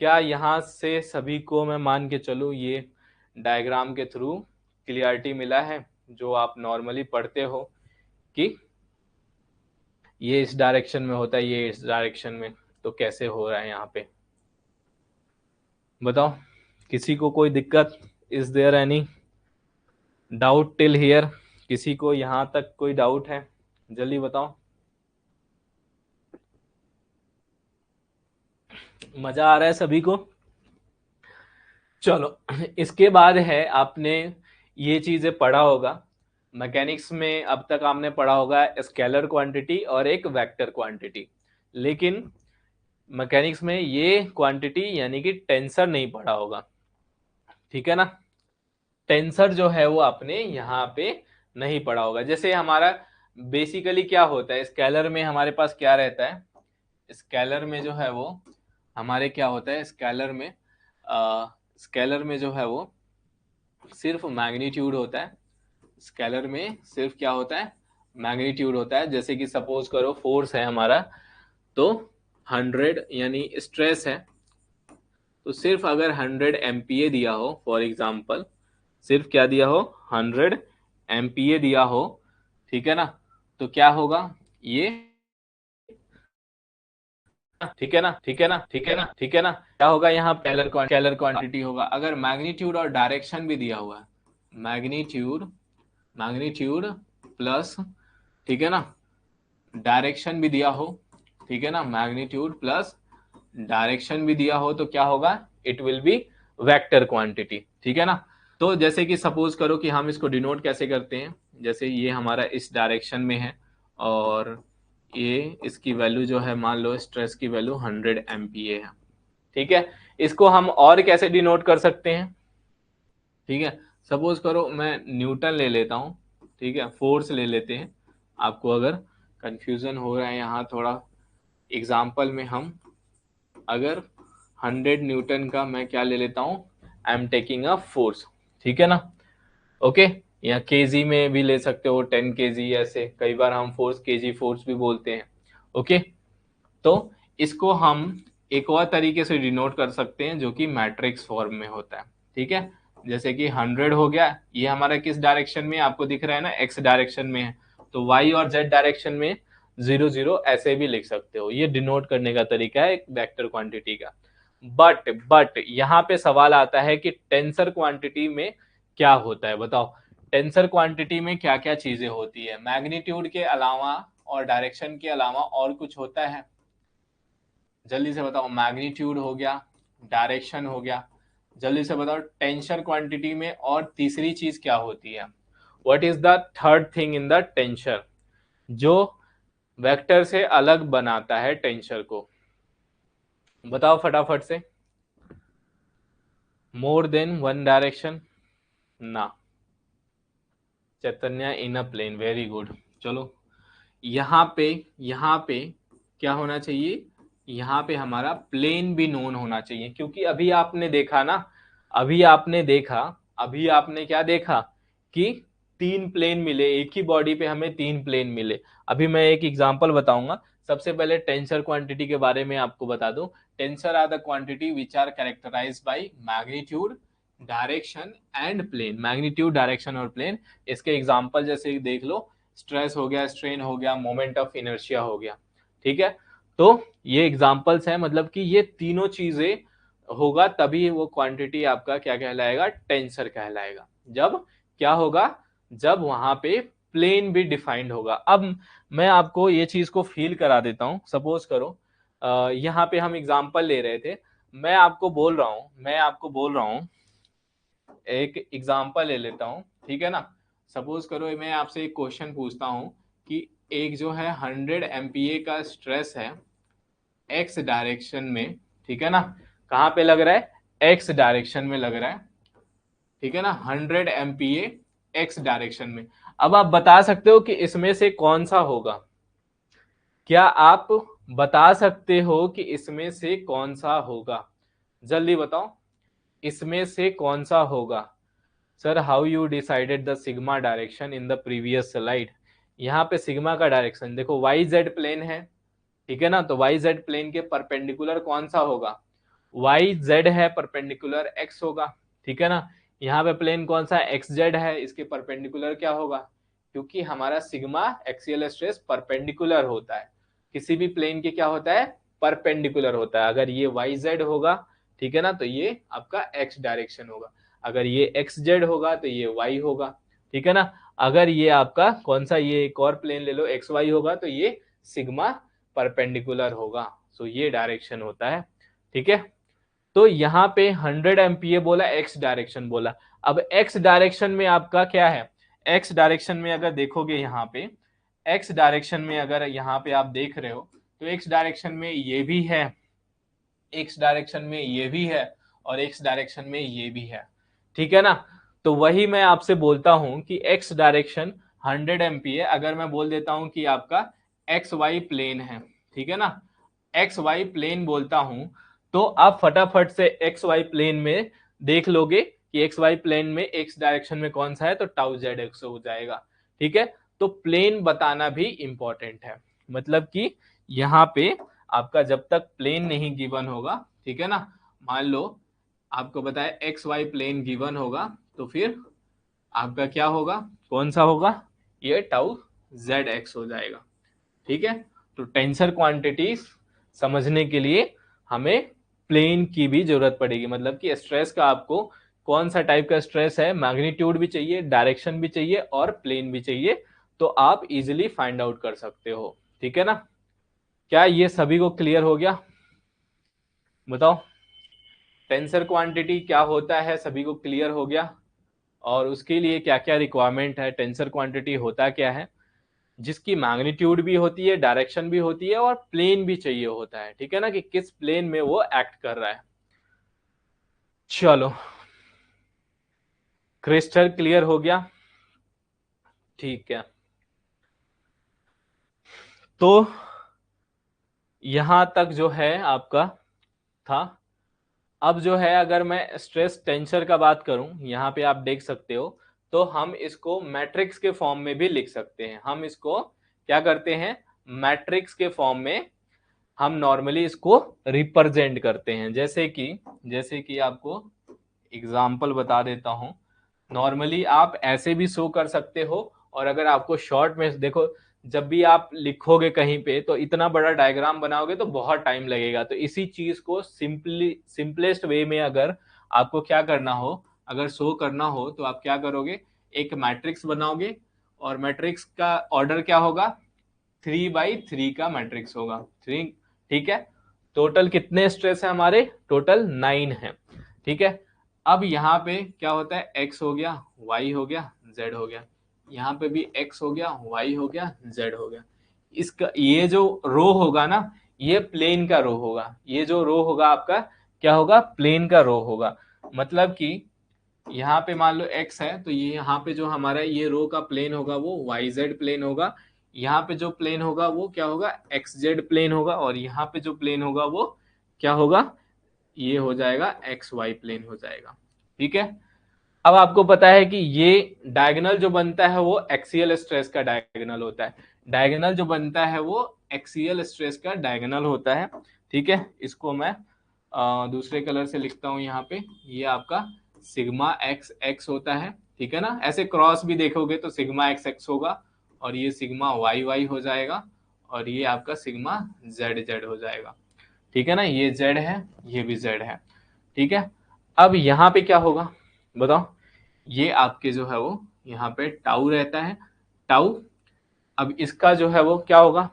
[SPEAKER 1] क्या यहाँ से सभी को मैं मान के चलूँ ये डायग्राम के थ्रू क्लियरिटी मिला है, जो आप नॉर्मली पढ़ते हो कि ये इस डायरेक्शन में होता है, ये इस डायरेक्शन में, तो कैसे हो रहा है यहाँ पे बताओ। किसी को कोई दिक्कत? Is there any doubt till here? किसी को यहाँ तक कोई डाउट है? जल्दी बताओ। मजा आ रहा है सभी को? चलो, इसके बाद है, आपने ये चीजें पढ़ा होगा मैकेनिक्स में। अब तक आपने पढ़ा होगा स्केलर क्वांटिटी और एक वेक्टर क्वांटिटी, लेकिन मैकेनिक्स में ये क्वांटिटी यानी कि टेंसर नहीं पढ़ा होगा, ठीक है ना। टेंसर जो है वो आपने यहाँ पे नहीं पढ़ा होगा। जैसे हमारा बेसिकली क्या होता है स्केलर में, हमारे पास क्या रहता है स्केलर में जो है वो हमारे क्या होता है स्केलर में जो है वो सिर्फ मैग्नीट्यूड होता है। स्केलर में सिर्फ क्या होता है? मैग्नीट्यूड होता है। जैसे कि सपोज करो फोर्स है हमारा, तो 100 यानी स्ट्रेस है, तो सिर्फ अगर 100 एमपीए दिया हो, फॉर एग्जांपल सिर्फ क्या दिया हो, 100 एमपीए दिया हो, ठीक है ना, तो क्या होगा ये, ठीक है ना, ठीक है ना, ठीक है ना, ठीक है ना, क्या होगा यहाँ स्केलर क्वांटिटी होगा। अगर मैग्नीट्यूड और डायरेक्शन भी दिया हुआ है, मैग्नीट्यूड मैग्नीट्यूड प्लस, ठीक है ना, डायरेक्शन भी दिया हो, ठीक है ना, मैग्नीट्यूड प्लस डायरेक्शन भी दिया हो, तो क्या होगा, it will B vector quantity, ठीक है ना। तो जैसे कि सपोज करो कि हम इसको डिनोट कैसे करते हैं, जैसे ये हमारा इस डायरेक्शन में है और ये इसकी वैल्यू जो है, मान लो स्ट्रेस की वैल्यू 100 एमपीए है, ठीक है। इसको हम और कैसे डिनोट कर सकते हैं, ठीक है। सपोज करो मैं न्यूटन ले लेता हूँ, ठीक है, फोर्स ले लेते हैं। आपको अगर कंफ्यूजन हो रहा है यहाँ थोड़ा, एग्जाम्पल में हम अगर 100 न्यूटन का मैं क्या ले लेता हूँ, आई एम टेकिंग अ फोर्स, ठीक है ना, ओके। या केजी में भी ले सकते हो, 10 केजी, ऐसे कई बार हम फोर्स केजी फोर्स भी बोलते हैं, ओके। तो इसको हम एक और तरीके से डिनोट कर सकते हैं जो कि मैट्रिक्स फॉर्म में होता है, ठीक है। जैसे कि 100 हो गया, ये हमारा किस डायरेक्शन में आपको दिख रहा है ना, एक्स डायरेक्शन में है, तो वाई और जेड डायरेक्शन में 0 0 ऐसे भी लिख सकते हो। ये डिनोट करने का तरीका है एक वेक्टर क्वांटिटी का। बट यहाँ पे सवाल आता है कि टेंसर क्वांटिटी में क्या होता है बताओ। टेंसर क्वांटिटी में क्या क्या चीजें होती है? मैग्नीट्यूड के अलावा और डायरेक्शन के अलावा और कुछ होता है? जल्दी से बताओ। मैग्नीट्यूड हो गया, डायरेक्शन हो गया, जल्दी से बताओ। टेंसर क्वांटिटी में और तीसरी चीज क्या होती है? What is the third thing in the tensor जो वेक्टर से अलग बनाता है टेंसर को? बताओ फटाफट से। मोर देन वन डायरेक्शन ना। चैतन्य इन अ प्लेन, वेरी गुड। चलो, यहाँ पे क्या होना चाहिए, यहाँ पे हमारा प्लेन भी नोन होना चाहिए, क्योंकि अभी आपने देखा ना, अभी आपने देखा, अभी आपने क्या देखा कि 3 प्लेन मिले, एक ही बॉडी पे हमें 3 प्लेन मिले। अभी मैं एक एग्जांपल बताऊंगा। सबसे पहले टेंसर क्वांटिटी के बारे में आपको बता दूं। Tensor are the quantity which are characterized by magnitude, direction and plane. Magnitude, direction और प्लेन। इसके एग्जांपल जैसे देख लो, स्ट्रेस हो गया, स्ट्रेन हो गया, मोमेंट ऑफ इनर्शिया हो गया, ठीक है। तो ये एग्जांपल्स हैं, मतलब कि ये तीनों चीजें होगा तभी वो क्वांटिटी आपका क्या कहलाएगा, टेंसर कहलाएगा। जब क्या होगा, जब वहां पे प्लेन भी डिफाइंड होगा। अब मैं आपको ये चीज को फील करा देता हूं। सपोज करो यहाँ पे हम एग्जांपल ले रहे थे, मैं आपको बोल रहा हूं एक एग्जांपल ले लेता हूं, ठीक है ना। सपोज करो मैं आपसे एक क्वेश्चन पूछता हूं कि एक जो है 100 एमपीए का स्ट्रेस है एक्स डायरेक्शन में, ठीक है ना, कहाँ पे लग रहा है, एक्स डायरेक्शन में लग रहा है, ठीक है ना, 100 एमपीए एक्स डायरेक्शन में। अब आप बता सकते हो कि इसमें से कौन सा होगा? क्या आप बता सकते हो कि इसमें से कौन सा होगा? जल्दी बताओ, इसमें से कौन सा होगा? Sir, how you decided the sigma direction in the previous slide? यहाँ पे सिग्मा का डायरेक्शन देखो, वाई जेड प्लेन है, ठीक है ना, तो वाई जेड प्लेन के परपेंडिकुलर कौन सा होगा? वाई जेड है, परपेंडिकुलर एक्स होगा, ठीक है ना। यहाँ पे प्लेन कौन सा, एक्स जेड है, इसके परपेंडिकुलर क्या होगा, क्योंकि हमारा सिग्मा एक्सियल स्ट्रेस परपेंडिकुलर होता है, किसी भी प्लेन के क्या होता है, परपेंडिकुलर होता है। अगर ये वाई जेड होगा, ठीक है ना, तो ये आपका एक्स डायरेक्शन होगा, अगर ये एक्स जेड होगा तो ये वाई होगा, ठीक है ना। अगर ये आपका कौन सा, ये एक और प्लेन ले लो, एक्स वाई होगा, तो ये सिग्मा परपेंडिकुलर होगा। सो ये डायरेक्शन होता है, ठीक है। तो यहाँ पे 100 एमपीए बोला, एक्स डायरेक्शन बोला। अब एक्स डायरेक्शन में आपका क्या है, एक्स डायरेक्शन में अगर देखोगे यहाँ पे, एक्स डायरेक्शन में अगर यहाँ पे आप देख रहे हो, तो एक्स डायरेक्शन में ये भी है, एक्स डायरेक्शन में ये भी है, और एक्स डायरेक्शन में ये भी है, ठीक है ना। तो वही मैं आपसे बोलता हूं कि एक्स डायरेक्शन 100 एमपीए, अगर मैं बोल देता हूं कि आपका एक्स वाई प्लेन है, ठीक है ना, एक्स वाई प्लेन बोलता हूं, तो आप फटाफट से एक्स वाई प्लेन में देख लोगे कि एक्स वाई प्लेन में एक्स डायरेक्शन में कौन सा है, तो टाउ जेड एक्स हो जाएगा, ठीक है। तो प्लेन बताना भी इंपॉर्टेंट है, मतलब कि यहाँ पे आपका जब तक प्लेन नहीं गिवन होगा, ठीक है ना, मान लो आपको बताया एक्स वाई प्लेन गिवन होगा, तो फिर आपका क्या होगा, कौन सा होगा, ये टाउ जेड एक्स हो जाएगा, ठीक है। तो टेंसर क्वांटिटीज समझने के लिए हमें प्लेन की भी जरूरत पड़ेगी, मतलब कि स्ट्रेस का आपको कौन सा टाइप का स्ट्रेस है, मैग्नीट्यूड भी चाहिए, डायरेक्शन भी चाहिए और प्लेन भी चाहिए, तो आप इजिली फाइंड आउट कर सकते हो, ठीक है ना। क्या ये सभी को क्लियर हो गया, बताओ। टेंसर क्वांटिटी क्या होता है सभी को क्लियर हो गया, और उसके लिए क्या क्या रिक्वायरमेंट है, टेंसर क्वांटिटी होता क्या है, जिसकी मैग्नीट्यूड भी होती है, डायरेक्शन भी होती है और प्लेन भी चाहिए होता है, ठीक है ना, कि किस प्लेन में वो एक्ट कर रहा है। चलो, क्रिस्टल क्लियर हो गया, ठीक है। तो यहां तक जो है आपका था। अब जो है अगर मैं स्ट्रेस टेंसर का बात करूं, यहां पे आप देख सकते हो, तो हम इसको मैट्रिक्स के फॉर्म में भी लिख सकते हैं। हम इसको क्या करते हैं, मैट्रिक्स के फॉर्म में हम नॉर्मली इसको रिप्रेजेंट करते हैं। जैसे कि आपको एग्जाम्पल बता देता हूं, नॉर्मली आप ऐसे भी शो कर सकते हो, और अगर आपको शॉर्ट में देखो, जब भी आप लिखोगे कहीं पे तो इतना बड़ा डायग्राम बनाओगे तो बहुत टाइम लगेगा, तो इसी चीज को सिंपलेस्ट वे में अगर आपको क्या करना हो, अगर शो करना हो, तो आप क्या करोगे, एक मैट्रिक्स बनाओगे, और मैट्रिक्स का ऑर्डर क्या होगा, 3x3 का मैट्रिक्स होगा, 3, ठीक है। टोटल कितने स्ट्रेस है हमारे, टोटल 9 है, ठीक है। अब यहाँ पे क्या होता है, x हो गया, y हो गया, z हो गया, यहाँ पे भी x हो गया, y हो गया, z हो गया। इसका ये जो रो होगा ना, ये प्लेन का रो होगा, ये जो रो होगा आपका क्या होगा, प्लेन का रो होगा। मतलब कि यहाँ पे मान लो x है, तो ये यहाँ पे जो हमारा ये रो का प्लेन होगा वो yz प्लेन होगा, यहाँ पे जो प्लेन होगा वो क्या होगा, xz प्लेन होगा, और यहाँ पे जो प्लेन होगा वो क्या होगा, ये हो जाएगा xy प्लेन हो जाएगा, ठीक है। अब आपको पता है कि ये डायगोनल जो बनता है वो एक्सियल स्ट्रेस का डायगोनल होता है, डायगोनल जो बनता है वो एक्सियल स्ट्रेस का डायगोनल होता है, ठीक है। इसको मैं दूसरे कलर से लिखता हूं यहाँ पे, ये आपका सिग्मा एक्स एक्स होता है, ठीक है ना। ऐसे क्रॉस भी देखोगे तो सिग्मा एक्स एक्स होगा, और ये सिग्मा वाई वाई हो जाएगा, और ये आपका सिग्मा जेड जेड हो जाएगा, ठीक है ना। ये जेड है, ये भी जेड है, ठीक है। अब यहाँ पे क्या होगा बताओ, ये आपके जो है वो यहाँ पे टाउ रहता है, टाउ। अब इसका जो है वो क्या होगा,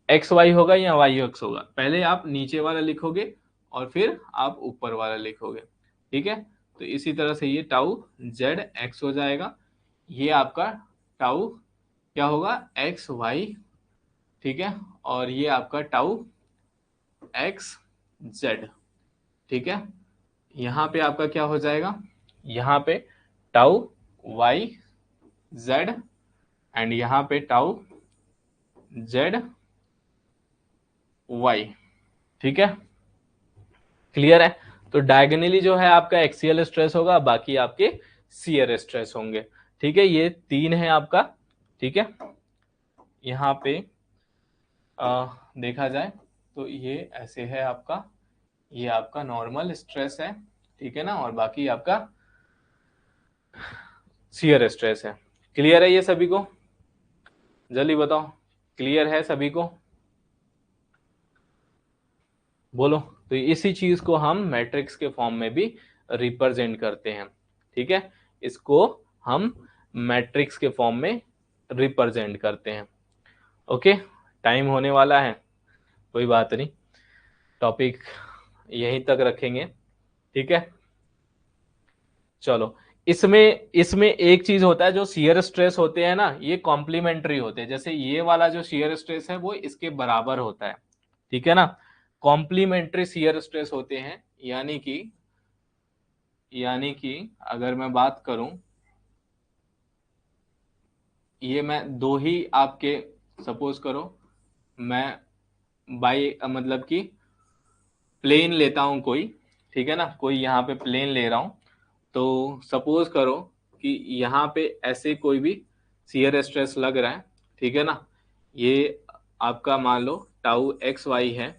[SPEAKER 1] एक्स वाई होगा या वाई एक्स होगा, पहले आप नीचे वाला लिखोगे और फिर आप ऊपर वाला लिखोगे, ठीक है। तो इसी तरह से ये टाउ जेड एक्स हो जाएगा, ये आपका टाउ क्या होगा, एक्स वाई, ठीक है, और ये आपका टाउ एक्स जेड, ठीक है। यहाँ पे आपका क्या हो जाएगा, यहाँ पे टाउ वाई जेड, एंड यहाँ पे टाउ जेड वाई, ठीक है, क्लियर है। तो डायगोनली जो है आपका एक्सियल स्ट्रेस होगा, बाकी आपके शियर स्ट्रेस होंगे, ठीक है। ये 3 है आपका, ठीक है। यहाँ पे देखा जाए तो ये ऐसे है आपका, ये आपका नॉर्मल स्ट्रेस है, ठीक है ना, और बाकी आपका शियर स्ट्रेस है। क्लियर है ये सभी को, जल्दी बताओ, क्लियर है सभी को? बोलो। तो इसी चीज को हम मैट्रिक्स के फॉर्म में भी रिप्रेजेंट करते हैं, ठीक है, इसको हम मैट्रिक्स के फॉर्म में रिप्रेजेंट करते हैं। ओके, टाइम होने वाला है, कोई बात नहीं, टॉपिक यहीं तक रखेंगे, ठीक है। चलो, इसमें इसमें एक चीज होता है, जो शियर स्ट्रेस होते हैं ना, ये कॉम्प्लीमेंट्री होते हैं। जैसे ये वाला जो शियर स्ट्रेस है वो इसके बराबर होता है, ठीक है ना। कॉम्प्लीमेंट्री शियर स्ट्रेस होते हैं, यानी कि अगर मैं बात करूं, ये मैं दो ही आपके, सपोज करो मैं बाई मतलब कि प्लेन लेता हूं कोई, ठीक है ना, कोई यहाँ पे प्लेन ले रहा हूं, तो सपोज करो कि यहाँ पे ऐसे कोई भी शियर स्ट्रेस लग रहा है, ठीक है ना, ये आपका मान लो टाउ एक्स वाई है,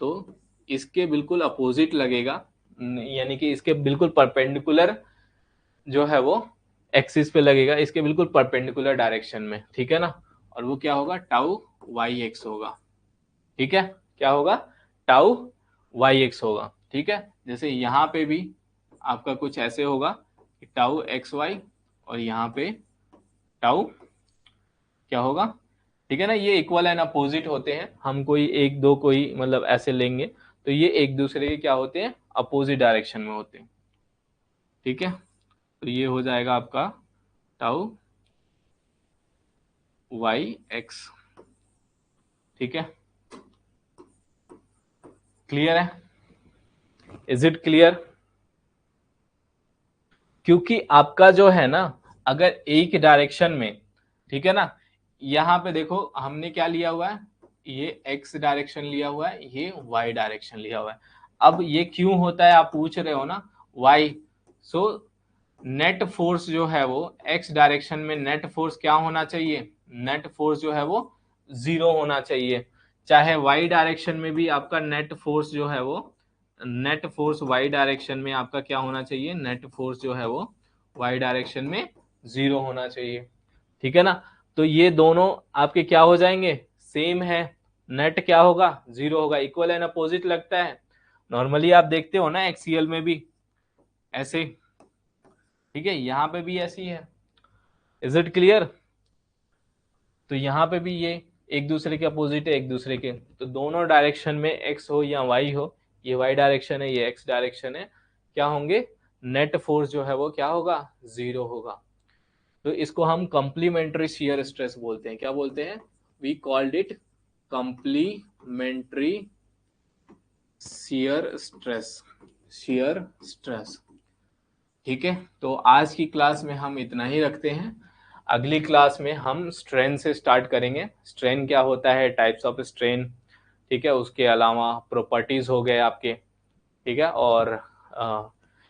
[SPEAKER 1] तो इसके बिल्कुल अपोजिट लगेगा, यानी कि इसके बिल्कुल परपेंडिकुलर जो है वो एक्सिस पे लगेगा, इसके बिल्कुल परपेंडिकुलर डायरेक्शन में, ठीक है ना, और वो क्या होगा, टाउ वाई एक्स होगा, ठीक है, क्या होगा, टाउ वाई एक्स होगा, ठीक है। जैसे यहाँ पे भी आपका कुछ ऐसे होगा कि टाउ एक्स वाई, और यहाँ पे टाउ क्या होगा, ठीक है ना, ये इक्वल एंड अपोजिट होते हैं, हम कोई एक दो कोई मतलब ऐसे लेंगे, तो ये एक दूसरे के क्या होते हैं, अपोजिट डायरेक्शन में होते हैं, ठीक है। तो ये हो जाएगा आपका टाउ वाई एक्स, ठीक है, क्लियर है, इज इट क्लियर? क्योंकि आपका जो है ना, अगर एक डायरेक्शन में, ठीक है ना, यहाँ पे देखो हमने क्या लिया हुआ है, ये एक्स डायरेक्शन लिया हुआ है, ये वाई डायरेक्शन लिया हुआ है। अब ये क्यों होता है, आप पूछ रहे हो ना, वाई, सो नेट फोर्स जो है वो एक्स डायरेक्शन में नेट फोर्स क्या होना चाहिए, नेट फोर्स जो है वो जीरो होना चाहिए। चाहे वाई डायरेक्शन में भी आपका नेट फोर्स जो है वो, नेट फोर्स वाई डायरेक्शन में आपका क्या होना चाहिए, नेट फोर्स जो है वो वाई डायरेक्शन में जीरो होना चाहिए, ठीक है ना। तो ये दोनों आपके क्या हो जाएंगे, सेम है, नेट क्या होगा, जीरो होगा, इक्वल एंड अपोजिट लगता है। नॉर्मली आप देखते हो ना एक्सीएल में भी ऐसे, ठीक है, यहाँ पे भी ऐसी है, इज इट क्लियर? तो यहाँ पे भी ये एक दूसरे के अपोजिट है, एक दूसरे के, तो दोनों डायरेक्शन में एक्स हो या वाई हो, ये वाई डायरेक्शन है, ये एक्स डायरेक्शन है, क्या होंगे, नेट फोर्स जो है वो क्या होगा, जीरो होगा। तो इसको हम कंप्लीमेंट्री शियर स्ट्रेस बोलते हैं, क्या बोलते हैं, we called it complementary shear stress, shear stress, ठीक है। तो आज की क्लास में हम इतना ही रखते हैं, अगली क्लास में हम स्ट्रेन से स्टार्ट करेंगे, स्ट्रेन क्या होता है, टाइप्स ऑफ स्ट्रेन, ठीक है, उसके अलावा प्रॉपर्टीज हो गए आपके, ठीक है, और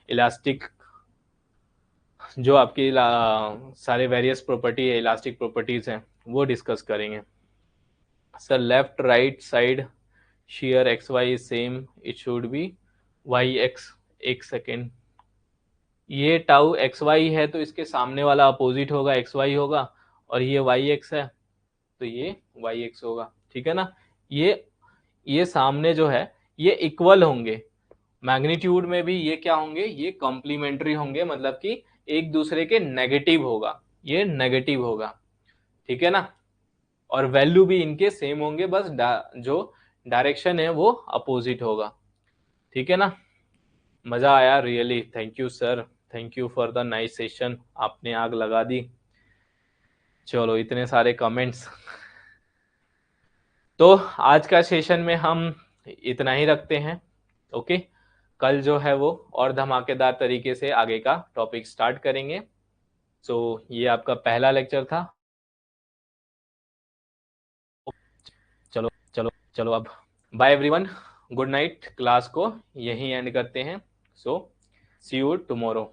[SPEAKER 1] इलास्टिक जो आपकी सारे वेरियस प्रॉपर्टी है, इलास्टिक प्रॉपर्टीज हैं, वो डिस्कस करेंगे। Sir left right side shear xy is same, it should be yx, एक सेकेंड, ये टाउ एक्स वाई है तो इसके सामने वाला अपोजिट होगा, एक्स वाई होगा, और ये वाई एक्स है तो ये वाई एक्स होगा, ठीक है ना। ये सामने जो है ये इक्वल होंगे, मैग्नीट्यूड में भी ये क्या होंगे, ये कॉम्प्लीमेंट्री होंगे, मतलब कि एक दूसरे के नेगेटिव होगा, ये नेगेटिव होगा, ठीक है ना, और वैल्यू भी इनके सेम होंगे, बस जो डायरेक्शन है वो अपोजिट होगा, ठीक है ना। मजा आया really, thank you sir, thank you for the nice session, आपने आग लगा दी। चलो इतने सारे कमेंट्स, तो आज का सेशन में हम इतना ही रखते हैं, ओके। कल जो है वो और धमाकेदार तरीके से आगे का टॉपिक स्टार्ट करेंगे। सो ये आपका पहला लेक्चर था। चलो चलो चलो, अब bye everyone, good night, class को यहीं एंड करते हैं। So see you tomorrow.